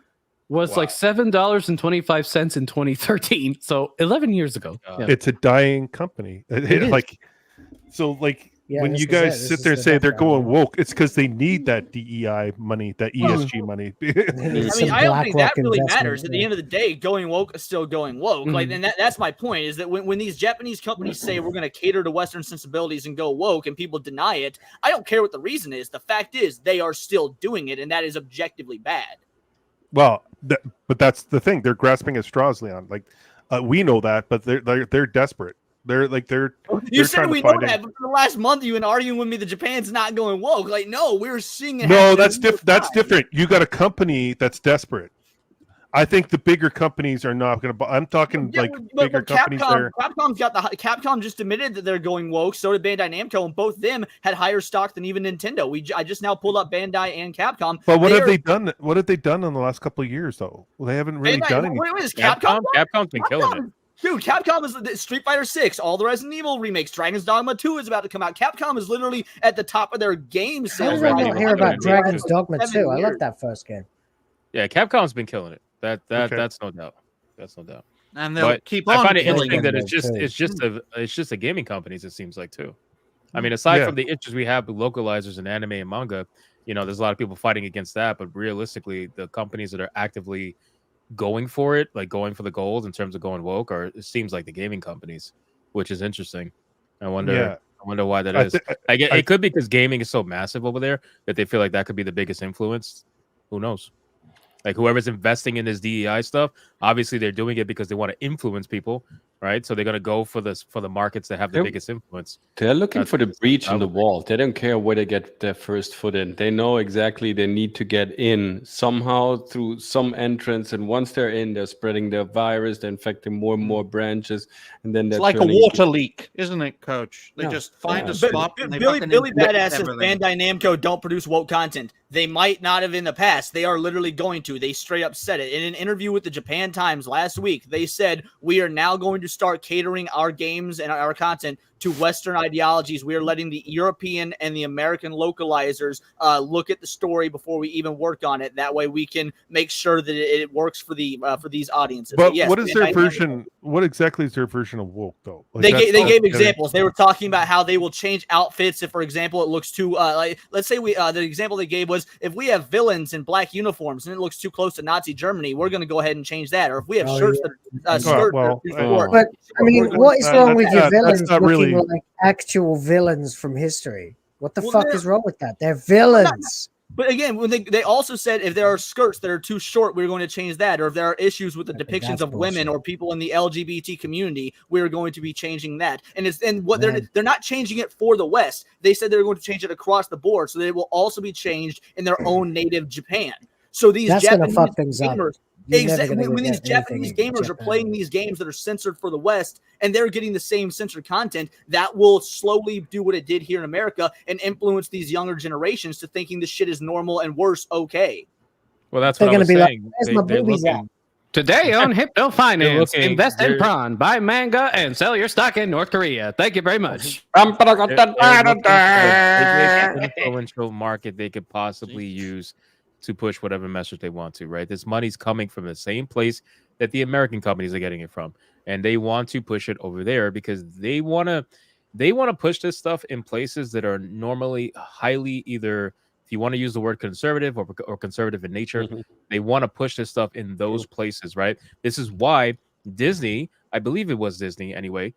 was like $7.25 in 2013. So 11 years ago. Yeah. It's a dying company. When you guys sit there and say they're going woke, it's because they need that DEI money, that ESG money. I don't think that really matters. At the end of the day, going woke is still going woke. Like, and that's my point, is that when these Japanese companies say we're going to cater to Western sensibilities and go woke, and people deny it, I don't care what the reason is. The fact is they are still doing it, and that is objectively bad. Well, but that's the thing. They're grasping at straws, Leon. Like we know that, but they're desperate. They're You said we know that, but for the last month you've been arguing with me that Japan's not going woke. Like, no, we're seeing it. No, that's different. You got a company that's desperate. I think the bigger companies are not going to. I'm talking bigger companies there. Capcom just admitted that they're going woke. So did Bandai Namco, and both them had higher stock than even Nintendo. I just now pulled up Bandai and Capcom. But what have they done? What have they done in the last couple of years, though? Well, they haven't really done anything. What is Capcom? Capcom's been killing it. Dude, Capcom is Street Fighter 6, all the Resident Evil remakes, Dragon's Dogma 2 is about to come out. Capcom is literally at the top of their game How sales. did I not hear about Dragon's Dogma 2? I love that first game. Yeah, Capcom's been killing it. That's no doubt. That's no doubt. And they'll keep on. I find it killing interesting that it's just the gaming companies. It seems like too. I mean, aside from the issues we have with localizers and anime and manga, there's a lot of people fighting against that. But realistically, the companies that are actively going for it, like going for the gold in terms of going woke, or it seems like the gaming companies, which is interesting. I wonder why that is. It could be because gaming is so massive over there that they feel like that could be the biggest influence. Who knows? Like whoever's investing in this DEI stuff, obviously they're doing it because they want to influence people, right? So they're gonna go for the markets that have the biggest influence. They're looking for the breach in the wall. They don't care where they get their first foot in. They know exactly they need to get in somehow through some entrance, and once they're in, they're spreading their virus. They're infecting more and more branches, and then it's like a water leak, isn't it, Coach? They just find a spot. And Billy Badass says Bandai Namco don't produce woke content. They might not have in the past. They are literally going to. They straight up said it in an interview with the Japan Times last week. They said we are now going to start catering our games and our content to Western ideologies. We are letting the European and the American localizers look at the story before we even work on it. That way, we can make sure that it works for these audiences. But yes, what is their version? What exactly is their version of woke, though? Like they gave examples. They were talking about how they will change outfits if, for example, it looks too let's say the example they gave was if we have villains in black uniforms and it looks too close to Nazi Germany, we're going to go ahead and change that. Or if we have shirts that are but I mean, what is wrong with your villains looking like actual villains from history? What the fuck is wrong with that? They're villains. But again, when they also said if there are skirts that are too short, we're going to change that. Or if there are issues with the depictions of women or people in the LGBT community, we're going to be changing that. And they're not changing it for the West. They said they're going to change it across the board, so they will also be changed in their own native Japan. So these Japanese gamers. Exactly. When these Japanese gamers are playing these games that are censored for the West and they're getting the same censored content, that will slowly do what it did here in America and influence these younger generations to thinking this shit is normal and worse okay. Well, that's what I was saying. Today on Hypno Finance, invest in prawn, buy manga, and sell your stock in North Korea. Thank you very much. Influential market they could possibly use to push whatever message they want to, right? This money's coming from the same place that the American companies are getting it from. and they want to push it over there because they want to push this stuff in places that are normally highly either, if you want to use the word conservative or conservative in nature, they want to push this stuff in those places, right? This is why Disney, I believe it was Disney anyway,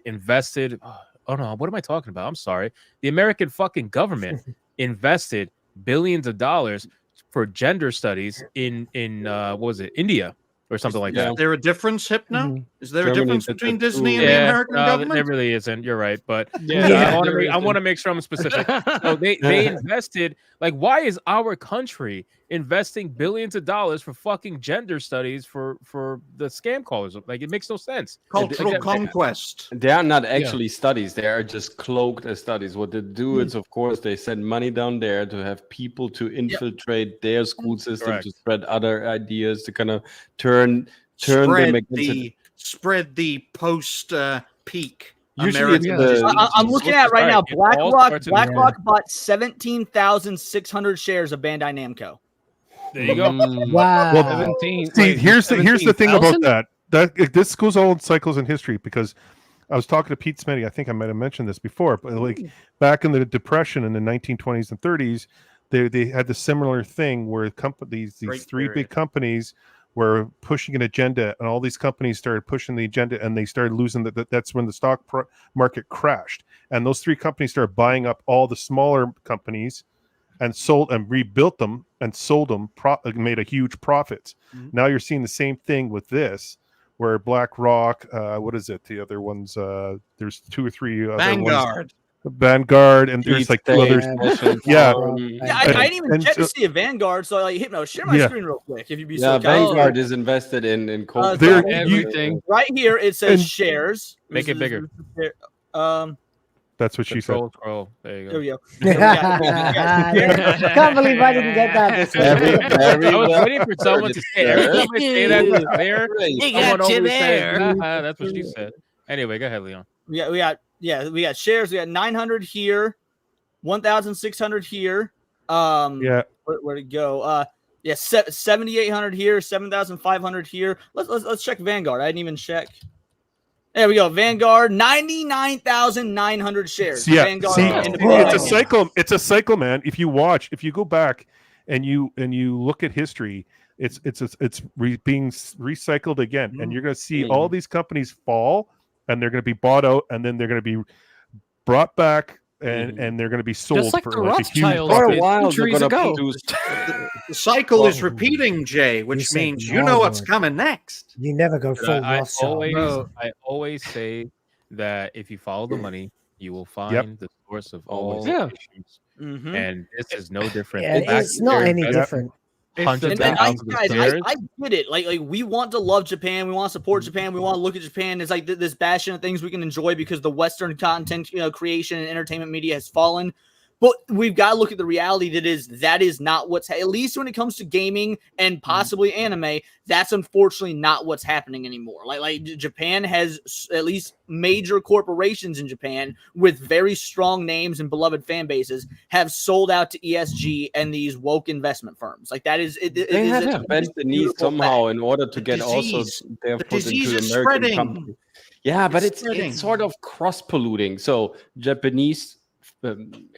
invested. Oh no, what am I talking about? I'm sorry. The American fucking government invested billions of dollars for gender studies in what was it, India or something like that. Is there a difference, Hypno? Is there a difference between Disney and the American government? There really isn't. You're right, but I want to make sure I'm specific. So they invested. Like, why is our country investing billions of dollars for fucking gender studies for the scam callers? Like, it makes no sense. Cultural conquest. They are not actually studies. They are just cloaked as studies. What they do is, of course, they send money down there to have people to infiltrate their school system, to spread other ideas, to kind of turn them against spread the post peak. Usually, I'm looking at right now. BlackRock bought 17,600 shares of Bandai Namco. There you go. Wow. Well, 17. See, here's the thing about that. This goes all in cycles in history, because I was talking to Pete Smetty. I think I might have mentioned this before, but like back in the Depression in the 1920s and 30s, they had the similar thing where these three big companies were pushing an agenda, and all these companies started pushing the agenda, and they started losing that's when the stock market crashed, and those three companies started buying up all the smaller companies and sold and rebuilt them and sold them, made a huge profits. Now you're seeing the same thing with this, where BlackRock, what is it, the other ones, there's two or three Vanguard, and there's like two others. I didn't even check to see a Vanguard, so like, Hypno, share my screen real quick if you'd be so kind. Vanguard is invested in everything. Right here it says shares. Make it bigger. That's what she said. Scroll. There you go. There we go. Can't believe I didn't get that. I was waiting for someone to say every time I say that there. You got you there. That's what she said. Anyway, go ahead, Leon. We got shares. We got 900 here, 1,600 here. Where'd it go? 7,800 here, 7,500 here. Let's check Vanguard. I didn't even check. There we go. Vanguard, 99,900 shares. Yeah, Vanguard it's a cycle. It's a cycle, man. If you go back and you look at history, it's being recycled again, and you're going to see all these companies fall, and they're going to be bought out, and then they're going to be brought back, and they're going to be sold just like for the like a huge Rothschilds profit. a while. centuries ago. The cycle is repeating, Jay, which means you know what's coming next. You never go full Rothschild. I always say that if you follow the money, you will find the source of all issues. And this is no different. It's not any different. Guys, I get it. Like we want to love Japan, we want to support Japan, we want to look at Japan as like this bastion of things we can enjoy because the Western content creation and entertainment media has fallen. But we've got to look at the reality that is not what's at least when it comes to gaming and possibly anime. That's unfortunately not what's happening anymore. Like Japan has at least major corporations in Japan with very strong names and beloved fan bases have sold out to ESG and these woke investment firms. Like that is they have to bend the knee somehow in order to get also their foot into the American company. Yeah, but it's sort of cross polluting. So Japanese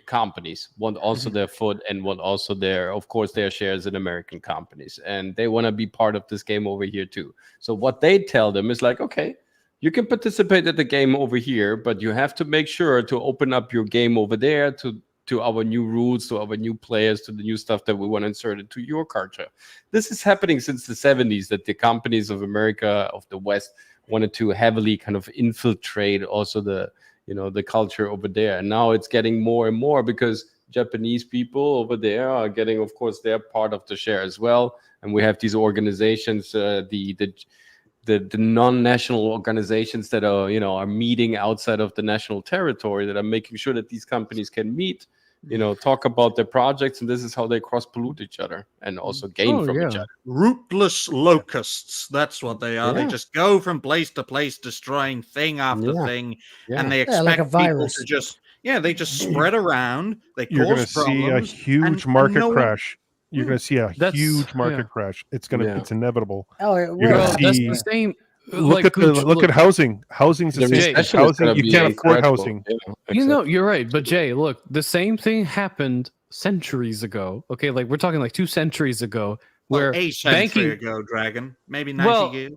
companies want also their foot and want also their shares in American companies, and they want to be part of this game over here too. So what they tell them is like, okay, you can participate at the game over here, but you have to make sure to open up your game over there to our new rules, to our new players, to the new stuff that we want to insert into your culture. This is happening since the 70s, that the companies of America, of the West, wanted to heavily kind of infiltrate also the culture over there. And now it's getting more and more because Japanese people over there are getting, of course, their part of the share as well. And we have these organizations, the non-national organizations that are meeting outside of the national territory, that are making sure that these companies can meet, talk about their projects, and this is how they cross-pollute each other and also gain from each other. Rootless locusts, that's what they are. They just go from place to place, destroying thing after thing, and they expect like people to just spread around. You're going to see a huge market crash. You're going to see a huge market crash. It's inevitable. That's the same. Look at housing. Housing's the same. Housing, you can't afford housing. You're right. But Jay, look, the same thing happened centuries ago. Okay, like we're talking like 2 centuries ago, where a century ago, Dragon, maybe 90 years.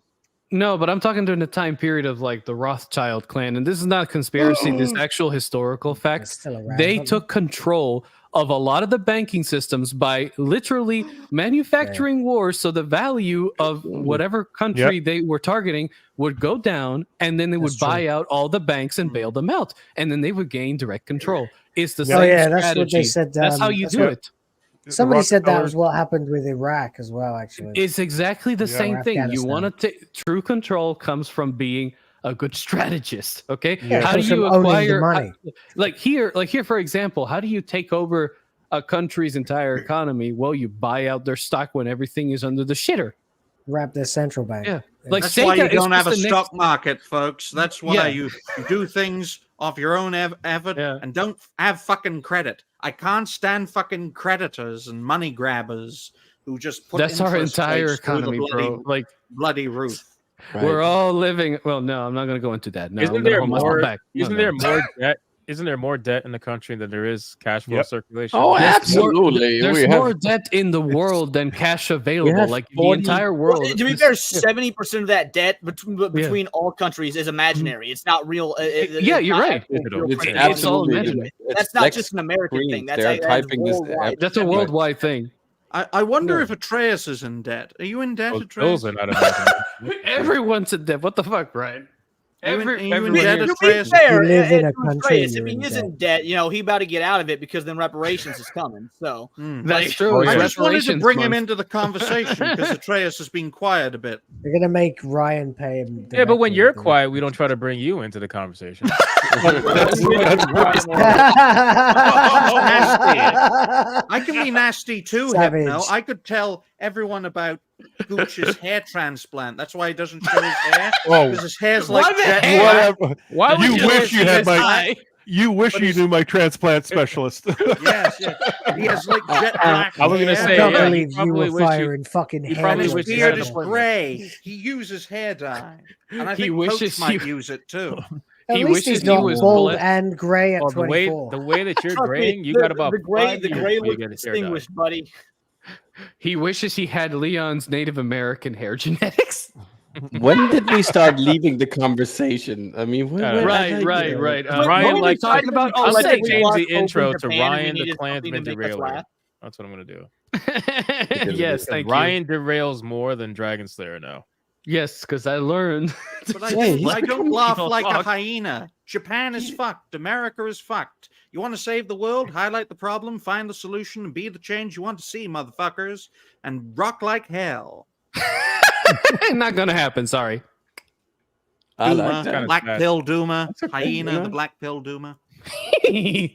No, but I'm talking during the time period of like the Rothschild clan, and this is not conspiracy. This is actual historical facts. They took control of a lot of the banking systems by literally manufacturing wars, so the value of whatever country they were targeting would go down, and then they would buy out all the banks and bail them out, and then they would gain direct control. It's the same strategy. That's what they said. That's how you do it. Somebody said that was what happened with Iraq as well, actually. It's exactly the same thing. You want to take true control comes from being a good strategist. Okay. Yeah, how do you acquire money? Like here, for example, how do you take over a country's entire economy? Well, you buy out their stock when everything is under the shitter. Wrap their central bank. Yeah. Like that's Sega why you don't have a stock market, folks. That's why you do things off your own effort and don't have fucking credit. I can't stand fucking creditors and money grabbers who just put that's our entire economy, bro. Like bloody roof. Right. We're all living. Well, no, I'm not going to go into that. No, isn't there more debt? Isn't there more debt in the country than there is cash flow circulation? Oh, absolutely. There's more debt in the world than cash available. Like the entire world. Well, to be fair, 70% of that debt between all countries is imaginary. It's not real. You're right. It's all imaginary. That's not just an American thing. That's a worldwide thing. I wonder if Atreus is in debt. Are you in debt, Atreus? Everyone's in debt. What the fuck, Ryan? To be fair, if he is in debt, he about to get out of it because then reparations is coming. So that's true. I just wanted to bring him into the conversation because Atreus has been quiet a bit. They're gonna make Ryan pay him. Yeah, but when you're quiet, we don't try to bring you into the conversation. I can be nasty too, Hypno. I could tell everyone about Gooch's hair transplant. That's why he doesn't show his hair. Because his hair's like jet. Why would you wish you had my? You wish you knew my transplant specialist. Yes, he has like jet black. I was gonna say, I can't believe you were firing fucking hair. His beard is gray. He uses hair dye, and I think Coach might use it too. At least he's not bald and gray at 24. The way that you're graying, you got about the gray look distinguished, buddy. He wishes he had Leon's Native American hair genetics. When did we start leaving the conversation? I mean, right. Ryan, like talking about. I'll change the intro to Ryan the Klansman Derailer. That's what I'm gonna do. Yes, thank you. Ryan derails more than Dragon Slayer now. Yes, because I learned. But I don't laugh like a hyena. Japan is fucked. America is fucked. You want to save the world? Highlight the problem, find the solution, and be the change you want to see, motherfuckers. And rock like hell. Not gonna happen. Sorry. Duma, Black Pill Duma, hyena, the Black Pill Duma.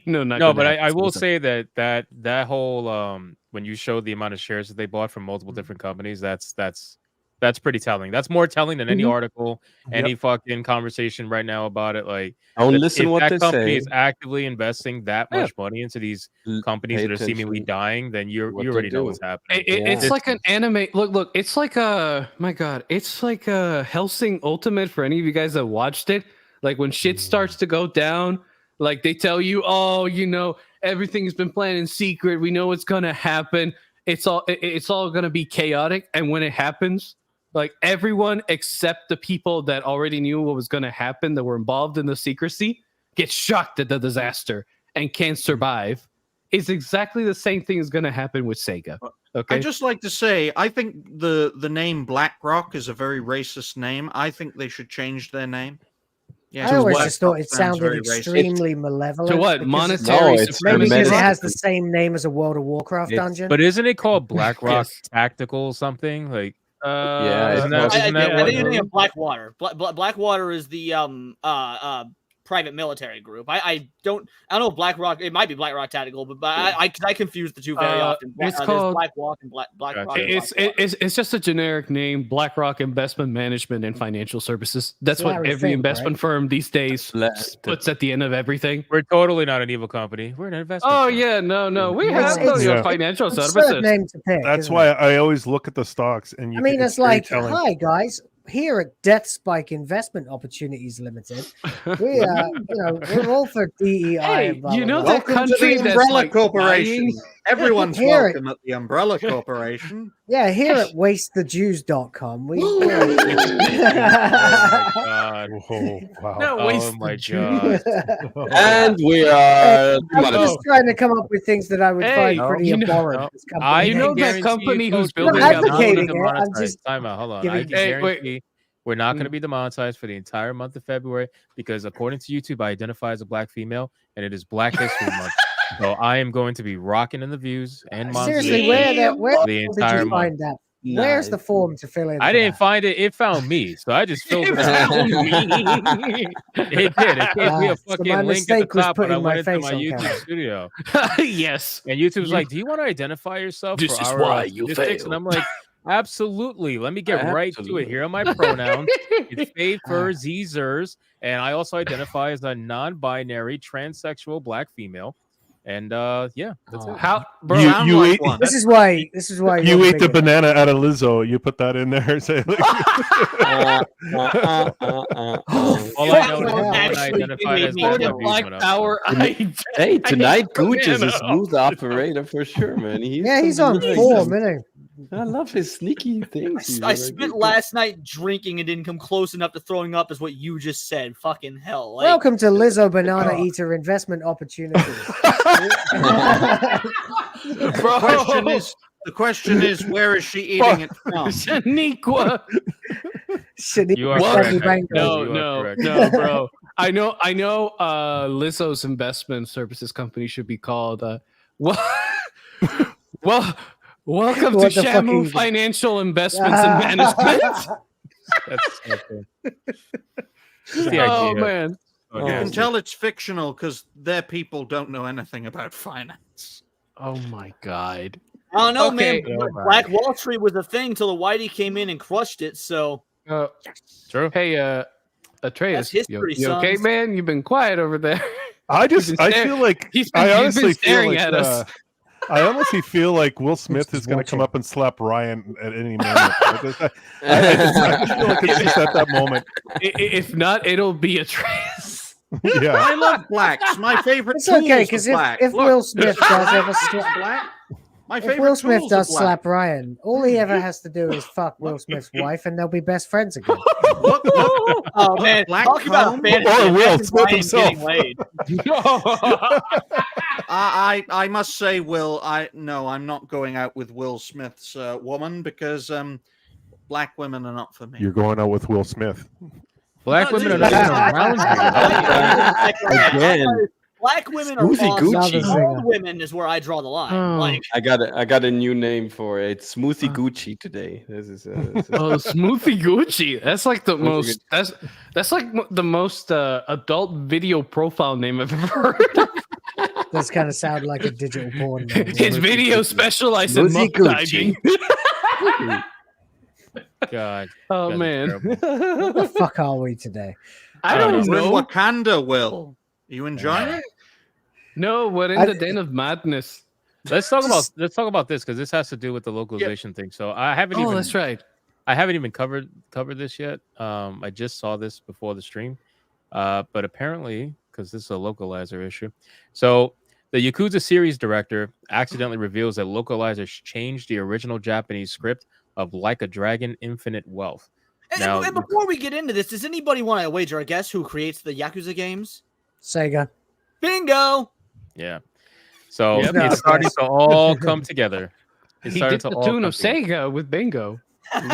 No, but I will say that whole when you show the amount of shares that they bought from multiple different companies, that's pretty telling. That's more telling than any article, any fucking conversation right now about it. Like, don't listen what that they company say. is actively investing that much money into these companies that are seemingly dying, then you already know what's happening. It's like an anime. Look, it's like it's like a Hellsing Ultimate for any of you guys that watched it. Like when shit starts to go down, like they tell you, everything's been planned in secret. We know what's gonna happen. It's all gonna be chaotic, and when it happens, like everyone except the people that already knew what was going to happen, that were involved in the secrecy, gets shocked at the disaster and can't survive. It's exactly the same thing is going to happen with Sega. Okay. I'd just like to say, I think the name BlackRock is a very racist name. I think they should change their name. Yeah, I always just thought it sounded extremely malevolent. To what? Monetary maybe because it has the same name as a World of Warcraft dungeon. But isn't it called BlackRock Tactical something? Like, isn't that what you're thinking of Blackwater? Blackwater is the private military group. I don't know if BlackRock. It might be BlackRock Tactical, but I confuse the two very often. It's called BlackRock and BlackRock. It's just a generic name. BlackRock Investment Management and Financial Services. That's what every investment firm these days puts at the end of everything. We're totally not an evil company. We're an investment. Oh yeah, no. We have financial services. Name to pick, That's why I always look at the stocks and. It's like, hi guys. here at Death Spike Investment Opportunities Limited, we we're all for DEI. Hey, you know that Welcome country to the that's Umbrella like Corporation. buying- Everyone's Here- welcome at the Umbrella Corporation. Yeah, here at wastethejews.com, we Oh my god. Oh, wow. No, Oh waste my the god. And we are. I'm just trying to come up with things that I would Hey, find pretty you know- abhorrent. This company You know makes. that company who's I'm not building up- advocating it. I'm just Time out. Hold on. giving- I can Hey, wait. guarantee we're not going to be demonetized for the entire month of February because according to YouTube, I identify as a black female and it is Black History Month. So I am going to be rocking in the views and Seriously, monetization where the did entire you month. find that? Where's the form to fill in? I for didn't that? find it. It found me. So I just filled it out. It did. It gave me a So fucking my link at the mistake was top when I putting my went into face my on YouTube camera. studio. Yes. And YouTube's like, do you want to identify yourself This for is our why you statistics? And fail. I'm like, absolutely. Let me get right to it. Absolutely. Here are my pronouns. It's Faye for Zers. And I also identify as a non-binary transsexual black female. And yeah, that's it. How, bro? You- Sound you like ate- one. This is why. You you're ate the bigot. banana out of Lizzo. You put that in there. Say, like, All I know is Fuck, when I actually identified as made me black, want my a views Black went up. Power. Hey, tonight Gooch is a banana. smooth operator for sure, man. Yeah, he's on form, isn't he? I love his sneaky things. I spent last night drinking and didn't come close enough to throwing up, is what you just said. Fucking hell. Like, Welcome to Lizzo Banana Eater Investment Opportunities. The question is, where is she eating it from? Shaniqua. You are Well, correct. you banged No, You are no, correct. no, bro. I know. Lizzo's investment services company should be called. Well, welcome What to the fuck are Shamu you- Financial Investments and Management. That's so cool. Just the Oh idea. man. You can tell it's fictional because their people don't know anything about finance. Oh my god. I don't know, Okay. man. Black Wall Street was a thing till the Whitey came in and crushed it. So True. Hey, Atreus, That's history, you okay, sons. man? You've been quiet over there. I been I staring- feel like he's been- I he's been honestly feel staring like at us. I honestly feel like Will Smith Just is going to come watching. up and slap Ryan at any moment. I just feel like it's just at that moment. If not, it'll be Atreus. Yeah. I love blacks. My favorite It's tools okay are because black. if Look, Will Smith does ever black, slap, black. My if favorite Will Smith tools are does black. slap Ryan, all he ever has to do is fuck Will Smith's wife, and they'll be best friends again. Look, look, oh man, Black talk about a comb. fantasy. Or Will Imagine Smith Ryan himself. getting laid. I must say, Will, I'm not going out with Will Smith's woman because black women are not for me. You're going out with Will Smith. Black No, women are dude. not even around here. Again. Black women are Smoothie awesome. Gucci. Old women is where I draw the line. Oh. Like, I got a new name for it. It's Smoothie Gucci today. This is Oh, Smoothie Gucci. That's like the Smoothie most. That's like the most adult video profile name I've ever heard. Does kind of sound like a digital porn. name. His video specialized in Smoothie muck diving. God. Oh That's man. terrible. What the fuck are we today? I don't We're in know. Wakanda, Will. You enjoying it? No, we're in I- the den of madness. Let's talk about this because this has to do with the localization thing. So I haven't Oh, even that's right. I haven't even covered this yet. I just saw this before the stream. But apparently, because this is a localizer issue. So the Yakuza series director accidentally reveals that localizers changed the original Japanese script of Like a Dragon Infinite Wealth. Now- and before we get into this, does anybody want to wager a guess who creates the Yakuza games? Sega. Bingo! Yeah. So Yep. it's starting to all come together. It's He starting did to the all tune come of together. Sega with Bingo.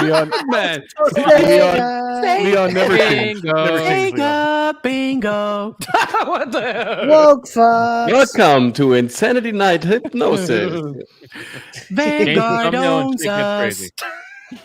Leon, Man. Sega. Leon never changed. Never changed, Leon. Bingo. What the hell? Woke fuck. Welcome to Insanity Night Hypnosis. Change the Vanguard thumbnail and owns shit gets us.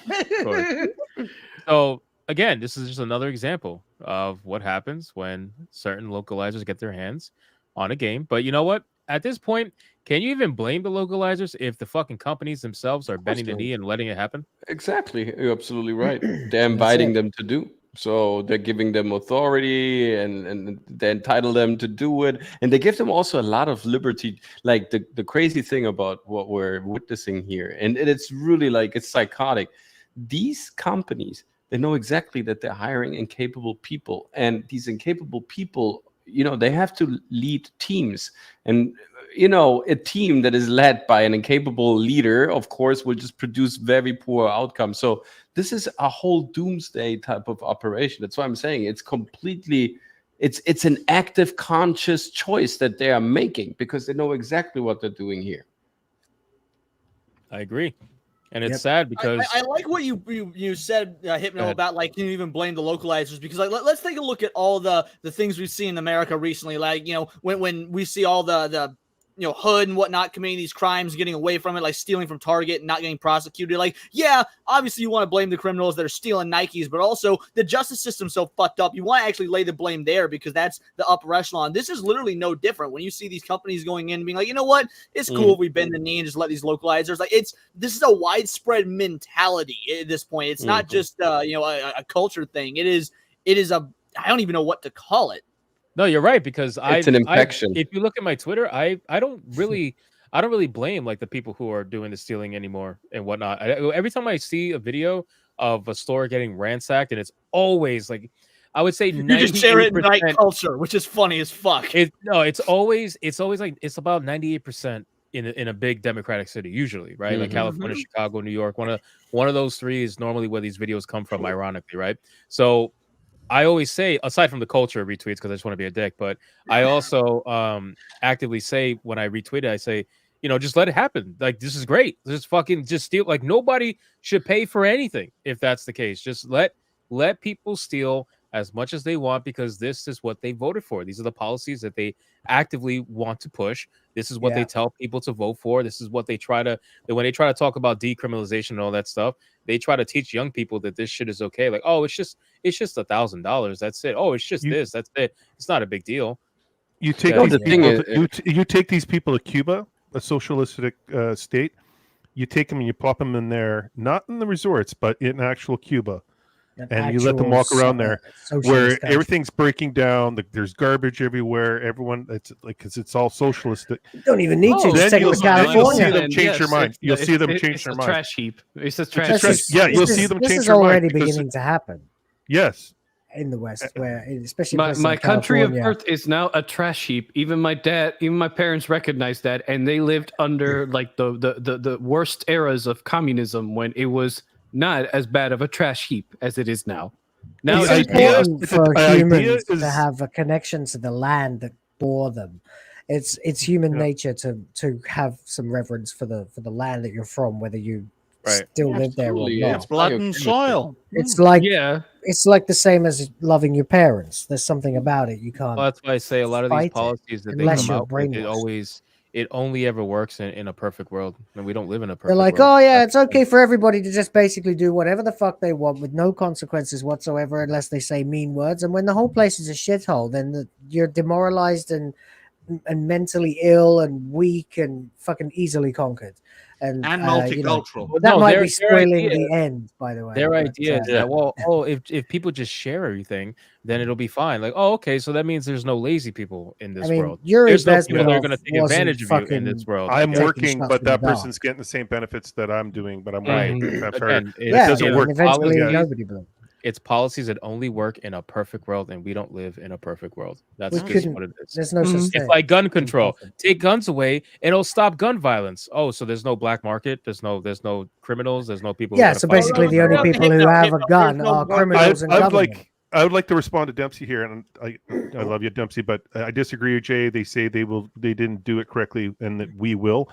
crazy. Of course. So again, this is just another example of what happens when certain localizers get their hands on a game. But you know what? At this point, can you even blame the localizers if the fucking companies themselves are bending the not. knee and letting it happen? Exactly. You're absolutely right. They're inviting them to do. So they're giving them authority and they entitle them to do it. And they give them also a lot of liberty. Like the crazy thing about what we're witnessing here, and it's really like it's psychotic. These companies, They know exactly that they're hiring incapable people, and these incapable people, they have to lead teams. And a team that is led by an incapable leader, of course, will just produce very poor outcomes. So this is a whole doomsday type of operation. That's why I'm saying it's completely, it's an active, conscious choice that they are making, because they know exactly what they're doing here. I agree. And it's sad because I like what you said, Hypno, about like you even blame the localizers, because like let's take a look at all the things we've seen in America recently. Like, when we see all the hood and whatnot committing these crimes, getting away from it, like stealing from Target and not getting prosecuted. Like, yeah, obviously you want to blame the criminals that are stealing Nikes, but also the justice system's so fucked up. You want to actually lay the blame there, because that's the upper echelon. This is literally no different. When you see these companies going in and being like, you know what, it's cool if we bend the knee and just let these localizers. Like, this is a widespread mentality at this point. It's not just a culture thing. It is a, I don't even know what to call it. No, you're right, because it's an infection. If you look at my Twitter, I don't really blame like the people who are doing the stealing anymore and whatnot. Every time I see a video of a store getting ransacked, and it's always like, I would say you just share it in night culture, which is funny as fuck. It's always like it's about 98% in a big democratic city, usually, right? Like California, Chicago, New York. One of those three is normally where these videos come from, ironically, right? So I always say, aside from the culture of retweets, because I just want to be a dick, but I also actively say when I retweet it, I say, just let it happen. Like, this is great. Just steal. Like, nobody should pay for anything if that's the case. Just let people steal as much as they want, because this is what they voted for. These are the policies that they actively want to push. This is what they tell people to vote for. This is what they when they try to talk about decriminalization and all that stuff, they try to teach young people that this shit is okay. Like, oh, it's just $1,000. That's it. Oh, it's just this. That's it. It's not a big deal. You take you take these people to Cuba, a socialistic state. You take them and you plop them in there, not in the resorts, but in actual Cuba. And you let them walk around there where everything's breaking down. There's garbage everywhere. Everyone, because it's all socialist. You don't even need to. Then you'll see them change their mind. You'll see them change their mind. Trash heap. It's a trash heap. Yeah, you'll see them change their mind. This is already beginning to happen. Yes. In the West, where especially my country of birth is now a trash heap. Even my parents recognized that, and they lived under like the worst eras of communism, when it was not as bad of a trash heap as it is now. Now it's important for humans to have a connection to the land that bore them. It's human nature to have some reverence for the land that you're from, whether you still live there or not. It's blood and soil. It's like it's like the same as loving your parents. There's something about it you can't. Well, that's why I say a lot of these policies that they come out with, it only ever works in a perfect world, and we don't live in a perfect world. They're like, oh yeah, it's okay for everybody to just basically do whatever the fuck they want with no consequences whatsoever, unless they say mean words. And when the whole place is a shithole, then you're demoralized and mentally ill and weak and fucking easily conquered. And multicultural. That might be spoiling the end, by the way. Their idea is that, if people just share everything, then it'll be fine. Like, oh, okay, so that means there's no lazy people in this world. There's no people that are going to take advantage of you in this world. I'm working, but that person's getting the same benefits that I'm doing, but I'm working. It doesn't work. Eventually, nobody will. It's policies that only work in a perfect world, and we don't live in a perfect world. That's just what it is. There's no such thing. It's like gun control. Take guns away, and it'll stop gun violence. Oh, so there's no black market. There's no criminals. There's no people. Yeah. So basically, the only people who have a gun are criminals and government. I would like to respond to Dempsey here, and I love you, Dempsey, but I disagree with Jay. They say they didn't do it correctly, and that we will.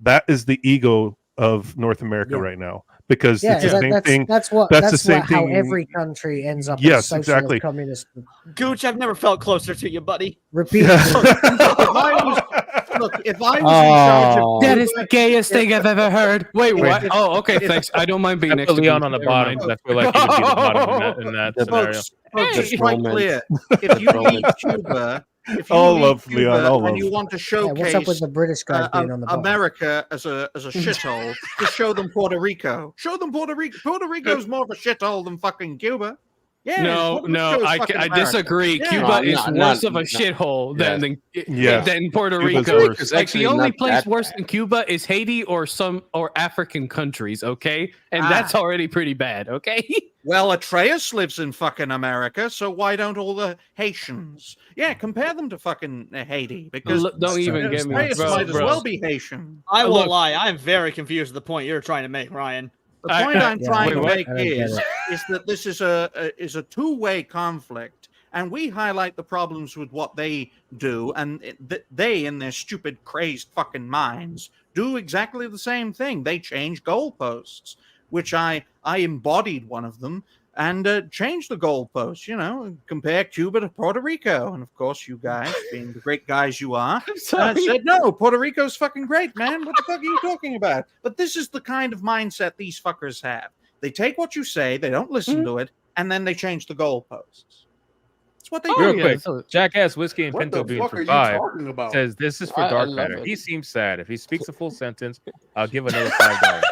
That is the ego of North America right now, because it's the same thing. That's the same thing. How every country ends up. Yes, exactly. Communist. Gooch, I've never felt closer to you, buddy. Repeat. If I was in charge of that is the gayest thing I've ever heard. Wait, what? Oh, okay, thanks. I don't mind being next to Leon on the bottom. I feel like he would be the bottom in that scenario. It's quite clear. If you leave Cuba, and you want to showcase what's up with the British guys being on the bottom? America as a shithole, just show them Puerto Rico. Show them Puerto Rico. Puerto Rico's more of a shithole than fucking Cuba. Yeah, No, I disagree. Yeah. Cuba is worse of a shithole than Puerto Rico. Like the only place worse than Cuba is Haiti or African countries, okay? And that's already pretty bad, okay? Well, Atreus lives in fucking America, so why don't all the Haitians? Yeah, compare them to fucking Haiti, because don't even get me, Atreus bro, might as well be Haitian. I won't lie, I'm very confused with the point you're trying to make, Ryan. The point I'm trying to make is that this is a two-way conflict, and we highlight the problems with what they do, and they, in their stupid, crazed fucking minds, do exactly the same thing. They change goalposts, which I embodied one of them, and changed the goalposts. You know, compare Cuba to Puerto Rico, and of course, you guys, being the great guys you are, said no. Puerto Rico's fucking great, man. What the fuck are you talking about? But this is the kind of mindset these fuckers have. They take what you say, they don't listen to it, and then they change the goalposts. That's what they do. Real quick, Jackass Whiskey and Pinto Bean for 5 says this is for Dark Matter. He seems sad. If he speaks a full sentence, I'll give another $5.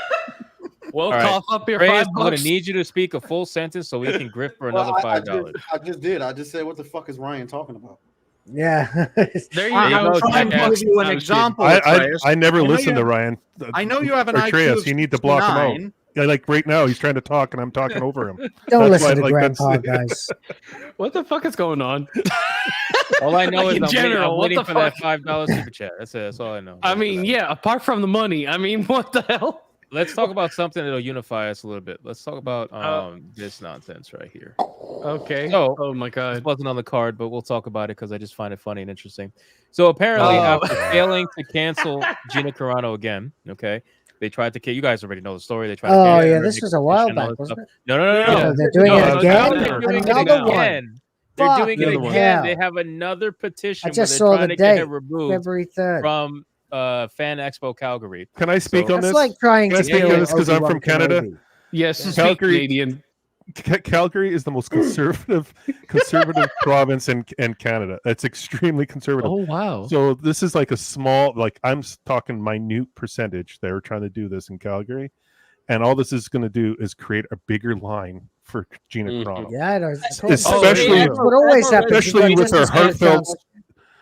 Well, cough up your Reyes, $5. I'm going to need you to speak a full sentence so we can grip for another $5. I just did. I just said, what the fuck is Ryan talking about? Yeah. There you I'm go. trying to give you an example. I never listened to Ryan. I know you have an Atreus, IQ you need to block him out. Yeah, like right now, he's trying to talk, and I'm talking over him. Don't listen to Grandpa, guys. What the fuck is going on? All I know Like, is in I'm waiting for that $5 super chat. That's it. That's all I know. I mean, yeah, apart from the money, I mean, what the hell? Let's talk about something that'll unify us a little bit. Let's talk about this nonsense right here. Okay. So, oh my god, it wasn't on the card, but we'll talk about it because I just find it funny and interesting. So apparently, after failing to cancel Gina Carano again, okay, they tried to. You guys already know the story. They tried. To cancel her, this was a while back, wasn't it? No. They're doing it again. They're doing it Another again. They're doing it again. They have another petition. I just where saw they're the trying to date, get her removed February 3rd. from Fan Expo Calgary. Can I speak on this? That's like trying to speak on this because I'm from Canada. Yes, Calgary, Canadian. Calgary is the most conservative province in Canada. It's extremely conservative. Oh wow! So this is like a small, like I'm talking minute percentage. They're trying to do this in Calgary, and all this is going to do is create a bigger line for Gina Carano. Yeah, I know.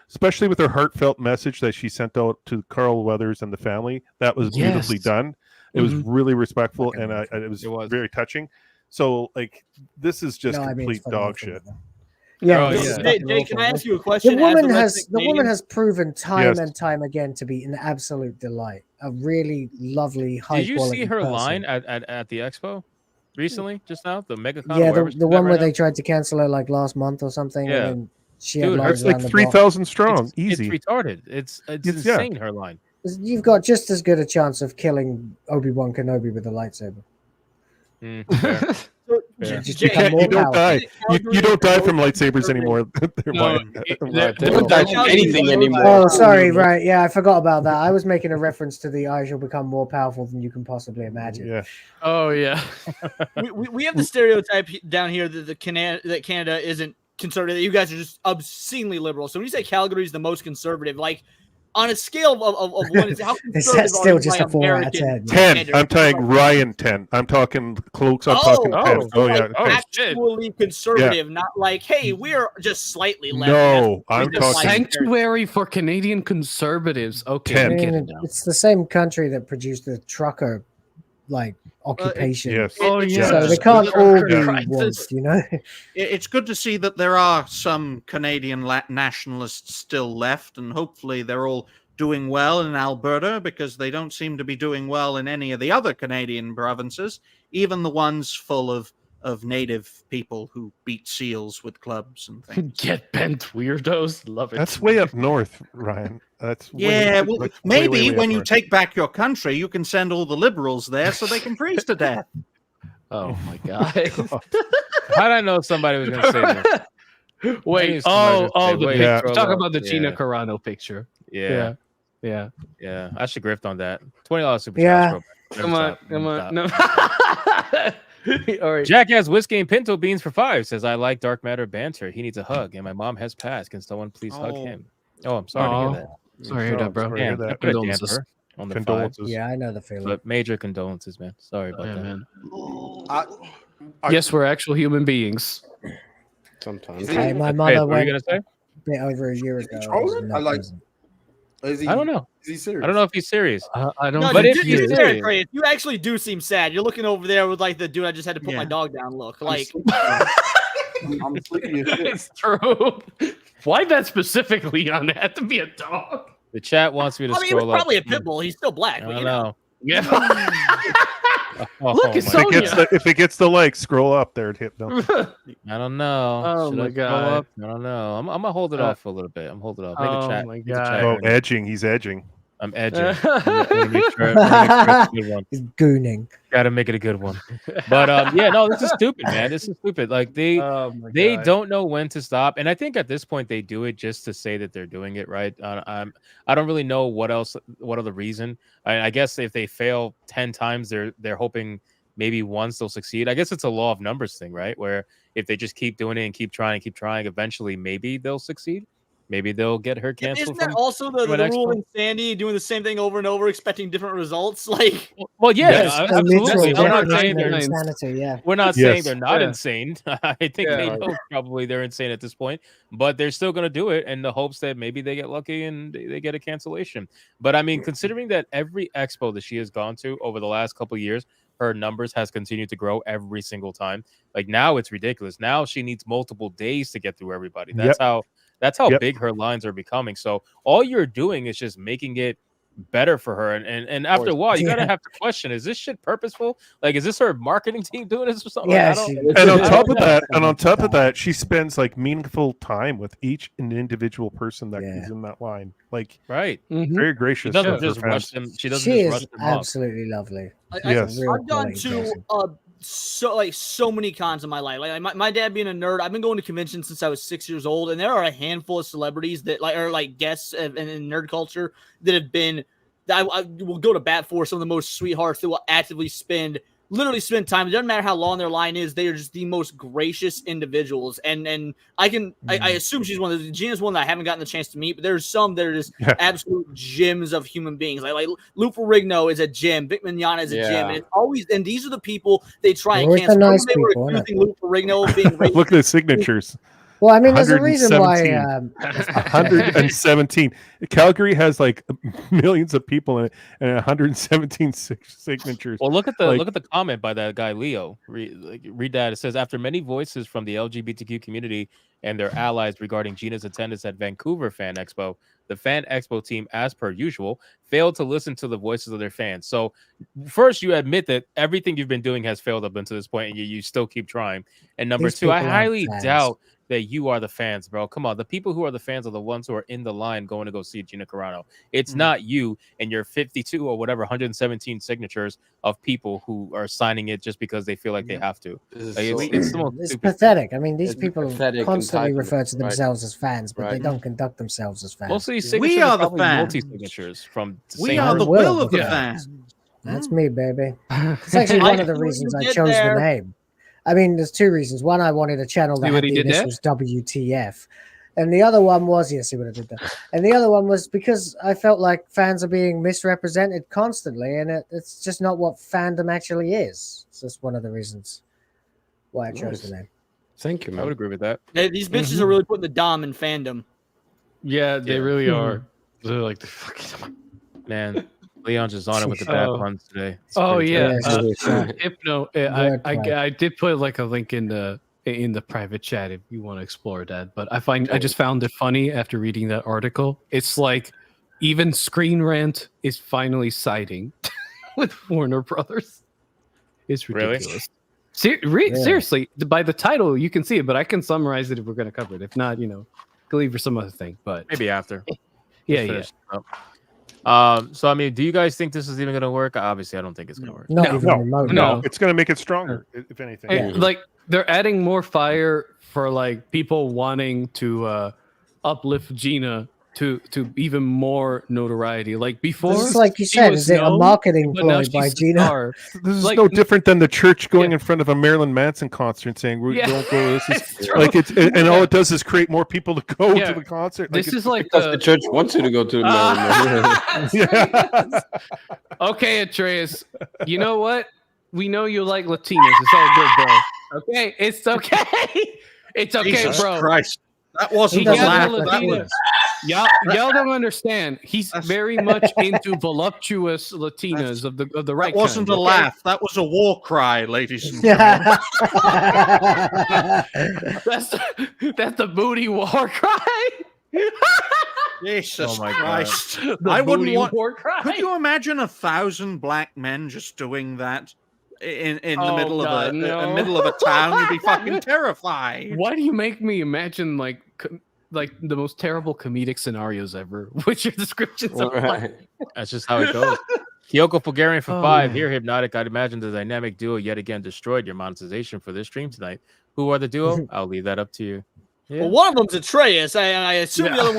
Especially with her heartfelt message that she sent out to Carl Weathers and the family. That was beautifully done. It was really respectful, and it was very touching. So, like, this is just complete dog shit. Yeah. Jay, can I ask you a question? The woman has proven time and time again to be an absolute delight. A really lovely, high quality. Did you see her person. line at the expo recently? Just now, the MegaCon. Yeah, the one where they tried to cancel her like last month or something. Yeah. And she had lines like 3,000 strong. Easy. It's retarded. It's insane. Her line. You've got just as good a chance of killing Obi-Wan Kenobi with a lightsaber. You don't die. You don't die from lightsabers anymore. They don't die from anything anymore. Oh, sorry. Right. Yeah, I forgot about that. I was making a reference to the I shall become more powerful than you can possibly imagine. Yeah. Oh, yeah. we have the stereotype down here that Canada isn't conservative. You guys are just obscenely liberal. So when you say Calgary is the most conservative, like, on a scale of 1, how conservative is that still just a 4 out of 10? 10. I'm talking Ryan 10. I'm talking cloaks. I'm talking 10. Oh yeah. Actually conservative, not like, hey, we're just slightly left. No, I'm talking sanctuary for Canadian conservatives. Okay, 10. It's the same country that produced the trucker occupation. Yes. Oh yeah. So they can't all be ones, you know. It's good to see that there are some Canadian nationalists still left, and hopefully they're all doing well in Alberta, because they don't seem to be doing well in any of the other Canadian provinces, even the ones full of native people who beat seals with clubs and things. Get bent weirdos. Love it. That's way up north, Ryan. That's maybe when you take back your country, you can send all the liberals there so they can freeze to death. Oh my god! How did I know somebody was going to say that? Wait, talk about the Gina Carano picture. Yeah. I should grift on that. $20 super chat. Come on. No. All right. Jackass Whiskey and Pinto Beans for 5 says, I like Dark Matter banter. He needs a hug, and my mom has passed. Can someone please hug him? Oh, I'm sorry to hear that. Sorry to hear that, bro. Condolences. On the condolences. Yeah, I know the feeling. But major condolences, man. Sorry about that. Man. Yes, we're actual human beings. Sometimes. Hey, my mother what were you went gonna say? a bit over a year Is he ago. trolling? I like. Is he? I don't know. Is he serious? I don't know if he's serious. I don't. No, But dude, if you, he's you, serious- you actually do seem sad. You're looking over there with like the dude I just had to put my Yeah. dog down look. Like, I'm sleepy as shit. It's true. Why that specifically on it? Had to be a dog. The chat wants me to I mean, it was scroll up. probably a pit bull. He's still black. I But, don't you know. know. Yeah. Oh, Look, it's my so- If it gets the like, scroll up there and hit them. I don't know. Oh Should my I scroll God. up? I don't know. I'm gonna hold it off for a little bit. I'm holding it off. Make a Oh chat. my make the God. chat Oh, earn it. edging. He's edging. I'm edging. I'm gonna make sure it's a good one. He's gooning. Gotta make it a good one. But yeah, no, this is stupid, man. This is stupid. Like they God. don't know when to stop, and I think at this point they do it just to say that they're doing it right. I don't really know what other reason. I guess if they fail 10 times, they're hoping maybe once they'll succeed. I guess it's a law of numbers thing, right? Where if they just keep doing it and keep trying, eventually maybe they'll succeed. Maybe they'll get her canceled. Isn't that from- also the from an rule expo? in Sandy, doing the same thing over and over, expecting different results? Like, Well, yeah, Yes, A absolutely. mutual We're not recognition saying of they're insanity. Yeah. We're not saying Yes. they're not Yeah. insane. I think Yeah. they know probably they're insane at this point, but they're still going to do it in the hopes that maybe they get lucky and they get a cancellation. But I mean, considering that every expo that she has gone to over the last couple of years, her numbers has continued to grow every single time. Like now it's ridiculous. Now she needs multiple days to get through everybody. That's how Yep. big her lines are becoming. So all you're doing is just making it better for her. And after a while, you gotta Yeah. have to question: is this shit purposeful? Like, is this her marketing team doing this or something? Yeah. Like, I don't- And on I top don't of know. that, and on top of that, she spends like meaningful time with each individual person that Yeah. is in that line. Like Right. Mhm. very She gracious. doesn't of her just rush fans. them. She doesn't She just rush is them off. absolutely lovely. Yes. She's a real I've gone quality to person. so many cons in my life. Like my dad being a nerd, I've been going to conventions since I was 6 years old, and there are a handful of celebrities that are like guests in nerd culture that have been that I will go to bat for. Some of the most sweethearts that will actively literally spend time. It doesn't matter how long their line is; they are just the most gracious individuals. And I assume she's one of the Gina's one that I haven't gotten the chance to meet, but there's some that are just absolute gems of human beings. Like Lou Ferrigno is a gem, Vic Mignogna is a gem, and it's always these are the people they try and Always the cancel. nice Remember they were people, accusing Lou Ferrigno of being racist. Look at the signatures. Well, I mean, there's a reason why. 117. Calgary has like millions of people in it, and 117 signatures. Well, look at the Like- look at the comment by that guy Leo. Read that. It says after many voices from the LGBTQ community and their allies regarding Gina's attendance at Vancouver Fan Expo, the Fan Expo team, as per usual, failed to listen to the voices of their fans. So, first, you admit that everything you've been doing has failed up until this point, and you still keep trying. And number These two, I people aren't highly fans. doubt that you are the fans, bro. Come on, the people who are the fans are the ones who are in the line going to go see Gina Carano. It's not you and your 52 or whatever 117 signatures of people who are signing it just because they feel like they have to. Like, it's the most It's stupid. pathetic. I mean, these It's people pathetic constantly entitlement, refer to right. themselves as fans, but they Right. don't conduct themselves as fans. Most of these We signatures are are the probably fans. multi-signatures from We same are the will will of the of the fans. That's me, baby. It's actually one of the I reasons I get chose there. the name. I mean, there's two reasons. One, I wanted a channel that See had what he the did there? initials WTF. And the other one was, see what I did there. And the other one was because I felt like fans are being misrepresented constantly, and it's just not what fandom actually is. It's just one of the reasons why I chose the name. Thank you, I man. would agree with that. These bitches are really putting the dom in fandom. Yeah, they Yeah. really are. They're like the fucking. Man, Leon's just on it with the bad Oh. puns today. It's Oh pretty yeah, good. Hypno. Wordplay. I did put like a link in the private chat if you want to explore that. But I just found it funny after reading that article. It's like even Screen Rant is finally siding with Warner Brothers. It's Really? ridiculous. Seriously, by the title you can see it, but I can summarize it if we're going to cover it. If not, can leave for some other thing. But Maybe after. yeah, Just yeah. finish it up. So I mean, do you guys think this is even going to work? Obviously, I don't think it's going to work. Not No, even remotely. no. It's going to make it stronger, if anything. Hey, like they're adding more fire for like people wanting to uplift Gina to even more notoriety. Like before, This is like you she said, was is it a known, marketing but now ploy by she's a Gina? star. This is Like- no different than the church going in front of a Marilyn Manson concert and saying, "We Yeah. don't go." This is It's true. like and all it does is create more people to go Yeah. to the concert. This is like Because the church wants you to go to Ah. Yeah. Okay, Atreus. You know what? We know you like Latinas. It's all good, bro. Okay, it's okay. It's okay, Jesus bro. Christ. That wasn't He the doesn't laugh. look That Latino. was, Y'all don't understand. He's very much into voluptuous Latinas of the right that wasn't kind. a Okay? laugh. That was a war cry, ladies and gentlemen. That's the booty war cry. Jesus Oh my God. Christ. The I wouldn't booty want. war cry. Could you imagine 1,000 black men just doing that in the Oh, middle God, of a no. middle of a town? You'd be fucking terrified. Why do you make me imagine like the most terrible comedic scenarios ever with your descriptions of Right. That's just how it goes. Kyoko Fulgarian for Oh, 5. man. Here, Hypnotic. I'd imagine the dynamic duo yet again destroyed your monetization for this stream tonight. Who are the duo? I'll leave that up to you. Yeah. Well, one of them's Atreus. I assume the other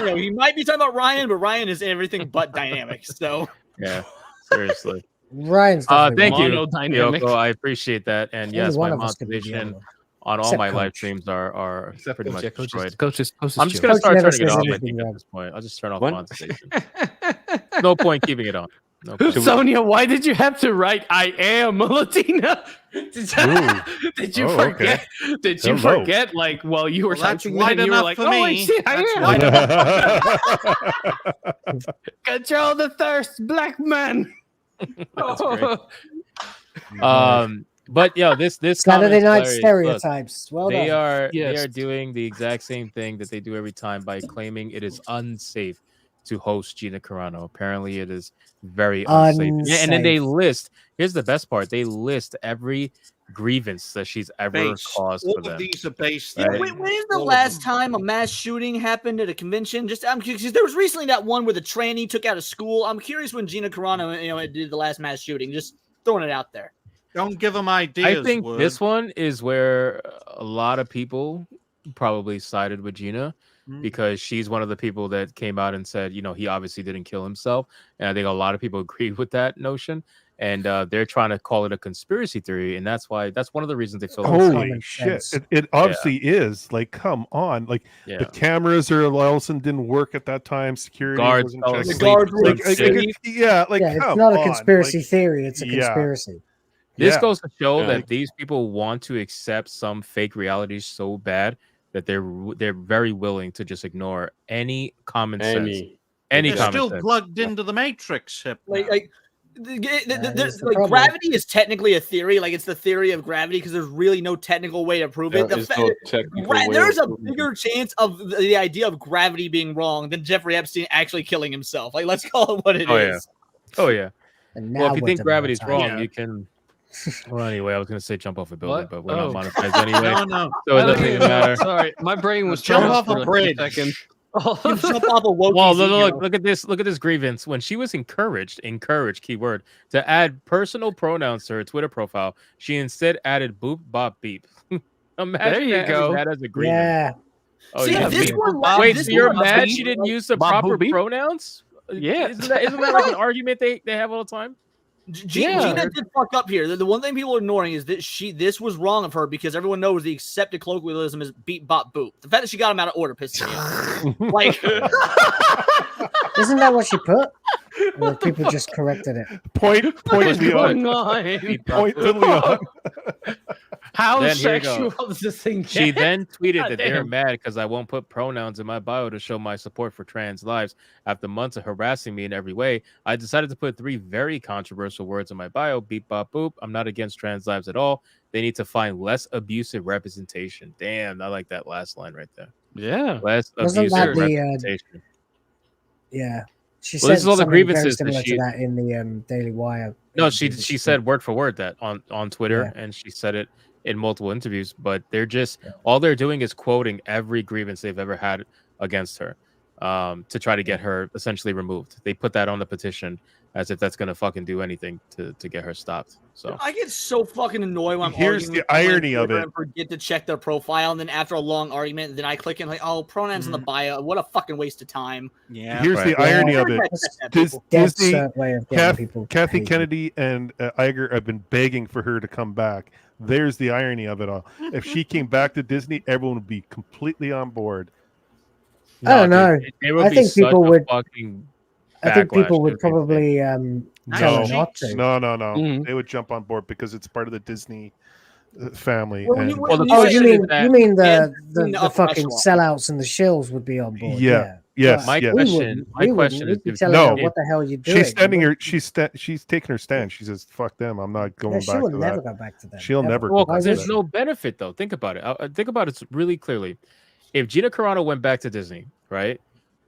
one's, he might be talking about Ryan, but Ryan is everything but dynamic. So Yeah, seriously. Ryan's Thank you, Monodynamic. Kyoko. I appreciate that. And Only yes, one my of us could be the monetization other one. on all Except my live Coach. streams are pretty much destroyed. Coach is I'm just chill. gonna Coach start never turning it says off. I anything think at wrong. this point, I'll just turn off What? monetization. No point keeping it on. No point. Sonia, why did you have to write "I am a Latina"? Did you Oh, forget? Did you Hello. forget? Like while you were Well, that's typing wide that, you were enough like, for "Oh me. shit, I That's am." wide Control the thirst, black man. That's great. But this Saturday comment is night hilarious. Look, stereotypes. Well they done. are they Yes. are doing the exact same thing that they do every time by claiming it is unsafe to host Gina Carano. Apparently, it is very unsafe. Yeah, and then they Unsafe. list. Here's the best part: they list every grievance that she's ever base. caused All for of them. these are based. Right. when is the All of last them. time a mass shooting happened at a convention? Just because there was recently that one where the tranny took out a school. I'm curious when Gina Carano, did the last mass shooting. Just throwing it out there. Don't give them ideas. I think Wood. this one is where a lot of people probably sided with Gina because she's one of the people that came out and said, he obviously didn't kill himself. And I think a lot of people agreed with that notion. And they're trying to call it a conspiracy theory. And that's one of the reasons they feel Holy unsafe. common shit! sense. It obviously is. Like, come on! Like Yeah. the cameras or Ellison didn't work at that time. Security Guards wasn't fell checking. asleep. The guards were Like, asleep. yeah, like Yeah, it's come not a on, conspiracy like, theory. It's a yeah. conspiracy. This yeah. goes to show Yeah. that these people want to accept some fake reality so bad that they're very willing to just ignore any common sense. Any They're common still sense. plugged into the Matrix. Hip now. is the problem. Gravity is technically a theory. Like it's the theory of gravity because there's really no technical way to prove it. There is no technical way There's of a proving it. bigger chance of the idea of gravity being wrong than Jeffrey Epstein actually killing himself. Like, let's call it what it is. Oh yeah. And Well, now if you we're think to gravity's monetize. wrong, Yeah. you can. Well, anyway, I was going to say jump off a building, What? but we're Oh. not monetized anyway, no. so it doesn't even matter. Sorry, my brain was Jump turned off a for bridge. second. You jump off a woke. Well, look at this. Look at this grievance. When she was encouraged, keyword, to add personal pronouns to her Twitter profile, she instead added boop, bop, beep. Imagine There you having go. that as a grievance. Yeah. Oh, See, yeah. this beep. one- Wait, this so you're one- mad she didn't use the Bob proper boop, beep? pronouns? Yeah. Isn't that like an argument they have all the time? Gina did fuck up here. The one thing people are ignoring is that this was wrong of her because everyone knows the accepted colloquialism is beep bop boop. The fact that she got him out of order pissed me off. Like, Isn't that what she put? Or people just corrected it? Point What's Leon. going on? Point to Leon. How Then here you sexual go. does this thing get? She then tweeted that they're Goddamn. mad because I won't put pronouns in my bio to show my support for trans lives. After months of harassing me in every way, I decided to put 3 very controversial words in my bio. Beep, bop, boop. I'm not against trans lives at all. They need to find less abusive representation. Damn, I like that last line right there. Yeah. Less Wasn't abusive that the, representation. Yeah. She Well, said this is all the something very grievances that similar she- to that in the Daily Wire. No, she said word for word that on Twitter, Yeah. and she said it in multiple interviews. But they're just all they're doing is quoting every grievance they've ever had against her, to try to get her essentially removed. They put that on the petition as if that's gonna fucking do anything to get her stopped. So I get so fucking annoyed when I'm Here's arguing the with someone on irony of Twitter it. and forget to check their profile, and then after a long argument, then I click and like, oh, pronouns in the bio. What a fucking waste of time. Yeah. Here's Right. the irony of it. Dead Disney, cert way of getting people. Kathy paid. Kennedy and Iger have been begging for her to come back. There's the irony of it all. If she came back to Disney, everyone would be completely on board. I don't know. It would I be think such people a would- fucking I think backlash. people It would be probably tell her No. not to. No. Mhm. They would jump on board because it's part of the Disney family. Well, and you mean the upper fucking echelon. sellouts and the shills would be on board? Yeah. Yeah. Yes. My yes. question We'd be is, telling her no, what the hell are you doing. She's standing her. She's taking her stand. She says, "Fuck them. I'm not going She back will to never that." go back to them. She'll ever. never. well, go back to there's that. no benefit though. Think about it. Think about it really clearly. If Gina Carano went back to Disney, right?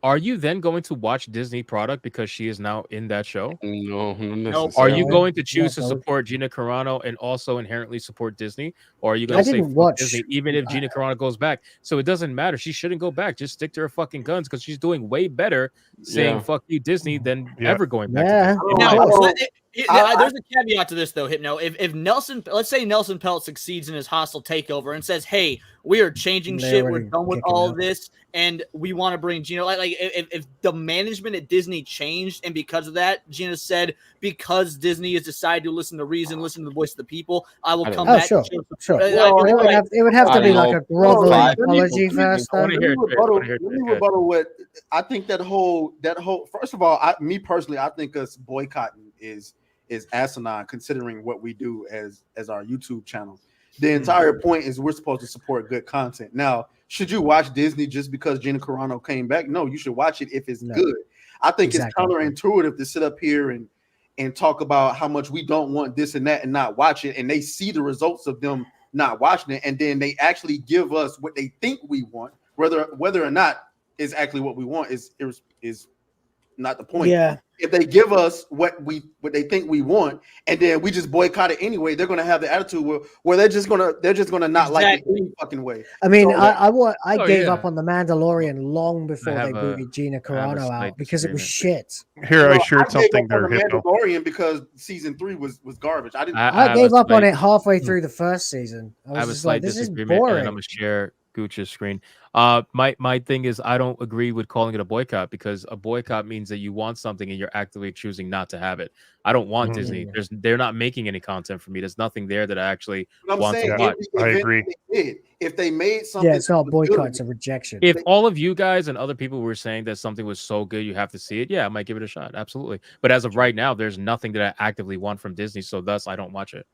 Are you then going to watch Disney product because she is now in that show? No, not Nope. necessarily. Are you going to choose to No. support Gina Carano and also inherently support Disney? Or are you going I to say didn't fuck watch- Disney even if Gina Carano goes back? So it doesn't matter. She shouldn't go back. Just stick to her fucking guns because she's doing way better saying Yeah. fuck you, Disney, than Yeah. ever going back Yeah. to Disney. Now, Oh, there's a caveat to this though, Hypno. If Nelson, let's say Nelson Pelt succeeds in his hostile takeover and says, "Hey, we are changing They shit. We're already done with kicking all out. this, and we want to bring Gina." Like if the management at Disney changed, and because of that, Gina said, "Because Disney has decided to listen to reason, listen to the voice of the people, I will come Oh, back." sure, and show sure. support." It would have I to be don't like know. a groveling Five apology people. first. I wanna Though. hear it. Let me rebuttal what I think that whole first of all, me personally, I think us boycotting is asinine considering what we do as our YouTube channel. The entire point is we're supposed to support good content. Now, should you watch Disney just because Gina Carano came back? No, you should watch it if it's good. I think it's counterintuitive to sit up here and talk about how much we don't want this and that and not watch it, and they see the results of them not watching it, and then they actually give us what they think we want, whether or not is actually what we want is not the point. Yeah. If they give us what they think we want, and then we just boycott it anyway, they're gonna have the attitude where they're just gonna not like it any fucking way. I mean, So, I gave up on the Mandalorian long before they have a- booted Gina I have a Carano slight out because it was disagreement. shit. Here, I I shared gave something up there, on the Hypno. Mandalorian because season 3 was garbage. I didn't. I have gave a up on slight- it halfway through the first season. I I was have a just slight like, this is disagreement, and I'm boring. gonna share Gooch's screen. My thing is I don't agree with calling it a boycott because a boycott means that you want something and you're actively choosing not to have it. I don't want Mhm. Disney. They're not making any content for me. There's nothing there that I actually But I'm want saying to watch. every I event agree. they did, if they made something, Yeah, it's not a that was good, boycott, it's a rejection. If all of you guys and other people were saying that something was so good you have to see it, yeah, I might give it a shot. Absolutely. But as of right now, there's nothing that I actively want from Disney, so thus I don't watch it.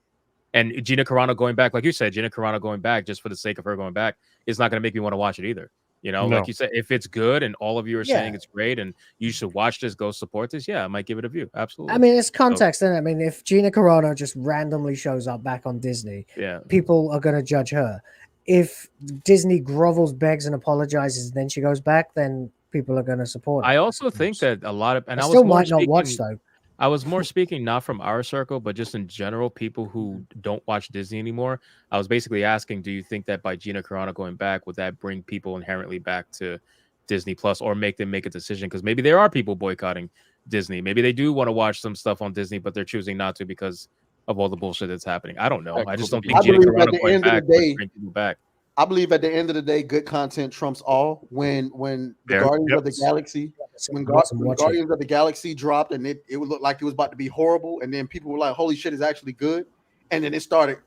And Gina Carano going back, like you said, Gina Carano going back just for the sake of her going back is not going to make me want to watch it either. You know, No. like you said, if it's good and all of you are saying Yeah. it's great and you should watch this, go support this, yeah, I might give it a view. Absolutely. I mean, it's context, isn't it? I mean, if Gina Carano just randomly shows up back on Disney, yeah. people are going to judge her. If Disney grovels, begs, and apologizes, and then she goes back, then people are going to support her. I also think that a lot of, and I I still was more might not watch speaking- though. I was more speaking not from our circle, but just in general, people who don't watch Disney anymore. I was basically asking, do you think that by Gina Carano going back, would that bring people inherently back to Disney Plus or make them make a decision? Because maybe there are people boycotting Disney. Maybe they do want to watch some stuff on Disney, but they're choosing not to because of all the bullshit that's happening. I don't know. I just don't think I Gina believe at Carano the going end of back the day- would bring people back. I believe at the end of the day, good content trumps all. When the Yeah, Guardians yep. of the Galaxy, when Watch it. Guardians of the Galaxy dropped, and it would look like it was about to be horrible, and then people were like, "Holy shit, it's actually good," and then it started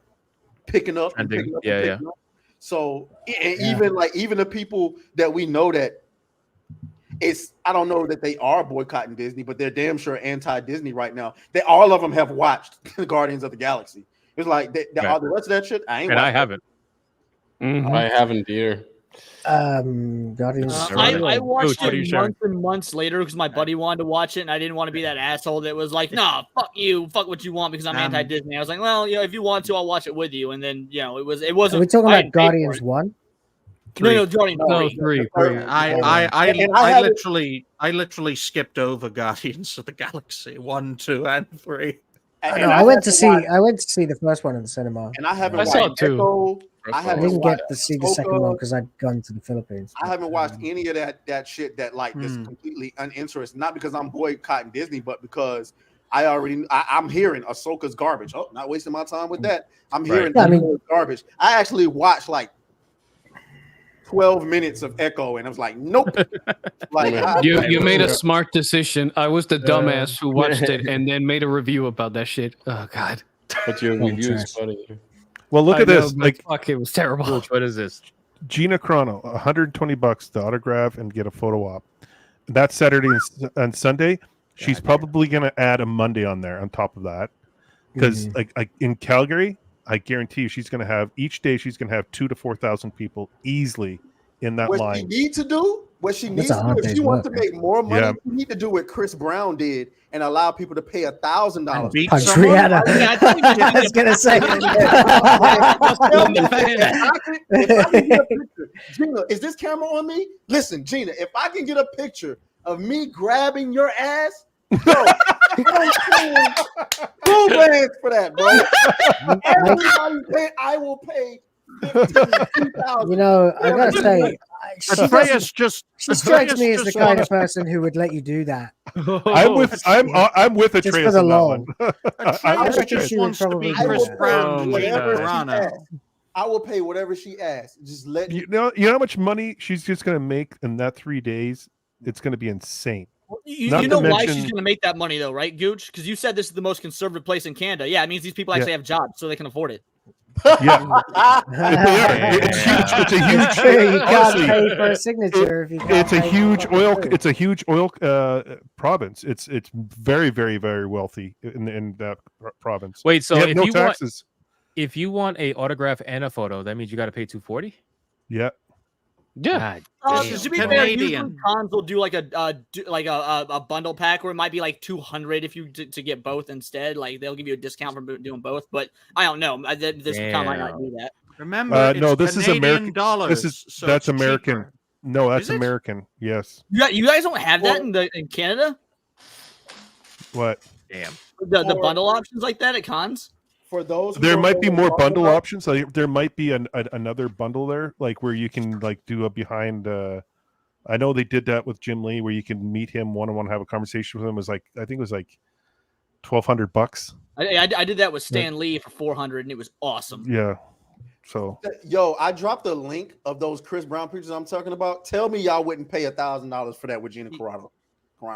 picking up and Trending. picking up. Yeah, and picking up. So and even the people that we know that I don't know that they are boycotting Disney, but they're damn sure anti-Disney right now. All of them have watched the Guardians of the Galaxy. It's like the rest of that shit. I ain't. And I watching. haven't. I haven't either. Guardians. I watched Coach, what are you it sharing? months and months later because my buddy wanted to watch it, and I didn't want to be that asshole that was like, "Nah, fuck you, fuck what you want," because I'm anti-Disney. I was like, "Well, if you want to, I'll watch it with you." And then, it wasn't. Are we talking I about didn't pay for Guardians it. 1? No, Guardians No, 3. three. I literally skipped over Guardians of the Galaxy 1, 2, and 3. I went to see the first one in the cinema. And I haven't I saw watched it too. Echo. I I haven't didn't watched get to see the second one because I'd gone to the Philippines. I haven't watched any of that shit that is completely uninteresting. Not because I'm boycotting Disney, but because I'm hearing Ahsoka's garbage. Oh, not wasting my time with that. I'm hearing garbage. I actually watched like 12 minutes of Echo, and I was like, nope. You made a smart decision. I was the dumbass who watched it and then made a review about that shit. Oh god. But your review is funny. Well, look at this. Like, fuck, it was terrible. Coach, what is this? Gina Carano, $120 to autograph and get a photo op. That's Saturday and Sunday. She's probably going to add a Monday on there on top of that, because like in Calgary, I guarantee you, she's going to have each day. She's going to have 2,000 to 4,000 people easily in that what line. she needs to do, if she wants to make more money, she need to do what Chris Brown did and allow people to pay $1,000. Punch Rihanna. I was gonna say. Gina, is this camera on me? Listen, Gina, if I can get a picture of me grabbing your ass, bro, 2 grand for that, bro. Everybody pay, I will pay. You know, I gotta say, she strikes me as the kind of person who would let you do that. I'm with Atreus just for the on lull. Atreus just wants to be Chris Brown. I will pay whatever she asks. Just let you know how much money she's just going to make in that 3 days. It's going to be insane. You know why she's going to make that money, though, right, Gooch? Because you said this is the most conservative place in Canada. Yeah, it means these people actually have jobs, so they can afford it. Yeah, it's a huge. You can't pay for a signature if you can't. It's a huge oil province. It's very, very, very wealthy in that province. Wait, so if you want a autograph and a photo, that means you got to pay $240. Yeah. Yeah. To be fair, usually cons will do like a bundle pack where it might be like $200 if you to get both instead. Like they'll give you a discount for doing both, but I don't know. This con might not do that. Remember, no, this is American dollars. That's American. Cheaper. No, that's American. Yes. You guys don't have that in Canada. What? Damn. The bundle options like that at cons. For those, there might be more bundle options. Like, there might be another bundle there, like where you can like do a behind. I know they did that with Jim Lee, where you can meet him one-on-one, have a conversation with him. It was like I think it was like $1,200. I did that with Stan Lee for $400, and it was awesome. Yeah. So I dropped the link of those Chris Brown pictures I'm talking about. Tell me y'all wouldn't pay $1,000 for that with Gina Carano.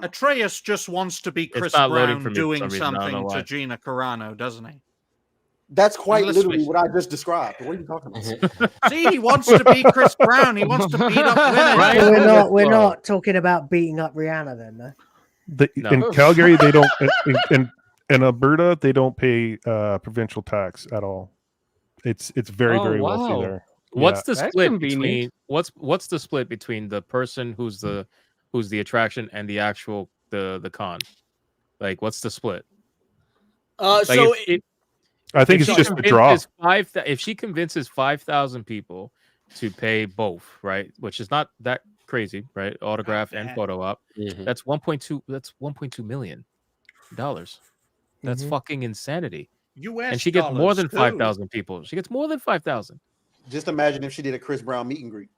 Atreus just wants to be Chris Brown doing something to Gina Carano, doesn't he? That's quite literally what I just described. What are you talking about? See, he wants to be Chris Brown. He wants to beat up women. Right? We're not talking about beating up Rihanna then, no? In Calgary, they don't. In Alberta, they don't pay provincial tax at all. It's very very wealthy there. What's the split between what's the split between the person who's the attraction and the actual the con? Like, what's the split? I think it's just a draw. If she convinces 5,000 people to pay both, right, which is not that crazy, right? Autograph and photo op. Mm-hmm. That's $1.2 million. That's fucking insanity. US and she gets more than 5,000 people. She gets more than 5,000. Just imagine if she did a Chris Brown meet and greet.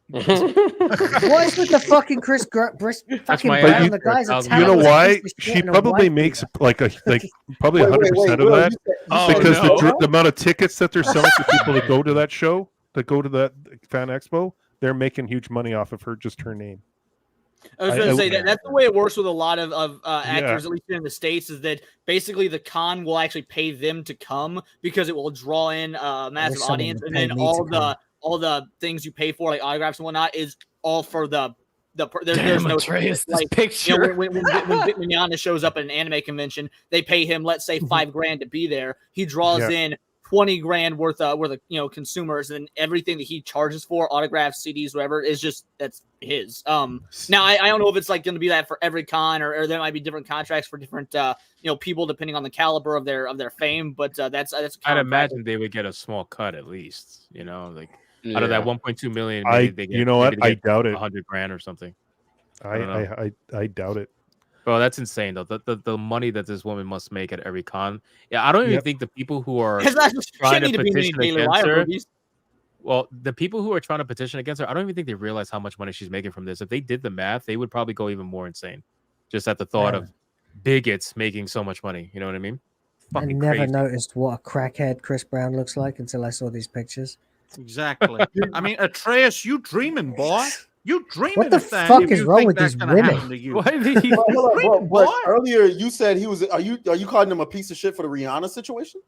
What is with the fucking Chris Brown? The guy's a you know why? She probably makes probably 100% of that because the amount of tickets that they're selling to people to go to that show, to go to that fan expo, they're making huge money off of her name. I was going to say that's the way it works with a lot of actors, at least in the States, is that basically the con will actually pay them to come because it will draw in a massive audience, and then all the things you pay for, like autographs and whatnot, is all for there's no Atreus, like picture. When Mignogna shows up at an anime convention, they pay him, let's say, $5,000 to be there. He draws in $20,000 worth of consumers, and everything that he charges for, autographs, CDs, whatever, is that's his. Now I don't know if it's like going to be that for every con, or there might be different contracts for different people depending on the caliber of their fame. But that's I'd imagine they would get a small cut at least. Out of that 1.2 million, I doubt it. $100,000 or something. I doubt it. Bro, that's insane though. The money that this woman must make at every con. Yeah, I don't even think the people who are trying to petition against her. Well, the people who are trying to petition against her, I don't even think they realize how much money she's making from this. If they did the math, they would probably go even more insane. Just at the thought of bigots making so much money. You know what I mean? I never noticed what a crackhead Chris Brown looks like until I saw these pictures. Exactly. I mean, Atreus, you dreaming, boy. You dreaming. What the fuck is wrong with these women? Earlier you said he was. Are you calling him a piece of shit for the Rihanna situation?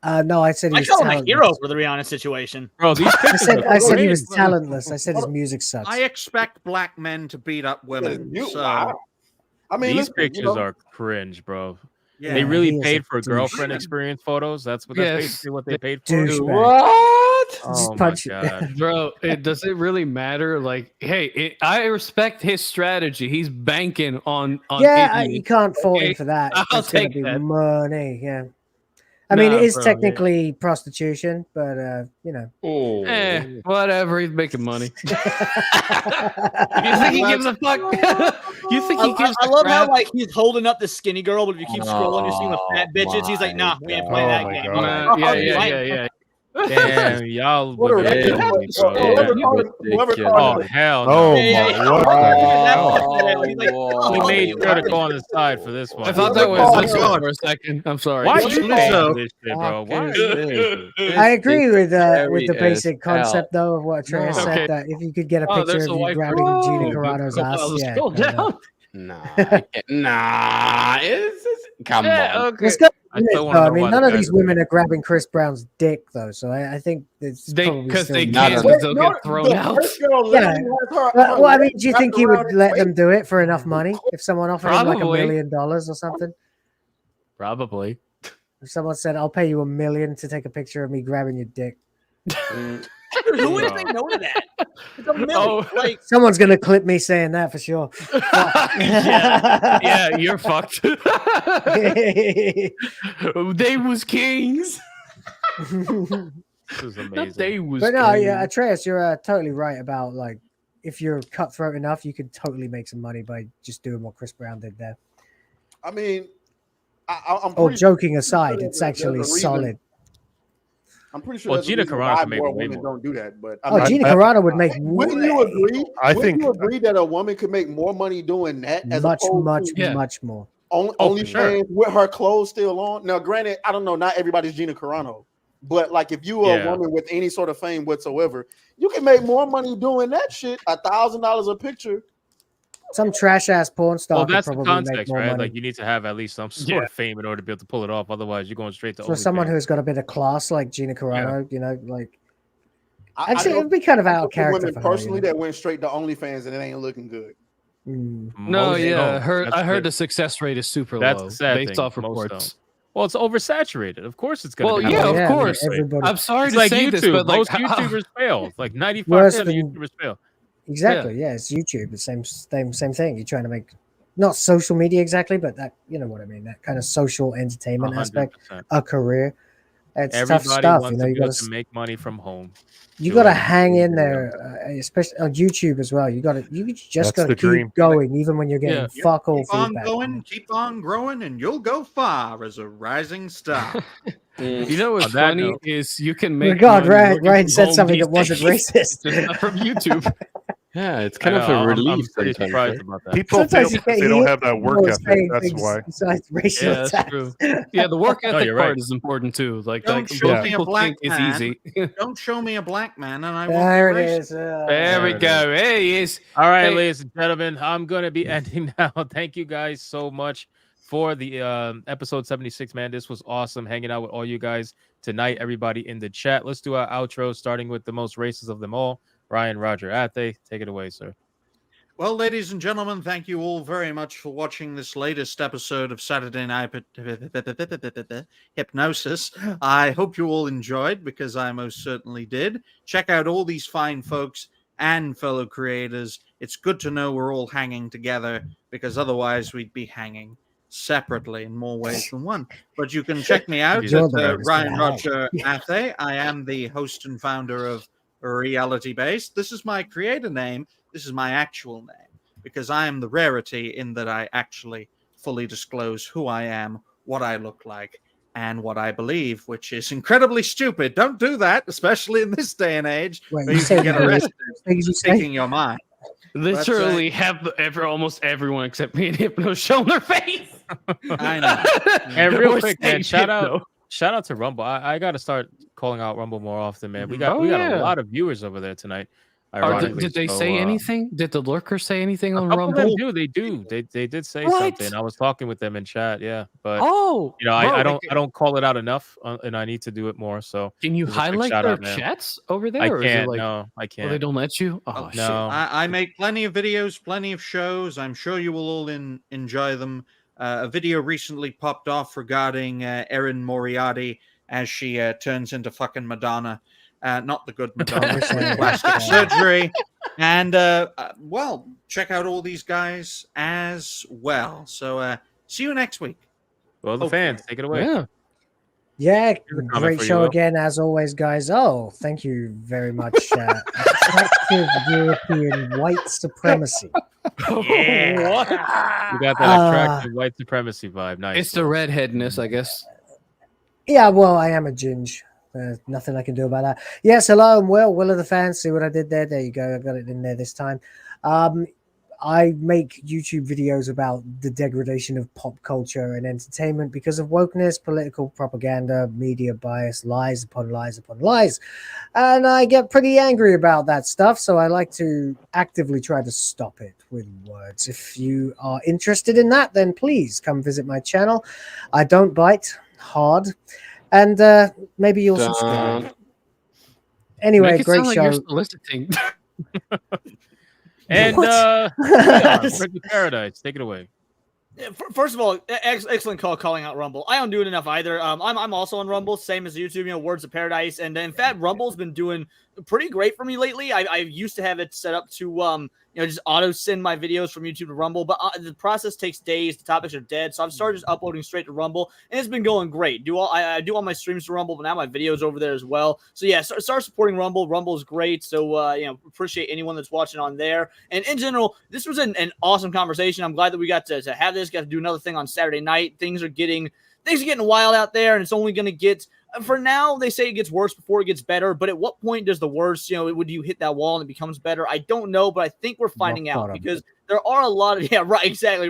No, I said he was talentless. A hero for the Rihanna situation. Bro, these I said he was talentless. I said his music sucks. I expect black men to beat up women. I mean, these pictures are cringe, bro. Yeah. They really he is paid a for douche. girlfriend experience photos. That's basically what they paid for. Douchebag. What? Oh my punch- god. Bro, does it really matter? Like, hey, I respect his strategy. He's banking on Yeah, idiots, you can't fault him okay? for that. I'll It's gonna take be that. money. Yeah. I mean, it is bro, yeah. technically prostitution, but you know. Oh. Whatever. He's making money. You think he gives a fuck? You think he gives I a love how crap? like he's holding up the skinny girl, but if you keep scrolling, you're seeing the fat bitches. He's like, nah, we ain't playing Oh that my game. God. Yeah. Damn, y'all What a women ridiculous- killing me, bro. whoever called it- whoever called Oh it- hell no. Oh Yeah, my! yeah, What the He's like, He oh, made man. sure to go on his side for this one. I thought that was this one for a second. I'm sorry. Why It's you paying Lizzo. for this shit, bro? Why are you I agree with scary the basic as hell. concept though of what Atreus No. said, Okay. that if you could get a Oh, picture there's of a you wife. grabbing Gina Oh, Carano's I'll ass, just yeah. scroll no, no. down. Nah. Come Yeah, on. okay. Let's go. I still wanna though. I know mean, why none the of guys these women are grabbing Chris Brown's dick, though. So I think it's probably Because still they Not can't, a- because they'll get thrown out. First girl Yeah. literally has her- Well, I mean, her do you wrapped think he around would his let waist. them do it for enough money? If someone offered him like $1 Probably. million or something? Probably. If someone said, "I'll pay you $1 million to take a picture of me grabbing your dick," Who would say no to that? It's a million. Oh. Like, someone's gonna clip me saying that for sure. yeah, you're fucked. They was kings. This is amazing. They was But no, kings. yeah, Atreus, you're totally right about like if you're cutthroat enough, you could totally make some money by just doing what Chris Brown did there. I mean, I'm Oh, pretty joking sure aside, there's it's a actually reason- solid. I'm pretty sure Well, there's a Gina reason Carano why can make more way women more. don't do that. But I Oh, mean, Gina Carano would make wouldn't you agree? I Wouldn't think- you agree that a woman could make more money doing that as much, opposed much, to Yeah. much more. only for sure. playing with her clothes still on? Now, granted, I don't know, not everybody's Gina Carano, but like if you are Yeah. a woman with any sort of fame whatsoever, you can make more money doing that shit. $1,000 a picture. Some trash ass porn star Well, could that's the probably make context, more right? money. Like you need to have at least some sort of fame in order to be able to pull it off. Otherwise, you're going straight to For someone OnlyFans. who's got a bit of class like Gina Carano, you know, like I actually know it'd be kind of out of some character women for her, personally you know? that went straight to OnlyFans and it ain't looking good. Mm. No, Most yeah, don't. I heard the success rate is super That's low the sad based thing. off Most reports. don't. Well, it's oversaturated. Of course, it's gonna Well, be. yeah, of I mean, course. everybody. I'm sorry It's to like say YouTube. this, but like Most YouTubers fail. Like 95% Worse of the than- YouTubers fail. Exactly. Yeah, it's YouTube. The same thing. You're trying to make not social media exactly, but that you know what I mean. That kind of social entertainment aspect, 100%. a career. It's Everybody tough stuff. wants You know, to you be able got to make money from home. you do got to it. hang in there, especially on YouTube as well. You just That's got to the keep dream. going, even when you're getting Yeah. fuck all Keep on feedback. going, keep on growing, and you'll go far as a rising star. You know what's On that funny note- is you can Oh make. my God, money Ryan working from said home something these that wasn't days. racist. Just not from YouTube. Yeah, it's I kind of know, a I'm relief pretty sometimes. surprised right? about that. People fail Sometimes you because can't they don't hear have that work people ethic. saying That's things why. besides racial Yeah, that's attacks. true. Yeah, the work ethic you're right. part is important too. Like Don't most show me a people black think it's man. easy. Don't show me a black man, and I won't There be it racist. is. There we it go. There he is. All right, Hey. ladies and gentlemen, I'm going to be ending now. Thank you guys so much for the episode 76, man. This was awesome hanging out with all you guys tonight, everybody in the chat. Let's do our outro, starting with the most racist of them all, Ryan Roger Athe. Take it away, sir. Well, ladies and gentlemen, thank you all very much for watching this latest episode of Saturday Night Hypnosis. I hope you all enjoyed, because I most certainly did. Check out all these fine folks and fellow creators. It's good to know we're all hanging together, because otherwise we'd be hanging separately in more ways than one. But you can check me out You're at the one who's Ryan gonna Roger Athe. I am the host and founder of Reality Based. This is my creator name. This is my actual name, because I am the rarity in that I actually fully disclose who I am, what I look like, and what I believe, which is incredibly stupid. Don't do that, especially in this day and age, Wait, where you you say can get you believe- arrested Things you for say? speaking your mind. Literally have almost everyone except me and Hypno shown their face. I know. And real We're quick, man, saying shout Hypno. out to Rumble. I got to start calling out Rumble more often, man. We Mhm. got Oh, a yeah. lot of viewers over there tonight. Or Ironically, did they so, say anything? Did the lurkers say anything A on couple of them Rumble? do. They do. They did say What? something. I was talking with them in chat. Yeah, but Oh, you know, bro, I don't call it out enough, and I need to do it more. So Can you just a quick highlight shout their out, man. chats over there? I or is it can't. like, No, I oh, can't. they don't let you? Oh, shit. No. I make plenty of videos, plenty of shows. I'm sure you will all enjoy them. a video recently popped off regarding Erin Moriarty as she turns into fucking Madonna. Not the good Madonna with plastic surgery. And, well, check out all these guys as well. So see you next week. Well, the fans, take it away. Yeah, great show again, as always, guys. Oh, thank you very much. Attractive European white supremacy. Yeah. You got that attractive white supremacy vibe. Nice. It's the redheadness, I guess. Yeah, well, I am a ginge. Nothing I can do about that. Yes, hello, I'm Will of the fans. See what I did there? There you go. I got it in there this time. I make YouTube videos about the degradation of pop culture and entertainment because of wokeness, political propaganda, media bias, lies upon lies upon lies. And I get pretty angry about that stuff, so I like to actively try to stop it with words. If you are interested in that, then please come visit my channel. I don't bite hard. And maybe you'll subscribe. Anyway, great show. You're soliciting. And Paradise, take it away. First of all, excellent call calling out Rumble. I don't do it enough either. I'm also on Rumble, same as YouTube. Words of Paradise, and in fact, Rumble's been doing pretty great for me lately. I used to have it set up to just auto send my videos from YouTube to Rumble, but the process takes days. The topics are dead, so I've started just uploading straight to Rumble, and it's been going great. I do all my streams to Rumble, but now my videos over there as well. So yeah, start supporting Rumble. Rumble is great. So appreciate anyone that's watching on there. And in general, this was an awesome conversation. I'm glad that we got to have this. Got to do another thing on Saturday night. Things are getting wild out there, and it's only going to get. For now, they say it gets worse before it gets better, but at what point does the worst, would you hit that wall and it becomes better? I don't know, but I think we're finding out because there are a lot of,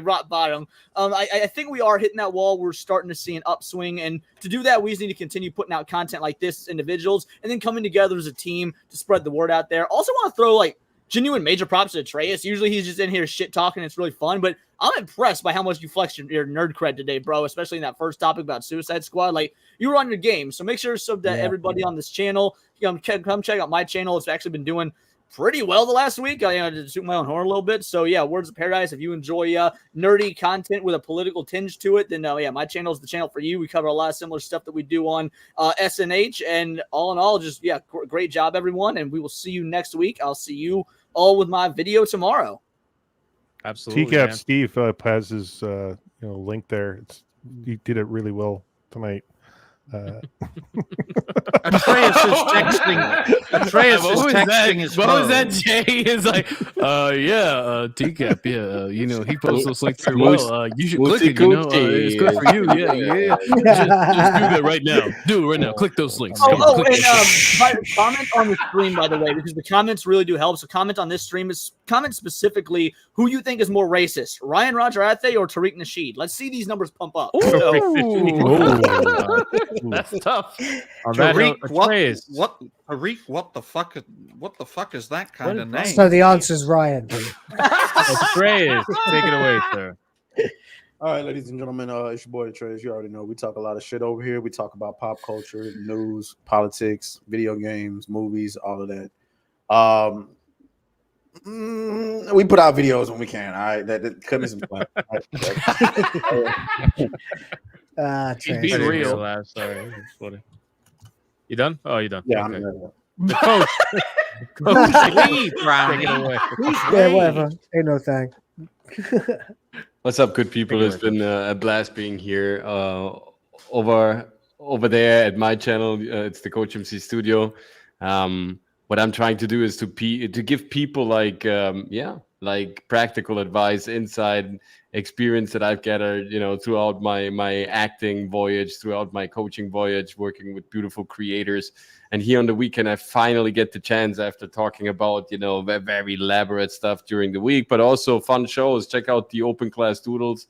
rock bottom. I think we are hitting that wall. We're starting to see an upswing, and to do that, we just need to continue putting out content like this as individuals and then coming together as a team to spread the word out there. Also want to throw, genuine major props to Atreus. Usually he's just in here shit talking. It's really fun, but I'm impressed by how much you flexed your nerd cred today, bro, especially in that first topic about Suicide Squad. You were on your game. So make sure to sub to everybody on this channel. Come check out my channel. It's actually been doing pretty well the last week. I had to toot my own horn a little bit. So yeah, Words of Paradise. If you enjoy nerdy content with a political tinge to it, then my channel is the channel for you. We cover a lot of similar stuff that we do on SNH. And all in all, just great job, everyone. And we will see you next week. I'll see you all with my video tomorrow. Absolutely. TCAP man. Steve has his link there. He did it really well tonight. Atreus is texting. Atreus is texting his phone. What was that, Jay? Is TCAP. Yeah, he posts those links very well. You should click it. It's good for you. Yeah. Just do that right now. Do it right now. Click those links. Comment on the stream, by the way, because the comments really do help. So comment on this stream. Comment specifically who you think is more racist, Ryan Rajarathe or Tariq Nasheed. Let's see these numbers pump up. That's tough. Tariq, what the fuck is that kind of name? So the answer is Ryan. Atreus, take it away, sir. All right, ladies and gentlemen, it's your boy Atreus. You already know we talk a lot of shit over here. We talk about pop culture, news, politics, video games, movies, all of that. We put out videos when we can. All right, that cut me some slack. He's being real. Sorry, you done? Oh, you done? Yeah, okay. I'm The coach. Leave, Brownie. Yeah, whatever. Ain't no thing. What's up, good people? It's been a blast being here. Over there at my channel, it's the Coach MC Studio. What I'm trying to do is to give people practical advice, inside experience that I've gathered, throughout my acting voyage, throughout my coaching voyage, working with beautiful creators. And here on the weekend, I finally get the chance, after talking about, very elaborate stuff during the week, but also fun shows. Check out the Open Class Doodles.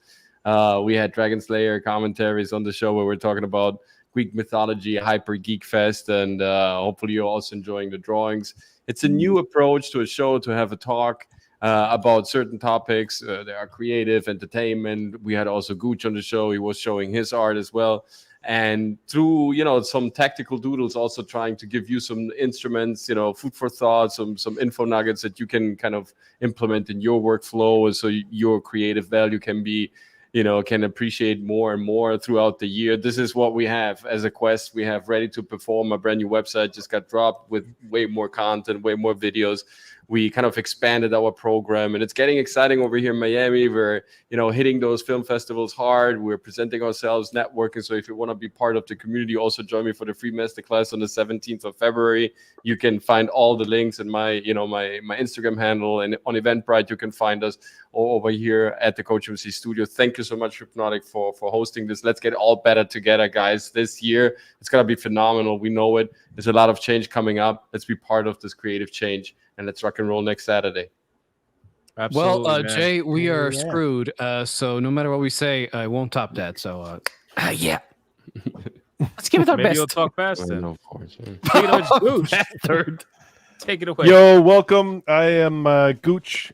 We had Dragon Slayer commentaries on the show where we're talking about Greek mythology, Hyper Geek Fest, and hopefully you're also enjoying the drawings. It's a new approach to a show, to have a talk about certain topics. There are creative, entertainment. We had also Gooch on the show. He was showing his art as well. And through, some tactical doodles, also trying to give you some instruments, food for thought, some info nuggets that you can kind of implement in your workflow, so your creative value can be can appreciate more and more throughout the year. This is what we have as a quest. We have Ready to Perform, a brand new website just got dropped with way more content, way more videos. We kind of expanded our program, and it's getting exciting over here in Miami. We're, hitting those film festivals hard. We're presenting ourselves, networking. So if you want to be part of the community, also join me for the free masterclass on the 17th of February. You can find all the links in my Instagram handle, and on Eventbrite, you can find us all over here at the Coach MC studio. Thank you so much, Hypnotic, for hosting this. Let's get all better together, guys. This year, it's going to be phenomenal. We know it. There's a lot of change coming up. Let's be part of this creative change. And let's rock and roll next Saturday. Absolutely, well, Jay, we are screwed. So no matter what we say, I won't top that. So, yeah. Let's give it our Maybe best. You'll talk fast then. Of course. Third. Take it away. Yo, welcome. I am Gooch.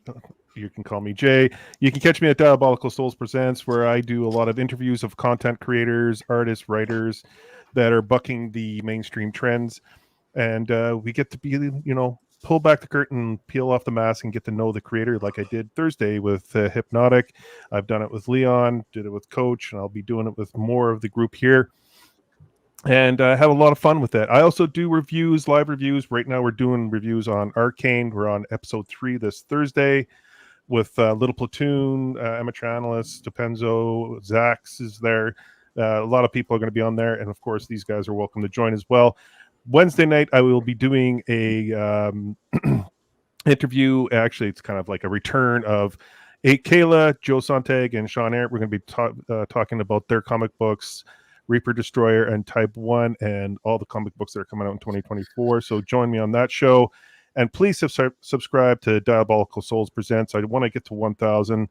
You can call me Jay. You can catch me at Diabolical Souls Presents, where I do a lot of interviews of content creators, artists, writers that are bucking the mainstream trends. And we get to be, pull back the curtain, peel off the mask, and get to know the creator like I did Thursday with Hypnotic. I've done it with Leon, did it with Coach, and I'll be doing it with more of the group here. And I have a lot of fun with that. I also do reviews, live reviews. Right now we're doing reviews on Arcane. We're on episode 3 this Thursday with Little Platoon, Emma Chanalis, Depenzo, Zax is there. A lot of people are going to be on there. And of course, these guys are welcome to join as well. Wednesday night, I will be doing a interview. Actually, it's kind of like a return of Kayla, Joe Sontag, and Sean Arndt. We're going to be talking about their comic books, Reaper Destroyer and Type 1, and all the comic books that are coming out in 2024. So join me on that show. And please subscribe to Diabolical Souls Presents. I want to get to 1,000.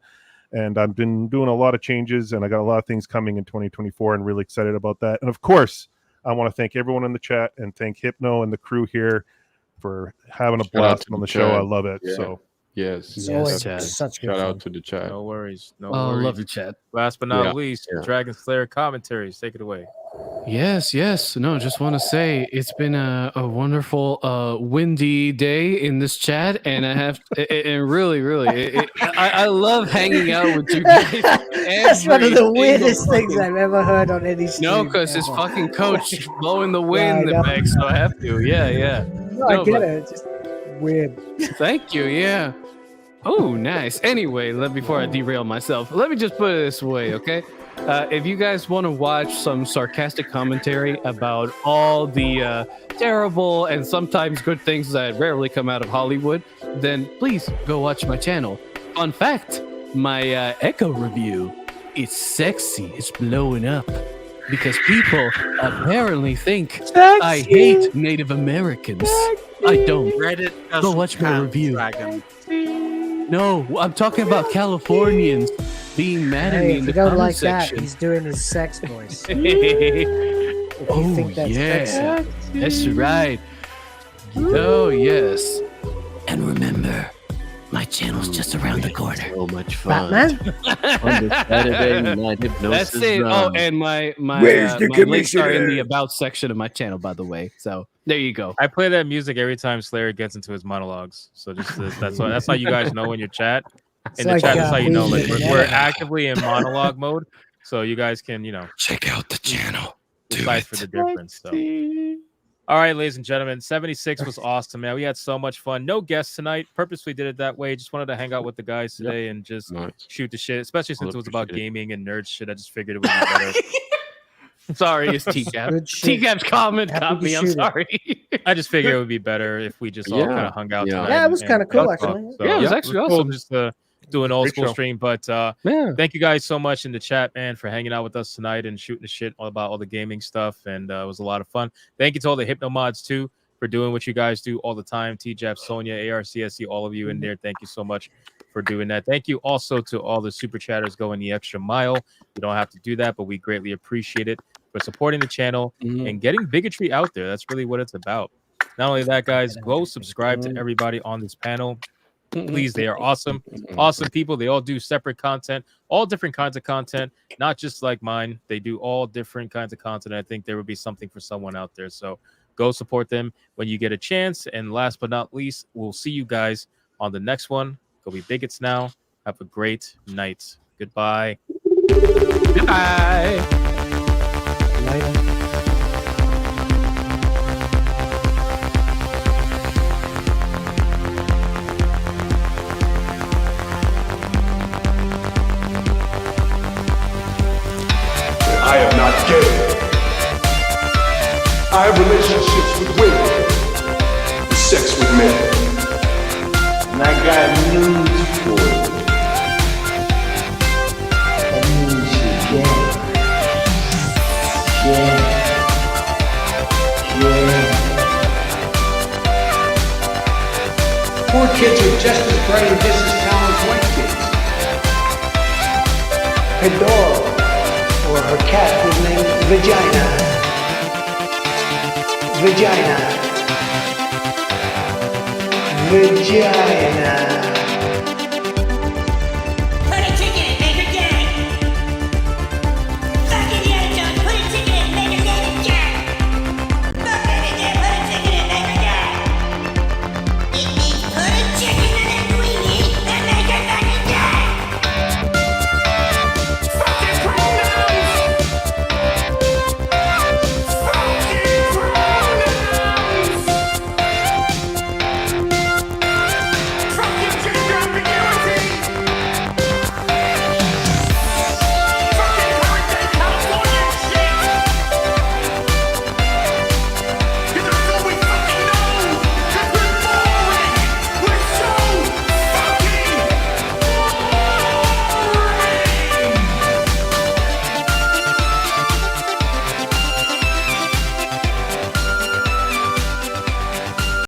And I've been doing a lot of changes, and I got a lot of things coming in 2024, and really excited about that. And of course, I want to thank everyone in the chat and thank Hypno and the crew here for having a blast on the show. I love it. Yeah. So Such good Shout fun. out to the chat. No worries. No Oh, worries. love the chat. Last but not least, Dragon Slayer commentaries. Take it away. Yes. No, just want to say it's been a wonderful, windy day in this chat, and I have, and really, I love hanging out with you guys. That's one of the weirdest things I've ever heard on any stream. No, because it's fucking Coach blowing the wind back, so I have to. Yeah. No, I get it. It's just weird. Thank you. Yeah. Oh, nice. Anyway, before I derail myself, let me just put it this way, okay? If you guys want to watch some sarcastic commentary about all the terrible and sometimes good things that rarely come out of Hollywood, then please go watch my channel. Fun fact, my Echo review, it's sexy, it's blowing up. Because people apparently think I hate Native Americans. I don't. Reddit Go watch my review. Dragon. No, I'm talking about Californians being mad at me in the comment section. He's doing his sex voice. Oh, yeah. That's right. Oh, yes. And remember, my channel's just around the corner. So much fun. Batman? On this Saturday night, Hypnosis. That's it. Oh, and my links are in the about section of my channel, by the way. So there you go. I play that music every time Slayer gets into his monologues. So just that's how you guys know in your chat. In the chat, that's how you know. Like we're actively in monologue mode, so you guys can check out the channel. Decipher the difference. So. All right, ladies and gentlemen, 76 was awesome, man. We had so much fun. No guests tonight. Purposely did it that way. Just wanted to hang out with the guys today and just shoot the shit, especially since it was about gaming and nerd shit. I just figured it would be better. Sorry, it's T-Cap. T-Cap's comment got me. I'm sorry. I just figured it would be better if we just all kind of hung out tonight. Yeah, it was kind of cool, actually. So, yeah, it was actually awesome. Cool just to do an old school stream. But thank you guys so much in the chat, man, for hanging out with us tonight and shooting the shit about all the gaming stuff. And it was a lot of fun. Thank you to all the Hypno mods, too, for doing what you guys do all the time. T-Jap, Sonia, ARCSC, all of you in there. Thank you so much for doing that. Thank you also to all the super chatters going the extra mile. You don't have to do that, but we greatly appreciate it for supporting the channel and getting bigotry out there. That's really what it's about. Not only that, guys, go subscribe to everybody on this panel. Please, they are awesome people. They all do separate content, all different kinds of content, not just like mine. They do all different kinds of content. I think there would be something for someone out there. So go support them when you get a chance. And last but not least, we'll see you guys on the next one. Go be bigots now. Have a great night. Goodbye. Goodbye. Later. I am not gay. I have relationships with women, sex with men. And I got news for you. That means you're gay. Poor kids are just as bright and just as talented as white kids. Her dog or her cat was named Vagina. Vagina. Vagina.